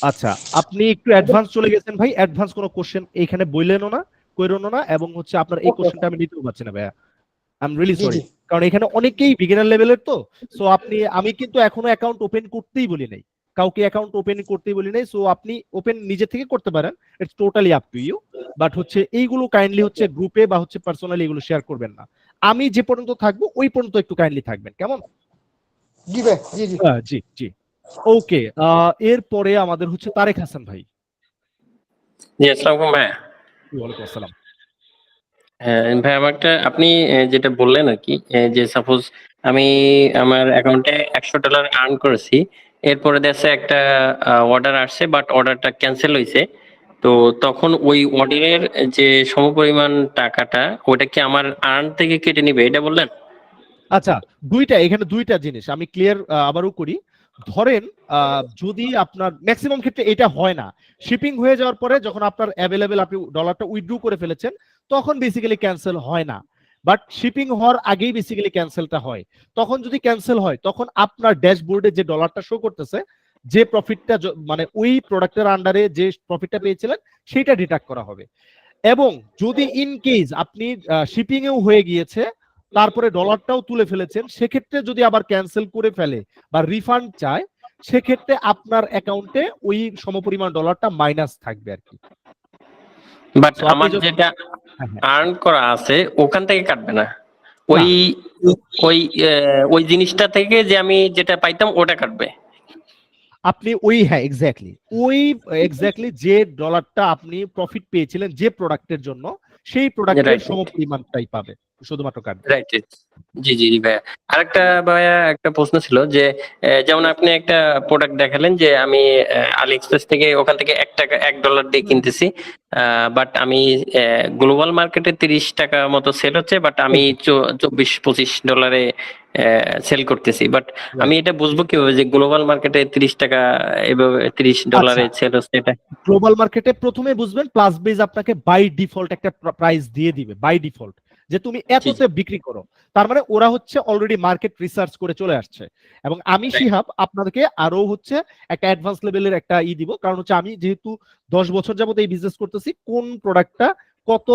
আচ্ছা, আপনি একটু অ্যাডভান্স চলে গেছেন ভাই, অ্যাডভান্স কোনো কোশ্চেন এইখানে বললেনও না, কইরনো না, এবং হচ্ছে আপনার এই কোশ্চেনটা আমি নিতেও পারছি না ভাইয়া। আই এম রিয়েলি জি সরি, জি কারণ এখানে অনেকেই বিগিনার লেভেলের তো। সো আমি কিন্তু এখনো অ্যাকাউন্ট ওপেন করতেই বলি নাই, কাউকে অ্যাকাউন্ট ওপেন করতেই বলি নাই। সো আপনি ওপেন নিজে থেকে করতে পারেন, it's totally up to you. But হচ্ছে এইগুলো কাইন্ডলি হচ্ছে গ্রুপে বা হচ্ছে পার্সোনালি এগুলো শেয়ার করবেন না। আমি যে পর্যন্ত থাকবো ওই পর্যন্ত একটু কাইন্ডলি থাকবেন, কেমন? জি ভাই, জি জি জি জি। ওকে, এরপরে আমাদের হচ্ছে তারেক হাসান ভাই। জি, আসসালামু আলাইকুম ভাই। ওয়ালাইকুম আসসালাম। হ্যাঁ ভাই, আমার একটা আপনি যেটা বললেন আর কি, যে সাপোজ আমি আমার অ্যাকাউন্টে $100 আর্ন করেছি, এরপরে দেখছে একটা অর্ডার আসছে, বাট অর্ডারটা ক্যান্সেল হয়েছে। তো তখন ওই অর্ডারের যে সমপরিমাণ টাকাটা ওটা কি আমার আর্ন থেকে কেটে নিবে, এটা বললেন? আচ্ছা, এখানে দুইটা জিনিস আমি ক্লিয়ার আবারও করি। ধরেন যদি আপনার ম্যাক্সিমাম ক্ষেত্রে এটা হয় না, শিপিং হয়ে যাওয়ার পরে যখন আপনার অ্যাভেলেবেল আপনি ডলারটা উইথড্র করে ফেলেছেন তখন বেসিক্যালি ক্যান্সেল হয় না, বাট শিপিং হওয়ার আগেই বেসিক্যালি ক্যান্সেলটা হয়। তখন যদি ক্যান্সেল হয় তখন আপনার ড্যাশবোর্ডে যে ডলারটা শো করতেছে, যে প্রফিটটা মানে ওই প্রোডাক্টের আন্ডারে যে প্রফিটটা পেয়েছিলেন সেটা ডিডাক্ট করা হবে। এবং যদি ইন কেস আপনি শিপিং এও হয়ে গিয়েছে তারপরে ডলারটাও তুলে ফেলেছেন, সেক্ষেত্রে যদি আবার ক্যান্সেল করে ফেলে বা রিফান্ড চায়, সেক্ষেত্রে আপনার অ্যাকাউন্টে ওই সমপরিমাণ ডলারটা মাইনাস থাকবে আর কি। বাট আমার যেটা আর্ন করা আছে ওখান থেকে কাটবে না, ওই ওই ওই জিনিসটা থেকে যে আমি যেটা পাইতাম ওটা কাটবে। আপনি ওই এক্স্যাক্টলি যে ডলারটা আপনি প্রফিট পেয়েছিলেন যে প্রোডাক্টের জন্য, সেই প্রোডাক্টের সমপরিমাণটাই পাবে, শুধুমাত্র কাটবে। রাইট, জি জি ভাইয়া। আরেকটা ভাইয়া একটা প্রশ্ন ছিল যে যেমন আপনি একটা প্রোডাক্ট দেখালেন যে আমি আলি এক্সপ্রেস থেকে ওখান থেকে $1 দিয়ে কিনতেছি, বাট আমি গ্লোবাল মার্কেটে 30 টাকা মতো সেল হচ্ছে, বাট আমি $24-25 সেল করতেছি। বাট আমি এটা বুঝবো কিভাবে যে গ্লোবাল মার্কেটে 30 টাকা এভাবে $30 সেল হচ্ছে? এটা গ্লোবাল মার্কেটে প্রথমে বুঝবেন প্লাস বেজ আপনাকে বাই ডিফল্ট একটা প্রাইস দিয়ে দিবে, বাই ডিফল্ট যে তুমি এততে বিক্রি করো। তার মানে ওরা হচ্ছে অলরেডি মার্কেট রিসার্চ করে চলে আসছে। এবং আমি শিহাব আপনাদেরকে আরো হচ্ছে একটা অ্যাডভান্স লেভেলের একটা দিব, কারণ হচ্ছে আমি যেহেতু 10 বছর যাবত এই বিজনেস করতেছি, কোন প্রোডাক্টটা কত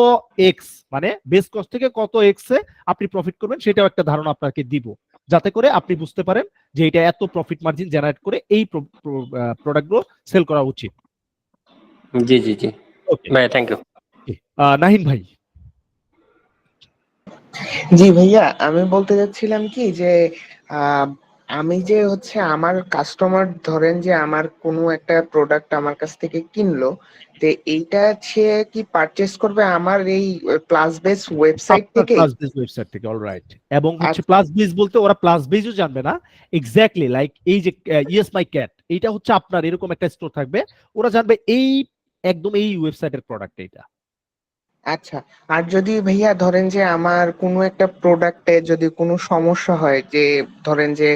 এক্স মানে বেস কস্ট থেকে কত এক্স এ আপনি প্রফিট করবেন সেটাও একটা ধারণা আপনাকে দিব, যাতে করে আপনি বুঝতে পারেন যে এটা এত প্রফিট মার্জিন জেনারেট করে এই প্রোডাক্টগুলো সেল করা উচিত। জি জি জি ভাই, থ্যাংক ইউ। নাহিন ভাই। জি ভাইয়া, আমি বলতে যাচ্ছিলাম কি যে আমি যে হচ্ছে আমার কাস্টমার ধরেন যে আমার কোনো একটা প্রোডাক্ট আমার কাছ থেকে কিনলো, তো এইটা সে কি পারচেজ করবে আমার এই প্লাস বেস ওয়েবসাইট থেকে? প্লাস বেস ওয়েবসাইট থেকে, অলরাইট। এবং হচ্ছে প্লাস বেস বলতে ওরা প্লাস বেসও জানবে না, এক্স্যাক্টলি লাইক এই যে ইয়েস মাই ক্যাট, এইটা হচ্ছে আপনার এরকম একটা স্টোর থাকবে, ওরা জানবে এই একদম এই ওয়েবসাইটের প্রোডাক্ট এইটা। আচ্ছা, আর যদি ভাইয়া ধরেন যে আমার কোনো একটা প্রোডাক্টে যদি কোনো সমস্যা হয়, যে ধরেন যে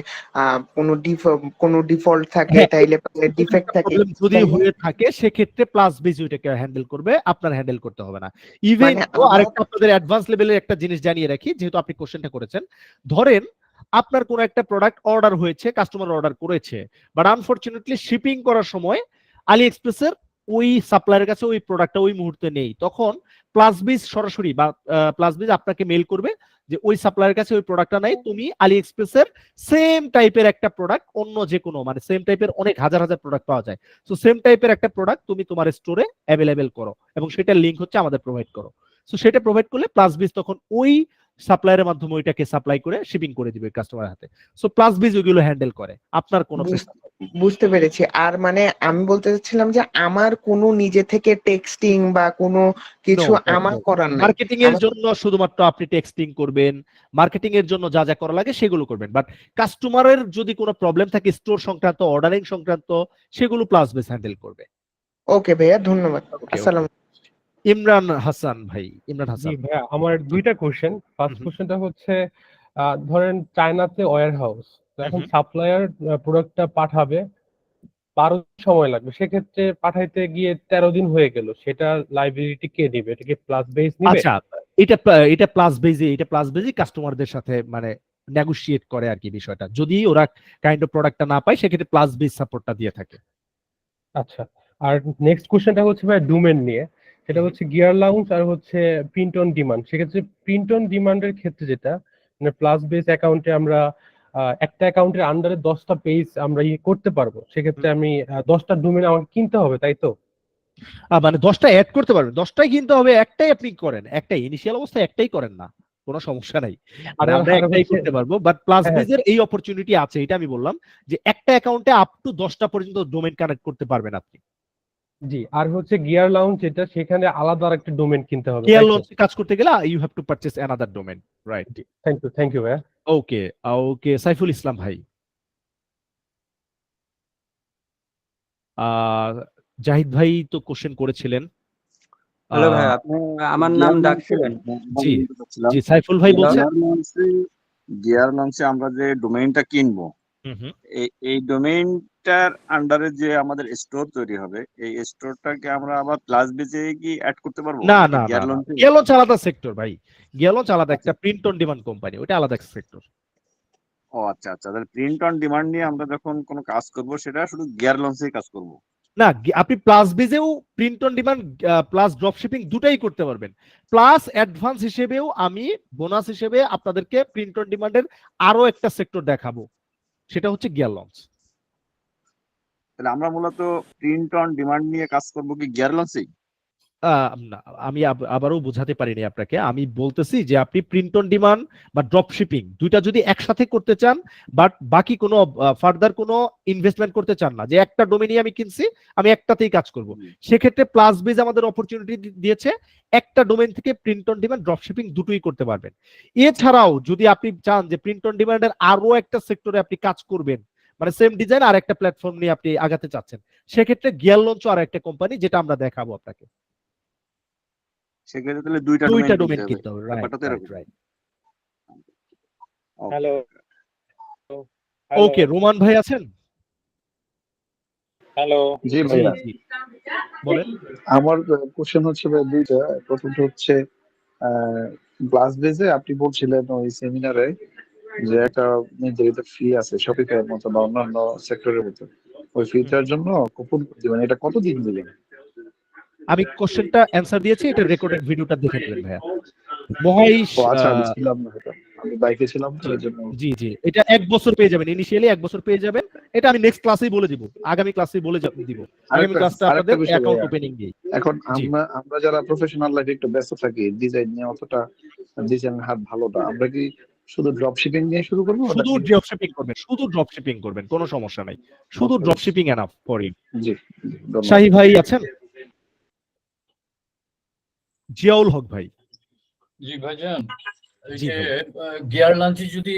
কোনো ডিফল্ট থাকে, তাইলে ডিফেক্ট থাকে, যদি হয়ে থাকে সেক্ষেত্রে প্লাস বেস ওইটাকে হ্যান্ডেল করবে, আপনার হ্যান্ডেল করতে হবে না। ইভেন আরেকটা আপনাদের অ্যাডভান্স লেভেলের একটা জিনিস জানিয়ে রাখি, যেহেতু আপনি কোশ্চেনটা করেছেন। ধরেন আপনার কোন একটা প্রোডাক্ট অর্ডার হয়েছে, কাস্টমার অর্ডার করেছে, বাট আনফরচুনেটলি শিপিং করার সময় আলি এক্সপ্রেসের ওই সাপ্লায়ারের কাছে ওই প্রোডাক্টটা ওই মুহূর্তে নেই, তখন প্লাস বেস সরাসরি বা প্লাস বেস আপনাকে মেইল করবে যে ওই সাপ্লায়ারের কাছে ওই প্রোডাক্টটা নাই, তুমি আলি এক্সপ্রেসের সেম টাইপের একটা প্রোডাক্ট অন্য যে কোনো মানে সেম টাইপের অনেক হাজার হাজার প্রোডাক্ট পাওয়া যায়, সো সেম টাইপের একটা প্রোডাক্ট তুমি তোমার স্টোরে অ্যাভেলেবেল করো এবং সেটার লিংক হচ্ছে আমাদের প্রোভাইড করো। সো সেটা প্রোভাইড করলে প্লাস বেস তখন ওই সাপ্লায়ারের মাধ্যমে ওইটাকে সাপ্লাই করে শিপিং করে দিবে কাস্টমারের হাতে। সো প্লাস বেস ওইগুলো হ্যান্ডেল করে, আপনার কোনো বুঝতে পেরেছি। আর মানে আমি বলতে চাচ্ছিলাম যে আমার কোনো নিজে থেকে টেক্সটিং বা কোনো কিছু আমার করার নাই। মার্কেটিং এর জন্য শুধুমাত্র আপনি টেক্সটিং করবেন, মার্কেটিং এর জন্য যা যা করা লাগে সেগুলো করবেন, বাট কাস্টমারের যদি কোনো প্রবলেম থাকে স্টোর সংক্রান্ত, অর্ডারিং সংক্রান্ত, সেগুলো প্লাস বেস হ্যান্ডেল করবে। ওকে ভাইয়া, ধন্যবাদ। আসসালামু ইমরান হাসান ভাই। ইমরান হাসান ভাইয়া, আমার দুইটা কোশ্চেন। ফার্স্ট কোশ্চেনটা হচ্ছে ধরেন চায়নাতে ওয়্যার হাউস, তো এখন সাপ্লায়ার প্রোডাক্টটা পাঠাবে 12 সময় লাগবে, সেক্ষেত্রে পাঠাইতে গিয়ে 13 দিন হয়ে গেল, সেটা লাইবিলিটি কে দিবে? এটা কি প্লাস বেস নিবে? আচ্ছা, এটা প্লাস বেজে কাস্টমারদের সাথে মানে নেগোশিয়েট করে আর কি বিষয়টা, যদি ওরা কাইন্ড অফ প্রোডাক্টটা না পায় সেক্ষেত্রে প্লাস বেস সাপোর্টটা দিয়ে থাকে। আচ্ছা, আর নেক্সট কোশ্চেনটা হচ্ছে ভাই ডোমেন নিয়ে, সেটা হচ্ছে গিয়ার লাউঞ্জ আর হচ্ছে প্রিন্ট অন ডিমান্ড। সেক্ষেত্রে প্রিন্ট অন ডিমান্ডের ক্ষেত্রে যেটা মানে প্লাস বেস অ্যাকাউন্টে আমরা একটা অ্যাকাউন্টের আন্ডারে 10টা পেজ আমরা করতে পারবো, সেক্ষেত্রে আমি 10টা ডোমেন আমাকে কিনতে হবে, তাই তো? মানে 10টা অ্যাড করতে পারবেন, 10টাই কিনতে হবে, একটাই আপনি করেন, একটাই ইনিশিয়াল অবস্থায় একটাই করেন না, কোনো সমস্যা নাই, আমরা একটাই করতে পারবো। বাট প্লাস বেজের এই অপরচুনিটি আছে, এটা আমি বললাম যে একটা অ্যাকাউন্টে আপ টু 10টা পর্যন্ত ডোমেন কানেক্ট করতে পারবেন আপনি। জি, আর হচ্ছে গিয়ার লাউঞ্জ যেটা, সেখানে আলাদা আরেকটা ডোমেন কিনতে হবে। গিয়ার লঞ্চে কাজ করতে গেলে you have to purchase another domain, right? Thank you ভাইয়া। ওকে সাইফুল ইসলাম ভাই। জাহিদ ভাই তো কোশ্চেন করেছিলেন। হ্যালো ভাই, আপনি আমার নাম ডাকছিলেন? জি জি, সাইফুল ভাই বলছেন। গিয়ার লঞ্চে আমরা যে ডোমেইনটা কিনবো, এই ডোমেইনটার আন্ডারে যে আমাদের স্টোর তৈরি হবে, এই স্টোরটাকে আমরা আবার প্লাস বেজে কি অ্যাড করতে পারবো না নাকি না না গিয়ার না, লঞ্চে? গিয়ার লঞ্চ আলাদা সেক্টর ভাই, গিয়ার লঞ্চ আলাদা একটা প্রিন্ট অন ডিমান্ড কোম্পানি, ওটা আলাদা সেক্টর। ও আচ্ছা আচ্ছা, তাহলে প্রিন্ট অন ডিমান্ড নিয়ে আমরা যখন কোনো কাজ করব সেটা শুধু গিয়ার লঞ্চেই কাজ করব। না, আপনি প্লাস বেজেও print on demand plus drop shipping দুটাই করতে পারবেন। প্লাস অ্যাডভান্স হিসেবেও আমি বোনাস হিসেবে আপনাদেরকে প্রিন্ট অন ডিমান্ডের আরো একটা সেক্টর দেখাবো, সেটা হচ্ছে গিয়ার লঞ্চ। তাহলে আমরা মূলত প্রিন্ট অন ডিমান্ড নিয়ে কাজ করব কি গিয়ার লঞ্চেই? না, আমি আবারও বোঝাতে পারিনি আপনাকে। আমি বলতেছি যে আপনি প্রিন্ট অন ডিমান্ড বা ড্রপ শিপিং দুইটা যদি একসাথে করতে চান, বাট বাকি কোনো ফার্দার কোনো ইনভেস্টমেন্ট করতে চান না, যে একটা ডোমেইনই আমি কিনছি, আমি একটাতেই কাজ করব, সেক্ষেত্রে প্লাস বেজ আমাদের অপরচুনিটি দিয়েছে একটা ডোমেইন থেকে print on demand drop shipping দুটোই করতে পারবেন। এছাড়াও যদি আপনি চান যে প্রিন্ট অন ডিমান্ডের আরো একটা সেক্টরে আপনি কাজ করবেন, মানে সেম ডিজাইন আর একটা প্ল্যাটফর্ম নিয়ে আপনি আগাতে চাচ্ছেন, সেক্ষেত্রে গিয়ার লঞ্চ আর একটা কোম্পানি, যেটা আমরা দেখাবো আপনাকে। সেক্ষেত্রে তাহলে দুইটা ডোমেইন কিনতে হবে। ব্যাপারটা তো এরকম। হ্যালো, ওকে, রোমান ভাই আছেন? হ্যালো, জি ভাইয়া, বলেন। আমার কোশ্চেন হচ্ছে ভাই দুইটা। প্রথমটা হচ্ছে ক্লাস বেজে আপনি বলছিলেন ওই সেমিনারে যে একটা নির্ধারিত ফি আছে শপিফাই এর মতো বা অন্যান্য সেক্টরের মতো, ওই ফিটার জন্য কুপন দিবেন, এটা কতদিন দিবেন? আমি কোশ্চেনটা অ্যানসার দিয়েছি, এটা রেকর্ডেড ভিডিওটা দেখে নেবেন ভাইয়া। মহাইশ, ও আচ্ছা, আমি ছিলাম না, এটা আমি বাইকে ছিলাম তো এর জন্য। জি জি, এটা 1 বছর পেয়ে যাবেন, ইনিশিয়ালি 1 বছর পেয়ে যাবেন। এটা আমি নেক্সট ক্লাসেই বলে দিব, আগামী ক্লাসেই বলে দিব, আগামী ক্লাসটা আপনাদের অ্যাকাউন্ট ওপেনিং দিয়ে। এখন আমরা যারা প্রফেশনাল লাইফে একটু ব্যস্ত থাকি, ডিজাইন নিয়ে অতটা ডিজাইনের হাত ভালোটা, আমরা কি শুধু ড্রপ শিপিং দিয়ে শুরু করবো? শুধু ড্রপ শিপিং করবেন, শুধু ড্রপ শিপিং করবেন, কোনো সমস্যা নাই, শুধু drop shipping enough for you. জি, শাহী ভাই আছেন? জিয়াউল হক ভাই। জি ভাইজান, এই জি যে ভাই। গিয়ার লঞ্চে যদি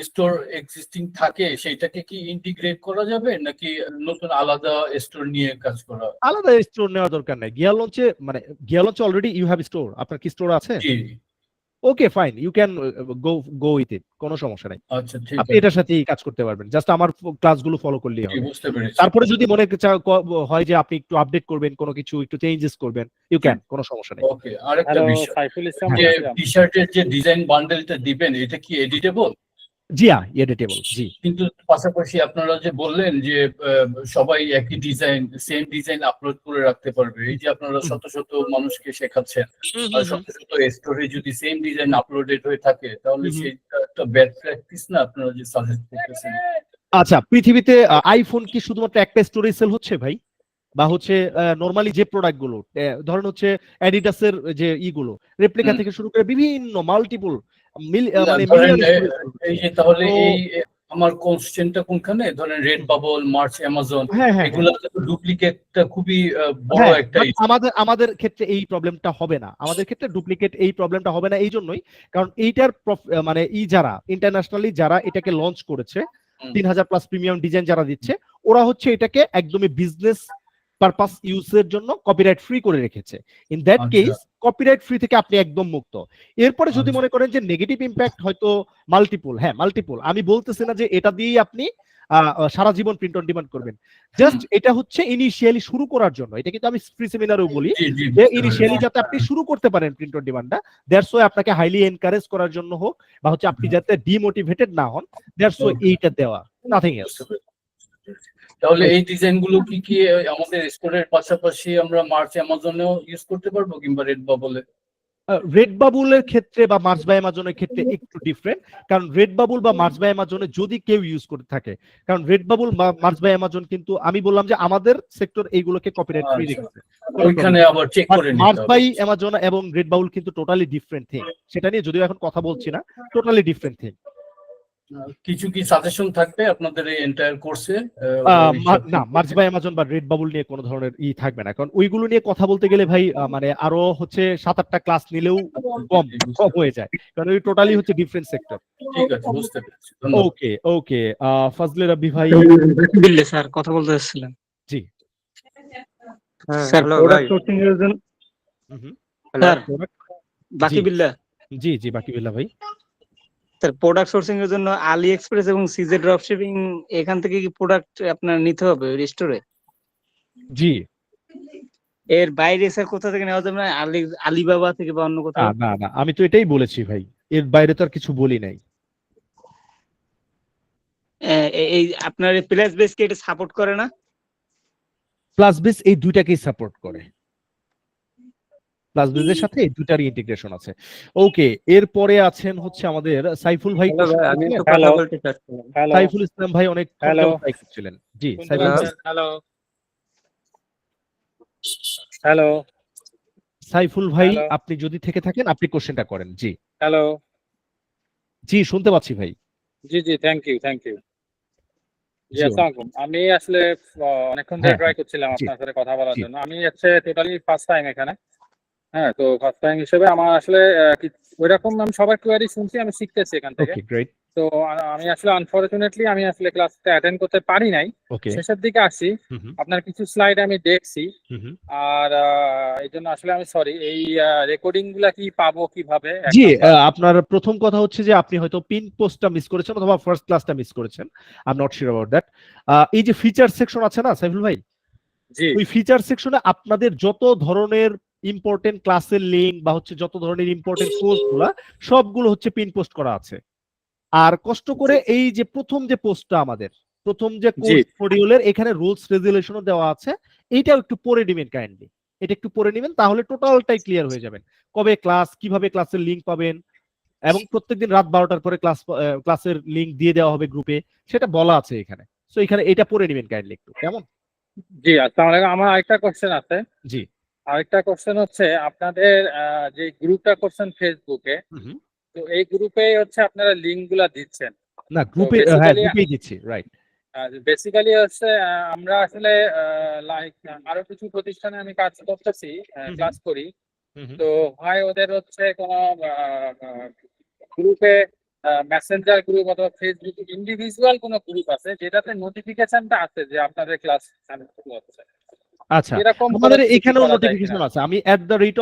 স্টোর এক্সিস্টিং থাকে, সেটাকে কি ইন্টিগ্রেট করা যাবে নাকি নতুন আলাদা স্টোর নিয়ে কাজ করা? আলাদা স্টোর নেওয়ার দরকার নাই। গিয়ার লঞ্চে মানে গিয়ার লঞ্চে অলরেডি ইউ হ্যাভ স্টোর, আপনার কি স্টোর আছে? জি। Okay fine, you can go with it, কোনো সমস্যা নাই। আচ্ছা ঠিক আপনি আছে। এটার সাথেই কাজ করতে পারবেন, জাস্ট আমার ক্লাসগুলো ফলো করলেই জি, হবে। বুঝতে পেরেছি। তারপরে যদি মনে হয় যে আপনি একটু আপডেট করবেন, কোনো কিছু একটু চেঞ্জেস করবেন, ইউ ক্যান, কোনো সমস্যা নেই। ওকে, আরেকটা হ্যালো, বিষয়, সাইফুল ইসলাম যে বলছিলাম। টি-শার্টের যে ডিজাইন বান্ডেলটা দিবেন, এটা কি এডিটেবল? জি হ্যাঁ, এডিটেবল। জি, কিন্তু পাশাপাশি আপনারা যে বললেন যে সবাই একই ডিজাইন, সেম ডিজাইন আপলোড করে রাখতে পারবে, এই যে আপনারা শত শত মানুষকে শেখাচ্ছেন, আর শত শত স্টোরে যদি সেম ডিজাইন আপলোডেড হয়ে থাকে, তাহলে সেটা একটা ব্যাড প্র্যাকটিস না আপনারা যে সাজেস্ট করতেছেন? আচ্ছা, পৃথিবীতে আইফোন কি শুধুমাত্র একটা স্টোরে সেল হচ্ছে ভাই? বা হচ্ছে নরমালি যে প্রোডাক্ট গুলো ধরেন হচ্ছে অ্যাডিডাসের যে ইগুলো রেপ্লিকা থেকে শুরু করে বিভিন্ন মাল্টিপল মানে ধরেন মিলিয়ন, এই যে তাহলে এই আমার কোশ্চেনটা কোনখানে, ধরেন রেড বাবল, মার্চ, অ্যামাজন, এগুলো ডুপ্লিকেটটা খুবই বড় একটা আমাদের ক্ষেত্রে এই প্রবলেমটা হবে না। আমাদের ক্ষেত্রে ডুপ্লিকেট এই প্রবলেমটা হবে না এই জন্যই, কারণ এইটার মানে যারা ইন্টারন্যাশনালি যারা এটাকে লঞ্চ করেছে, 3000 প্লাস প্রিমিয়াম ডিজাইন যারা দিচ্ছে, ওরা হচ্ছে এটাকে একদমই বিজনেস পারপাস ইউজের জন্য কপিরাইট ফ্রি করে রেখেছে। In that case copyright free থেকে আপনি একদম মুক্ত। এরপরে যদি মনে করেন যে নেগেটিভ ইম্প্যাক্ট হয়তো মাল্টিপল, হ্যাঁ মাল্টিপল, আমি বলতেছি না যে এটা দিয়েই আপনি সারা জীবন প্রিন্ট অন ডিমান্ড করবেন, জাস্ট এটা হচ্ছে ইনিশিয়ালি শুরু করার জন্য। এটা কিন্তু আমি ফ্রি সেমিনারেও বলি যে ইনিশিয়ালি যাতে আপনি শুরু করতে পারেন প্রিন্ট অন ডিমান্ডটা, দ্যাটস ওয়াই আপনাকে হাইলি এনকারেজ করার জন্য হোক, বা হচ্ছে আপনি যাতে ডিমোটিভেটেড না হন, দ্যাটস ওয়াই এইটা দেওয়া, নাথিং এলস। তাহলে এই ডিজাইন গুলো কি কি আমাদের স্টোরের পাশাপাশি আমরা মার্চ, অ্যামাজনেও ইউজ করতে পারবো, কিংবা রেড বাবলে? রেড বাবুলের ক্ষেত্রে বা মার্চ বাই অ্যামাজনের ক্ষেত্রে একটু ডিফারেন্ট, কারণ রেড বাবুল বা মার্চ বাই অ্যামাজনে যদি কেউ ইউজ করে থাকে, কারণ রেড বাবুল বা মার্চ বাই অ্যামাজন কিন্তু আমি বললাম যে আমাদের সেক্টর এইগুলোকে কপিরাইট ফ্রি রেখেছে, ওইখানে আবার চেক করে নিতে মার্চ হবে। বাই অ্যামাজন এবং রেড বাবুল কিন্তু টোটালি ডিফারেন্ট থিং, সেটা নিয়ে যদিও এখন কথা বলছি না, টোটালি ডিফারেন্ট থিং। কিছু কি সাজেশন থাকবে আপনাদের এই এন্টায়ার কোর্সে? না, মার্চ বাই অ্যামাজন বা রেড বাবুল নিয়ে কোনো ধরনের থাকবে না, কারণ ওইগুলো নিয়ে কথা বলতে গেলে ভাই মানে আরো হচ্ছে 7-8টা ক্লাস নিলেও কম হয়ে যায়, কারণ ওই টোটালি হচ্ছে ডিফারেন্ট সেক্টর। ঠিক আছে, বুঝতে পেরেছি। ওকে ওকে, ফজলে রাব্বি ভাই বিল্লে স্যার কথা বলতে এসেছিলেন। জি স্যার প্রোডাক্ট সোর্সিং এর জন্য স্যার বাকি বিল্লা। জি জি, বাকি বিল্লা ভাই। স্যার প্রোডাক্ট সোর্সিং এর জন্য আলি এক্সপ্রেস এবং সিজে ড্রপ শিপিং এখান থেকে কি প্রোডাক্ট আপনার নিতে হবে স্টোরে? জি। এর বাইরে স্যার কোথা থেকে নেওয়া যাবে না? আলিবাবা থেকে বা অন্য না কোথাও? না না, আমি তো এটাই বলেছি ভাই, এর বাইরে তো আর কিছু বলি নাই। এই আপনার প্লাস বেস কি এটা সাপোর্ট করে না? প্লাস বেস এই দুইটাকেই সাপোর্ট করে, প্লাস বেসের সাথে এই দুইটারই ইন্টিগ্রেশন আছে। ওকে, এরপরে আছেন হচ্ছে আমাদের সাইফুল ভাই। আমি একটু কথা বলতে চাচ্ছিলাম। সাইফুল ইসলাম ভাই অনেক ছিলেন। জি সাইফুল ভাই। হ্যালো সাইফুল ভাই Hello. আপনি যদি থেকে থাকেন আপনি কোশ্চেনটা করেন। জি হ্যালো জি শুনতে পাচ্ছি ভাই। জি জি থ্যাংক ইউ জি জি, আসসালামু আলাইকুম। আমি আসলে অনেকক্ষণ ধরে হ্যাঁ, ট্রাই করছিলাম জি, আপনার সাথে কথা বলার জি। জন্য। আমি হচ্ছে টোটালি ফার্স্ট টাইম এখানে। হ্যাঁ, তো ফার্স্ট টাইম হিসেবে আমার আসলে ওইরকম আমি সবার কোয়ারি শুনছি, আমি শিখতেছি এখান থেকে। Okay great. তো আমি আসলে আনফরচুনেটলি আমি আসলে ক্লাসটা অ্যাটেন্ড করতে পারি নাই। ওকে। শেষের দিকে আসি। আপনার কিছু স্লাইড আমি দেখছি। আর এই জন্য আসলে আমি সরি। এই রেকর্ডিং গুলা কি পাবো কিভাবে? জি আপনার প্রথম কথা হচ্ছে যে আপনি হয়তো পিন পোস্টটা মিস করেছেন অথবা ফার্স্ট ক্লাসটা মিস করেছেন। I am not sure about that. এই যে ফিচার সেকশন আছে না সাইফুল ভাই, জি ওই ফিচার সেকশনে আপনাদের যত ধরনের ইম্পর্টেন্ট ক্লাসের লিংক বা হচ্ছে যত ধরনের ইম্পর্টেন্ট কোর্সগুলা সবগুলো হচ্ছে পিন পোস্ট করা আছে। আর কষ্ট করে এই যে প্রথম যে পোস্টটা আমাদের প্রথম যে কোর্স মডিউলের এখানে রুলস রেগুলেশনও দেওয়া আছে, এইটাও একটু পড়ে নেবেন কাইন্ডলি। এটা একটু পড়ে নেবেন, তাহলে টোটালটাই ক্লিয়ার হয়ে যাবেন। কবে ক্লাস, কিভাবে ক্লাসের লিংক পাবেন, এবং প্রত্যেকদিন রাত 12টার পরে ক্লাসের লিংক দিয়ে দেওয়া হবে গ্রুপে, সেটা বলা আছে এখানে। সো এখানে এটা পড়ে নেবেন কাইন্ডলি একটু, কেমন? জি আসসালামু আলাইকুম। আমার আরেকটা কোশ্চেন আছে। জি আরেকটা কোশ্চেন হচ্ছে আপনাদের যে গ্রুপটা করছেন ফেসবুকে, তো এই গ্রুপে হচ্ছে আপনারা লিংক গুলা দিচ্ছেন। না গ্রুপে, হ্যাঁ গ্রুপেই দিচ্ছি, রাইট। বেসিক্যালি হচ্ছে আমরা আসলে লাইক আরো কিছু প্রতিষ্ঠানে আমি কাজ করতেছি, ক্লাস করি। তো হয় ওদের হচ্ছে কোনো গ্রুপে মেসেঞ্জার গ্রুপ অথবা ফেসবুক ইন্ডিভিজুয়াল কোনো গ্রুপ আছে যেটাতে নোটিফিকেশনটা আছে যে আপনাদের ক্লাস হচ্ছে। আচ্ছা, এরকম আমাদের কোনো কিছু এখানেও করা যায় নোটিফিকেশন কিনা? আছে। আমি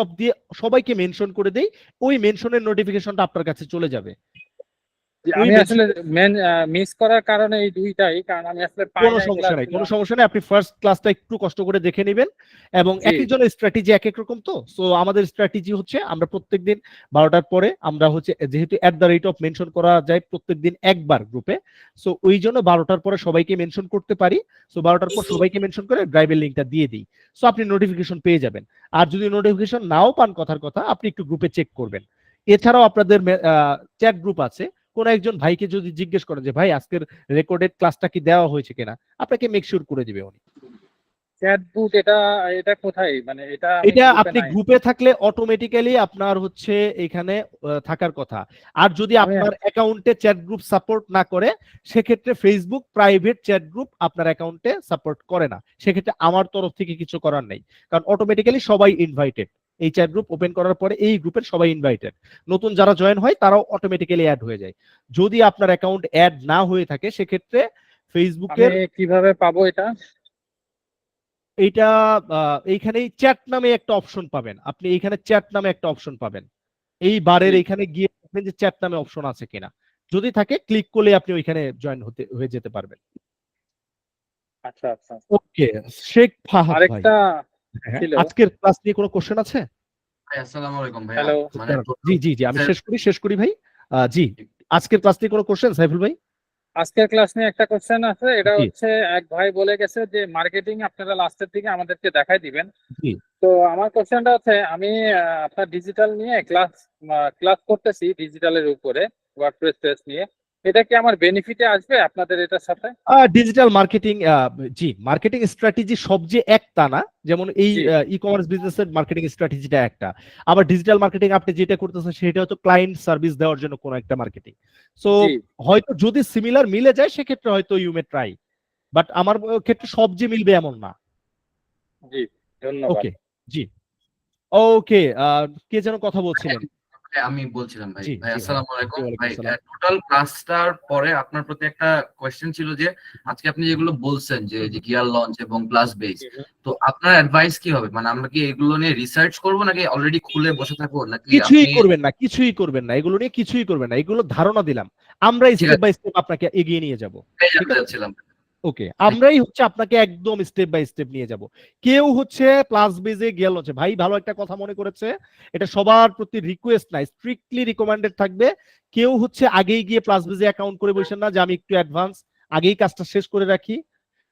@of দিয়ে সবাইকে মেনশন করে দেই, ওই মেনশনের নোটিফিকেশনটা আপনার কাছে চলে যাবে। ওই আমি mention- আসলে মিস করার কারণে এই দুইটাই, কারণ আমি আসলে পাই কোনো নাই সমস্যা নাই, ক্লাসগুলো। কোনো সমস্যা নাই। আপনি ফার্স্ট ক্লাসটা একটু কষ্ট করে দেখে নেবেন, এবং জি। এক একজনের স্ট্র্যাটেজি এক এক রকম। তো সো আমাদের স্ট্র্যাটেজি হচ্ছে আমরা প্রত্যেকদিন 12টার পরে আমরা হচ্ছে যেহেতু @of মেনশন করা যায় প্রত্যেকদিন একবার গ্রুপে, সো ওই জন্য 12টার পরে সবাইকে মেনশন করতে পারি। সো 12টার পর সবাইকে মেনশন করে ড্রাইভের লিংকটা দিয়ে দিই, সো আপনি নোটিফিকেশন পেয়ে যাবেন। আর যদি নোটিফিকেশন নাও পান কথার কথা, আপনি একটু গ্রুপে চেক করবেন। এছাড়াও আপনাদের চ্যাট গ্রুপ আছে, কোন একজন ভাইকে যদি জিজ্ঞেস করেন যে ভাই আজকের রেকর্ডেড ক্লাসটা কি দেওয়া হয়েছে কিনা, আপনাকে মেক শিওর করে দিবে উনি। চ্যাটবুট এটা কোথায়, মানে এটা আমি এটা গ্রুপে আপনি নাই। গ্রুপে থাকলে অটোমেটিক্যালি আপনার হচ্ছে এখানে থাকার কথা। আর যদি আপনার অ্যাকাউন্টে চ্যাট গ্রুপ সাপোর্ট না করে, সেক্ষেত্রে ফেসবুক প্রাইভেট চ্যাট গ্রুপ আপনার অ্যাকাউন্টে সাপোর্ট করে না। সেক্ষেত্রে আমার তরফ থেকে কিছু করার নেই, কারণ অটোমেটিক্যালি সবাই ইনভাইটেড। এই চ্যাট গ্রুপ ওপেন করার পরে এই গ্রুপের সবাই ইনভাইটেড। নতুন যারা জয়েন হয় তারাও অটোমেটিক্যালি অ্যাড হয়ে যায়। যদি আপনার অ্যাকাউন্ট অ্যাড না হয়ে থাকে, সেক্ষেত্রে ফেসবুকের আমি কিভাবে পাবো এটা? এইটা এইখানেই চ্যাট নামে একটা অপশন পাবেন। আপনি এইখানে চ্যাট নামে একটা অপশন পাবেন। এই বারের এইখানে গিয়ে দেখবেন যে চ্যাট নামে অপশন আছে কিনা। যদি থাকে ক্লিক করলে আপনি ওইখানে জয়েন হয়ে যেতে পারবেন। আচ্ছা আচ্ছা। ওকে, শেখ ফাহাদ ভাই। আরেকটা হ্যাঁ, ছিল। আজকের ক্লাস নিয়ে কোনো কোশ্চেন আছে? আসসালামু আলাইকুম ভাই। হ্যালো। জি জি জি আমি শেষ করি ভাই। জি, আজকের ক্লাস নিয়ে কোনো কোশ্চেন সাইফুল ভাই? আজকের ক্লাস নিয়ে একটা কোশ্চেন আছে। এটা জি। হচ্ছে এক ভাই বলে গেছে যে মার্কেটিং আপনারা লাস্টের দিকে আমাদেরকে দেখাই দিবেন। জি। তো আমার কোশ্চেনটা হচ্ছে আমি আপনার ডিজিটাল নিয়ে ক্লাস করতেছি ডিজিটালের উপরে, ওয়ার্ডপ্রেস পেজ নিয়ে। এটা কি আমার বেনিফিটে আসবে আপনাদের এটার সাথে? ডিজিটাল মার্কেটিং, জি মার্কেটিং স্ট্র্যাটেজি সব যে একটা না, যেমন এই ই কমার্স বিজনেসের মার্কেটিং স্ট্র্যাটেজিটা একটা, আবার ডিজিটাল মার্কেটিং আপনি যেটা করতেছেন সেটা হচ্ছে ক্লায়েন্ট সার্ভিস দেওয়ার জন্য কোনো একটা মার্কেটিং। সো হয়তো যদি সিমিলার মিলে যায় সেক্ষেত্রে হয়তো ইউ মে ট্রাই, বাট আমার ক্ষেত্রে সব যে মিলবে এমন না। জি ধন্যবাদ। ওকে জি ওকে, কে যেন কথা বলছিলেন? ভাই আমি বলছিলাম ভাই জি ভাই জি ভাই আসসালামু আলাইকুম ওয়ালাইকুম ভাই। আসসালাম। টোটাল ক্লাসটার পরে আপনার প্রতি একটা কোয়েশ্চেন ছিল যে আজকে আপনি যেগুলো বলছেন যে গিয়ার লঞ্চ এবং ক্লাস বেস, তো আপনার অ্যাডভাইস কি হবে? মানে আমরা কি এগুলো নিয়ে রিসার্চ করব নাকি অলরেডি খুলে বসে থাকবো নাকি কিছুই আপনি? করবেন না, কিছুই করবেন না, এগুলো নিয়ে কিছুই করবেন না, এগুলো ধারণা দিলাম, আমরা ঠিক স্টেপ আছে, বাই স্টেপ আপনাকে এগিয়ে নিয়ে যাব। এটাই ঠিক জানতে আছে, চাচ্ছিলাম। ওকে, আমরাই হচ্ছে আপনাকে একদম স্টেপ বাই স্টেপ নিয়ে যাব। কেউ হচ্ছে প্লাস বেজে গেল হচ্ছে ভাই, ভালো একটা কথা মনে করেছে, এটা সবার প্রতি রিকোয়েস্ট না, স্ট্রিক্টলি রিকমেন্ডেড থাকবে। কেউ হচ্ছে আগেই গিয়ে প্লাস বেজে অ্যাকাউন্ট করে বসেন না যে আমি একটু অ্যাডভান্স আগেই কাজটা শেষ করে রাখি,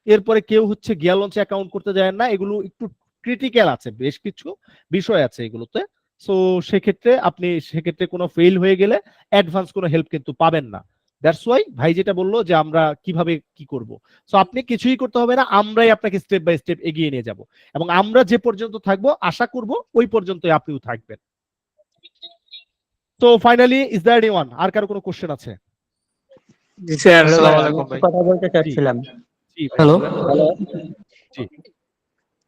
এরপরে কেউ হচ্ছে গিয়ার লঞ্চে অ্যাকাউন্ট করতে যায় না। এগুলো একটু ক্রিটিক্যাল আছে, বেশ কিছু বিষয় আছে এগুলোতে। সো সেক্ষেত্রে আপনি সেক্ষেত্রে কোনো ফেল হয়ে গেলে অ্যাডভান্স কোনো হেল্প কিন্তু পাবেন না। দ্যাটস ওয়াই ভাই যেটা বললো যে আমরা কিভাবে কি করব, সো আপনি কিছুই করতে হবে না, আমরাই আপনাকে স্টেপ বাই স্টেপ এগিয়ে নিয়ে যাব, এবং আমরা যে পর্যন্ত থাকবো আশা করব ওই পর্যন্তই আপনিও থাকবেন। তো ফাইনালি ইজ দ্যার এনিওয়ান, আর কারো কোনো কোশ্চেন আছে? জি স্যার, হ্যালো ভাই, আসসালামু আমি আলাইকুম একটা ভাই। কথা বলতে জি চাচ্ছিলাম। জি ভাই হ্যালো বলেন। হ্যালো জি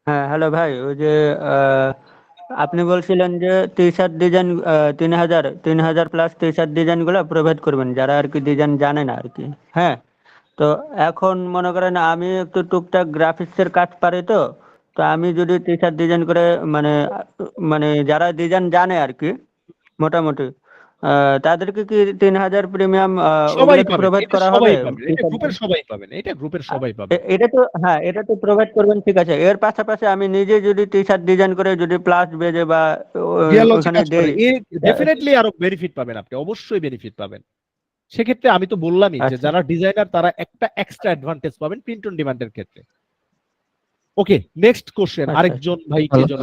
হ্যাঁ হ্যালো ভাই, ওই যে আপনি বলছিলেন যে T shirt design 3000 plus T shirt design গুলো প্রোভাইড করবেন যারা আর কি ডিজাইন জানে না আর কি। হ্যাঁ, তো এখন মনে করেন আমি একটু টুকটাক গ্রাফিক্সের কাজ পারি, তো তো আমি যদি টি শার্ট ডিজাইন করে মানে মানে যারা ডিজাইন জানে আর কি মোটামুটি তাদেরকে কি 3000 প্রিমিয়াম সবাই ওগুলো কি পাবেন, প্রোভাইড এটা করা হবে? সবাই পাবেন, এটা গ্রুপের সবাই পাবেন, এটা গ্রুপের সবাই পাবেন। এটা তো হ্যাঁ, এটা তো প্রোভাইড করবেন, ঠিক আছে। এর পাশাপাশি আমি নিজে যদি টি শার্ট ডিজাইন করে যদি প্লাস বেজে বা গিয়ার লঞ্চে ওখানে কাজ করে দেই। ডেফিনেটলি আরো বেনিফিট পাবেন, আপনি অবশ্যই বেনিফিট পাবেন। সেক্ষেত্রে আমি তো বললামই যে আচ্ছা যারা ডিজাইনার তারা একটা এক্সট্রা অ্যাডভান্টেজ পাবেন প্রিন্ট অন ডিমান্ডের ক্ষেত্রে। ওকে, নেক্সট কোশ্চেন আচ্ছা আরেকজন ভাই কে জন?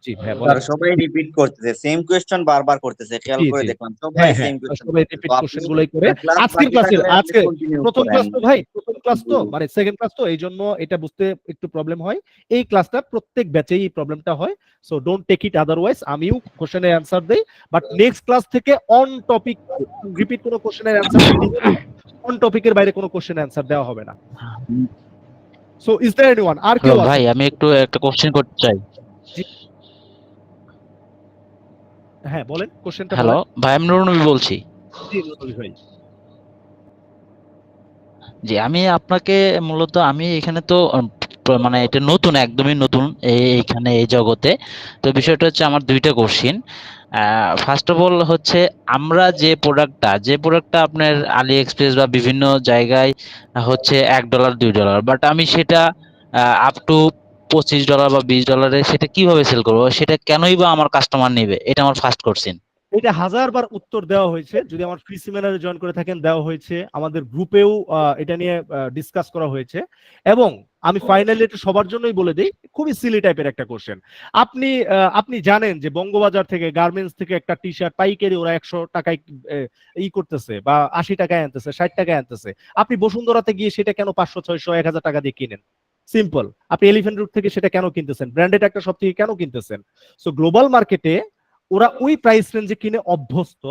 জি ভাই স্যার বলেন। সবাই রিপিট করতেছে, সেম কোয়েশ্চেন বারবার করতেছে, খেয়াল জি করে জি দেখলাম সবাই হ্যাঁ সেম হ্যাঁ, কোয়েশ্চেন সবাই করতেছে। রিপিট তো আপনি কোশ্চেন গুলাই করে ক্লাস আজকের বাকি ক্লাসের থাকলে আপনি আজকে কন্টিনিউ প্রথম করেন। ক্লাস তো ভাই, প্রথম ক্লাস তো মানে সেকেন্ড ক্লাস তো এই জন্য এটা বুঝতে একটু প্রবলেম হয়। এই ক্লাসটা প্রত্যেক ব্যাচেই এই প্রবলেমটা হয়, so don't take it otherwise. আমিও কোশ্চেনের অ্যান্সার দেই, বাট নেক্সট ক্লাস থেকে অন টপিক রিপিট কোনো কোশ্চেনের অ্যান্সার অন টপিকের বাইরে কোনো কোশ্চেনের অ্যান্সার দেওয়া হবে না। সো ইজ দেয়ার এনিওয়ান, আর কেউ আছে? ভাই আমি একটু একটা কোশ্চেন করতে চাই। জি হ্যাঁ বলেন, কোশ্চেনটা হ্যালো বলেন। ভাই, আমি নুরনবী বলছি। জি নবী ভাই। জি আমি আপনাকে মূলত আমি এখানে তো মানে এটা নতুন, একদমই নতুন এইখানে এই জগতে। তো বিষয়টা হচ্ছে আমার দুইটা কোশ্চিন। ফার্স্ট অফ অল হচ্ছে আমরা যে প্রোডাক্টটা আপনার আলি এক্সপ্রেস বা বিভিন্ন জায়গায় হচ্ছে $1 $2, বাট আমি সেটা আপ টু $25 বা $20 সেটা কিভাবে সেল করবো, সেটা কেনই বা আমার কাস্টমার নেবে? এটা আমার ফার্স্ট কোশ্চিন। এটা হাজারবার উত্তর দেওয়া হয়েছে, যদি আমার ফ্রি সেমিনারে জয়েন করে থাকেন দেওয়া হয়েছে, আমাদের গ্রুপেও এটা নিয়ে ডিসকাস করা হয়েছে, এবং আমি ফাইনালি এটা সবার জন্যই বলে দিই, খুবই সিলি টাইপের একটা কোশ্চেন। আপনি জানেন যে বঙ্গবাজার থেকে গার্মেন্টস থেকে একটা টি শার্ট পাইকারি ওরা 100 টাকায় করতেছে, বা 80 টাকায় আনতেছে, 60 টাকায় আনতেছে। আপনি বসুন্ধরাতে গিয়ে সেটা কেন 500 600 1000 টাকা দিয়ে কিনেন? সিম্পল। আপনি এলিফ্যান্ট রুট থেকে সেটা কেন কিনতেছেন? ব্র্যান্ডেড একটা শপ থেকে কেন কিনতেছেন? সো গ্লোবাল মার্কেটে ওরা ওই প্রাইস রেঞ্জে কিনে অভ্যস্ত,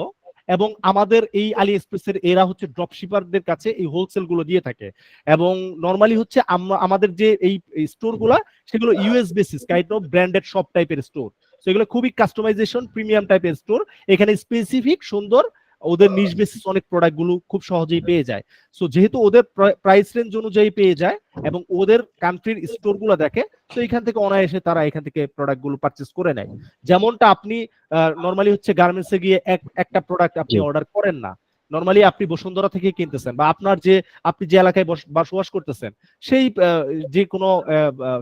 এবং আমাদের এই আলি এক্সপ্রেসের এরা হচ্ছে ড্রপ শিপারদের কাছে এই হোলসেল গুলো দিয়ে থাকে, এবং নরমালি হচ্ছে আমাদের যে এই স্টোর গুলা সেগুলো US basis kind of branded shop টাইপের স্টোর। সো এগুলো খুবই কাস্টমাইজেশন প্রিমিয়াম টাইপের স্টোর। এখানে স্পেসিফিক সুন্দর ওদের নিজ বেসিস অনেক প্রোডাক্ট গুলো খুব সহজেই পেয়ে যায়। সো যেহেতু ওদের প্রাইস রেঞ্জ অনুযায়ী পেয়ে যায় এবং ওদের কান্ট্রির স্টোর গুলো দেখে, তো এখান থেকে অনায়াসে তারা এখান থেকে প্রোডাক্ট গুলো পারচেস করে নেয়। যেমনটা আপনি নরমালি হচ্ছে গার্মেন্টসে গিয়ে একটা প্রোডাক্ট আপনি অর্ডার করেন না, নরমালি আপনি বসুন্ধরা থেকে কিনতেছেন, বা আপনি যে এলাকায় বসবাস করতেছেন সেই যে কোনো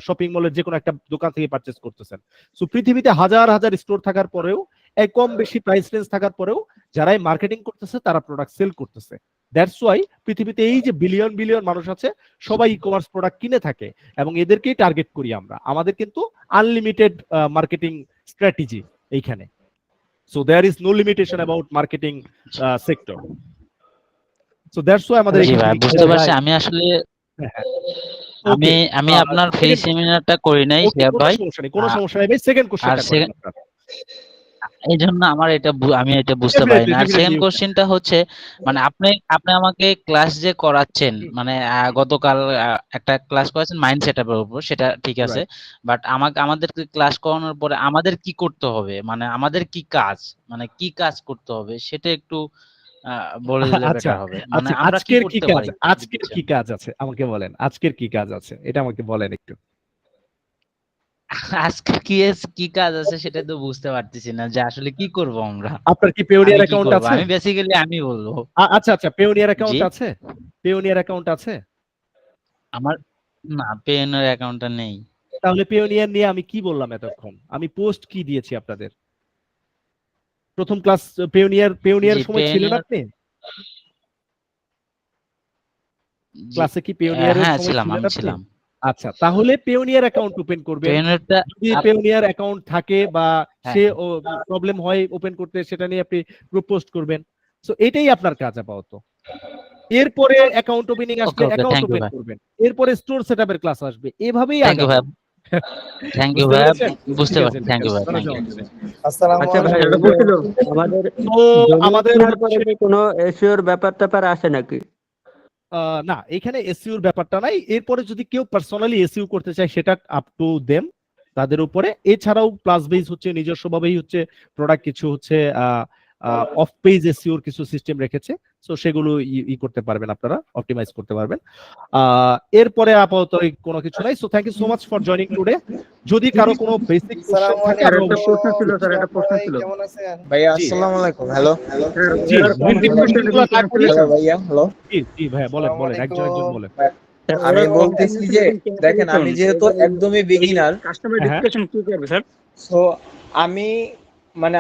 শপিং মলের যে কোনো একটা দোকান থেকে পারচেস করতেছেন। সো পৃথিবীতে হাজার হাজার স্টোর থাকার পরেও, কম বেশি প্রাইস রেঞ্জ থাকার পরেও যারাই মার্কেটিং করতেছে তারা প্রোডাক্ট সেল করতেছে। দ্যাটস ওয়াই পৃথিবীতে এই যে বিলিয়ন বিলিয়ন মানুষ আছে সবাই ই কমার্স প্রোডাক্ট কিনে থাকে, এবং এদেরকেই টার্গেট করি আমরা। আমাদের কিন্তু আনলিমিটেড মার্কেটিং স্ট্র্যাটেজি এইখানে। So there is no limitation about marketing sector. So that's why আমাদের জি ভাই বুঝতে পারছি। আমি আসলে আমি আপনার ফ্রি সেমিনারটা করি নাই শিহাব ভাই। কোনো সমস্যা নেই ভাই। সেকেন্ড কোশ্চেনটা করেন আপনারা। এই জন্য আমার আমি এটা বুঝতে পারি না। আর সেকেন্ড কোশ্চেনটা হচ্ছে মানে আপনি আমাকে ক্লাস যে করাচ্ছেন মানে গতকাল একটা ক্লাস করাচ্ছেন মাইন্ড সেটআপের উপর, সেটা ঠিক আছে, বাট আমাদেরকে ক্লাস করানোর পরে আমাদের কি করতে হবে, মানে আমাদের কি কাজ, মানে কি কাজ করতে হবে সেটা একটু বলে দিলে আচ্ছা বেটার হবে। মানে আচ্ছা, আমরা কি আজকের কি করতে কাজ, পারি আজকের কি কাজ আছে আমাকে বলেন, আজকের কি কাজ আছে এটা আমাকে বলেন একটু। আজকে কি কাজ আছে সেটা তো বুঝতে পারতেছি না যে আসলে কি করব আমরা। আপনার কি আমি পেওনিয়ার কি অ্যাকাউন্ট করব, আছে? আমি বেসিক্যালি আমি বলবো। আচ্ছা আচ্ছা, পেওনিয়ার জি অ্যাকাউন্ট আছে? পেওনিয়ার অ্যাকাউন্ট আছে? আমার না পেনের অ্যাকাউন্টটা নেই। তাহলে পেওনিয়ার নিয়ে আমি কি বললাম এতক্ষণ? আমি পোস্ট কি দিয়েছি আপনাদের? প্রথম ক্লাস পেওনিয়ার জি সময় ছিলেন পেনের আপনি? জি ক্লাসে কি পেওনিয়ারের হ্যাঁ সময় ছিলাম, ছিলেন আমি আপনি? ছিলাম। আচ্ছা, তাহলে পেওনিয়ার অ্যাকাউন্ট ওপেন করবেন। পেনেরটা যদি পেওনিয়ার অ্যাকাউন্ট থাকে বা হ্যাঁ সে প্রবলেম হয় ওপেন করতে, সেটা নিয়ে আপনি গ্রুপ পোস্ট করবেন। সো এটাই আপনার কাজ আপাতত। এরপরে অ্যাকাউন্ট ওপেনিং ওকে আসলে ওকে অ্যাকাউন্ট থ্যাংক ইউ ওপেন ভাই, করবেন। এরপরে স্টোর সেটআপের ক্লাস আসবে। এভাবেই থ্যাংক ইউ ভাই, আগাবেন। থ্যাংক ইউ বুঝতে ভাই, পেরেছেন? বুঝতে ঠিক আছে, পারছি, ঠিক থ্যাংক ইউ আছে। ভাই, কোনো থ্যাংক ইউ। সমস্যা নেই। আচ্ছা ভাই, আলাইকুম। এটা বলছিল আমাদের তো ডোমেইন আমাদের কেনার পরে হচ্ছে কি কোনো এসইওর ব্যাপার আসে নাকি? না, এখানে এসইউর ব্যাপারটা নাই। এরপরে যদি কেউ পার্সোনালি এসইউ করতে চায় সেটা আপ টু দেম, তাদের উপরে। এছাড়াও প্লাস বেস হচ্ছে নিজস্বভাবেই হচ্ছে প্রোডাক্ট কিছু হচ্ছে অফ পেজ এসইউর কিছু সিস্টেম রেখেছে। সো সেগুলো করতে পারবেন, আপনারা অপটিমাইজ করতে পারবেন। এরপরে আপাতত কোনো কিছু নাই। So thank you so much for joining today. যদি কারো কোনো বেসিক কোশ্চেন থাকে স্যার আমি একটা অবশ্যই প্রশ্ন ছিল, স্যার একটা প্রশ্ন ছিল। ভাইয়া জি আসসালামু আলাইকুম। হ্যালো জি বেসিক কোশ্চেনগুলো না করি। হ্যালো ভাইয়া, হ্যালো। জি জি ভাইয়া, বলেন বলেন, একজন একজন বলেন। আমি বলতেছি যে দেখেন, আমি যেহেতু একদমই বিগিনার, কাস্টমার হ্যাঁ। ডিসকাশন কি করবে স্যার? সো আমি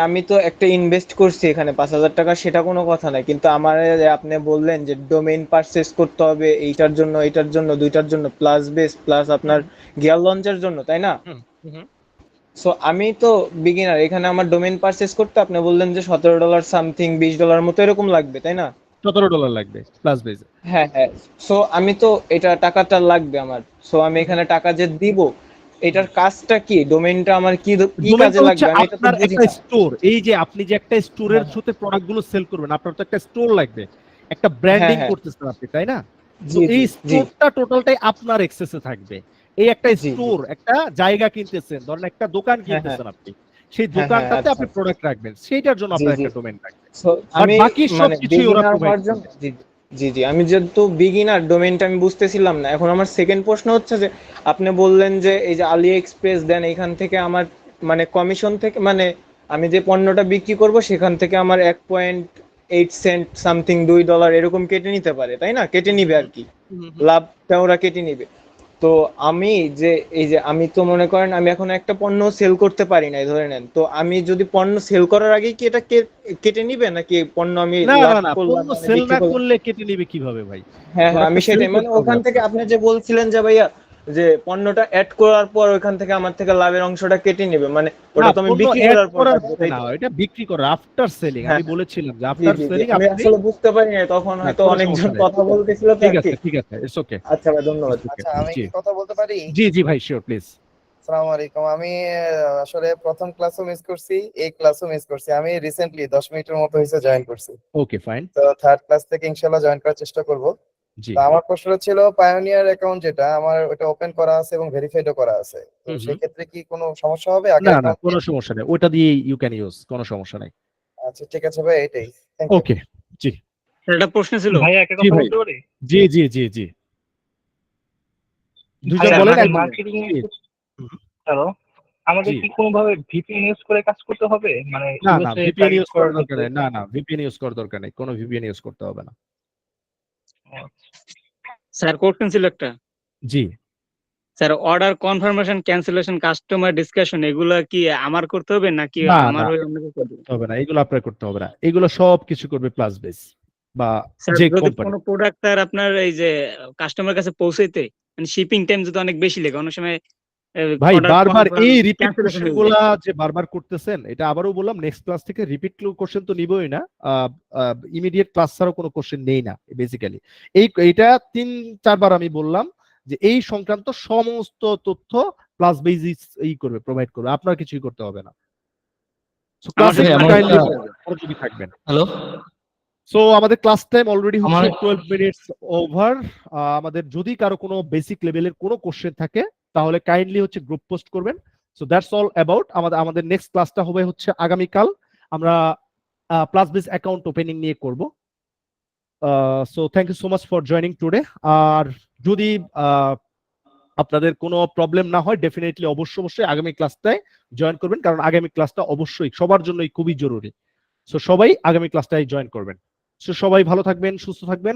আমি তো একটা ইনভেস্ট করছি এখানে 5,000 টাকা, সেটা কোনো কথা নাই, কিন্তু আমার আপনি বললেন যে ডোমেইন পারচেজ করতে হবে এইটার জন্য, এটার জন্য, দুইটার জন্য, প্লাস বেস প্লাস আপনার গিয়ার লঞ্চের জন্য, তাই না? সো আমি তো বিগিনার, এখানে আমার ডোমেইন পারচেজ করতে আপনি বললেন যে $17 সামথিং, $20 মতো এরকম লাগবে, তাই না? $17 লাগবে প্লাস বেস। হ্যাঁ হ্যাঁ। সো আমি তো এটা টাকাটা লাগবে আমার। সো আমি এখানে টাকা যে দিব, এটার কাজটা কি, ডোমেইনটা আমার কি কি কাজে ডোমেইনটা হচ্ছে লাগবে, আমি এটা তো আপনার বুঝি একটা না। স্টোর। এই যে আপনি যে একটা স্টোরের সাথে প্রোডাক্ট গুলো সেল করবেন, আপনার তো একটা স্টোর লাগবে, একটা ব্র্যান্ডিং হ্যাঁ হ্যাঁ, করতেছেন আপনি, তাই না? তো জি জি এই জি স্টোরটা টোটালটাই আপনার এক্সেসে থাকবে। এই একটা জি জি। স্টোর, একটা জায়গা কিনতেছেন, ধরেন একটা দোকান হ্যাঁ হ্যাঁ কিনতেছেন আপনি, সেই হ্যাঁ হ্যাঁ, দোকানটাতে আচ্ছা আপনি আচ্ছা। প্রোডাক্ট রাখবেন, সেইটার জন্য জি আপনার জি। একটা ডোমেইন লাগবে। সো বাট আমি বাকি সবকিছুই ওরা বিগিনার প্রোভাইড হওয়ার জন্য, করবে। জি জি জি, আমি যেহেতু বিগিনার, ডোমেইনটা আমি বুঝতেছিলাম না। এখন আমার সেকেন্ড প্রশ্ন হচ্ছে যে আপনি বললেন যে এই যে আলি এক্সপ্রেস দেন, এখান থেকে আমার কমিশন থেকে আমি যে পণ্যটা বিক্রি করব সেখান থেকে আমার 1.8 সেন্ট সামথিং, $2 এরকম কেটে নিতে পারে, তাই না? কেটে নিবে আর কি, লাভটা ওরা কেটে নিবে। তো আমি যে এই যে আমি তো মনে করেন আমি এখন একটা পণ্য সেল করতে পারি নাই ধরে নেন, তো আমি যদি পণ্য সেল করার আগে কি এটা কেটে নিবে, নাকি পণ্য আমি না লাভ না না, করলাম পণ্য সেল বিক্রি না করলাম? করলে কেটে নিবে কিভাবে ভাই? হ্যাঁ হ্যাঁ, আমি প্রোডাক্টটা সেল সেটাই করতে হবে ওখান থেকে আপনার। আপনি যে বলছিলেন যে ভাইয়া যে পণ্যটা অ্যাড করার পর ওখান থেকে আমার থেকে লাভের অংশটা কেটে নিবে, না, ওটা তো আমি পণ্য বিক্রি এড করার পর করার রাখবো, পরে তাই না, তো? এটা বিক্রি করার আফটার সেলিং। হ্যাঁ আমি বলেছিলাম যে জি আফটার জি জি, সেলিং আমি আপনি। আসলে বুঝতে পারি না তখন, হ্যাঁ, হয়তো কোনো সমস্যা অনেকজন নেই। কথা বলতেছিল তো ঠিক আর আছে, কি। ঠিক আছে, ইটস ওকে, আচ্ছা ভাই, ধন্যবাদ। It's okay. আচ্ছা, আমি জি কি কথা বলতে পারি? জি জি ভাই, শিওর প্লিজ। আসসালামু আলাইকুম। আমি আসলে প্রথম ক্লাসও মিস করছি, এই ক্লাসও মিস করছি। আমি রিসেন্টলি 10 মিনিটের মতো হয়েছে জয়েন করছি। Okay fine. তো থার্ড ক্লাস থেকে ইনশাল্লাহ জয়েন করার চেষ্টা করব। জি। তো আমার প্রশ্ন ছিল, পায়োনিয়ার অ্যাকাউন্ট যেটা আমার, ওটা ওপেন করা আছে এবং ভেরিফাইডও করা আছে। তো সেই ক্ষেত্রে কি কোনো সমস্যা হবে আগের না না, অ্যাকাউন্ট? কোনো সমস্যা নেই, ওটা দিয়ে ইউ ক্যান ইউজ, কোনো সমস্যা নাই। আচ্ছা ঠিক আছে ভাই, এটাই। Thank you. ওকে। জি স্যার একটা প্রশ্ন ছিল। ভাইয়া একটা জি কথা ভাই, বলতে পারি? জি জি জি জি, দুজন ভাইয়া বলেন, আমাদের একজন। মার্কেটিং জি হ্যালো, আমাদের জি। কি কোনোভাবে ভিপিএন ইউজ করে কাজ করতে হবে, মানে না না, ইউএসএ ভিপিএন টার্গেট ইউজ করার করার দরকার ক্ষেত্রে? নেই। না না, ভিপিএন ইউজ করার দরকার নেই, কোনো ভিপিএন ইউজ করতে হবে না। স্যার কোশ্চেন ছিল একটা। জি। Sir order confirmation, cancellation, customer discussion এগুলা কি আমার করতে হবে নাকি না আমার না, ওই অন্য কেউ করবে? করতে হবে না, এগুলো আপনার করতে হবে না, এগুলো সব কিছু করবে প্লাস বেস বা স্যার যে যদি কোম্পানি। কোনো প্রোডাক্ট স্যার আপনার এই যে কাস্টমার কাছে পৌঁছাইতে শিপিং টাইম যদি অনেক বেশি লাগে, অনেক সময় ভাই অর্ডার বারবার কনফার্ম এই রিপিট ক্যান্সেলেশন কোশ্চেন হয়ে যায়। গুলা যে বারবার করতেছেন, এটা আবারও বললাম, নেক্সট ক্লাস থেকে রিপিট কোশ্চেন তো নিবই না। ইমিডিয়েট ক্লাস ছাড়াও কোনো কোশ্চেন নেই না বেসিক্যালি। এইটা 3-4 বার আমি বললাম যে এই সংক্রান্ত সমস্ত তথ্য প্লাস বেসিস করবে, প্রোভাইড করবে, আপনার কিছুই করতে হবে না। সো ক্লাসে আমার কাইন্ডলি একটা মনোযোগী থাকবেন। হ্যালো সো আমাদের ক্লাস টাইম অলরেডি আমার হচ্ছে 12 মিনিটস ওভার। আমাদের যদি কারো কোনো বেসিক লেভেলের কোনো কোশ্চেন থাকে তাহলে কাইন্ডলি হচ্ছে গ্রুপ পোস্ট করবেন। So that's all about. আমাদের নেক্সট ক্লাসটা হবে হচ্ছে আগামীকাল। আমরা প্লাস বেস অ্যাকাউন্ট ওপেনিং নিয়ে করব। So thank you so much for joining today. আর যদি আপনাদের কোনো প্রবলেম না হয় ডেফিনেটলি অবশ্যই আগামী ক্লাসটায় জয়েন করবেন, কারণ আগামী ক্লাসটা অবশ্যই সবার জন্যই খুবই জরুরি। সো সবাই আগামী ক্লাসটায় জয়েন করবেন। সো সবাই ভালো থাকবেন, সুস্থ থাকবেন।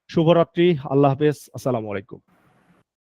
শুভরাত্রি, আল্লাহ হাফেজ, আসসালামু আলাইকুম।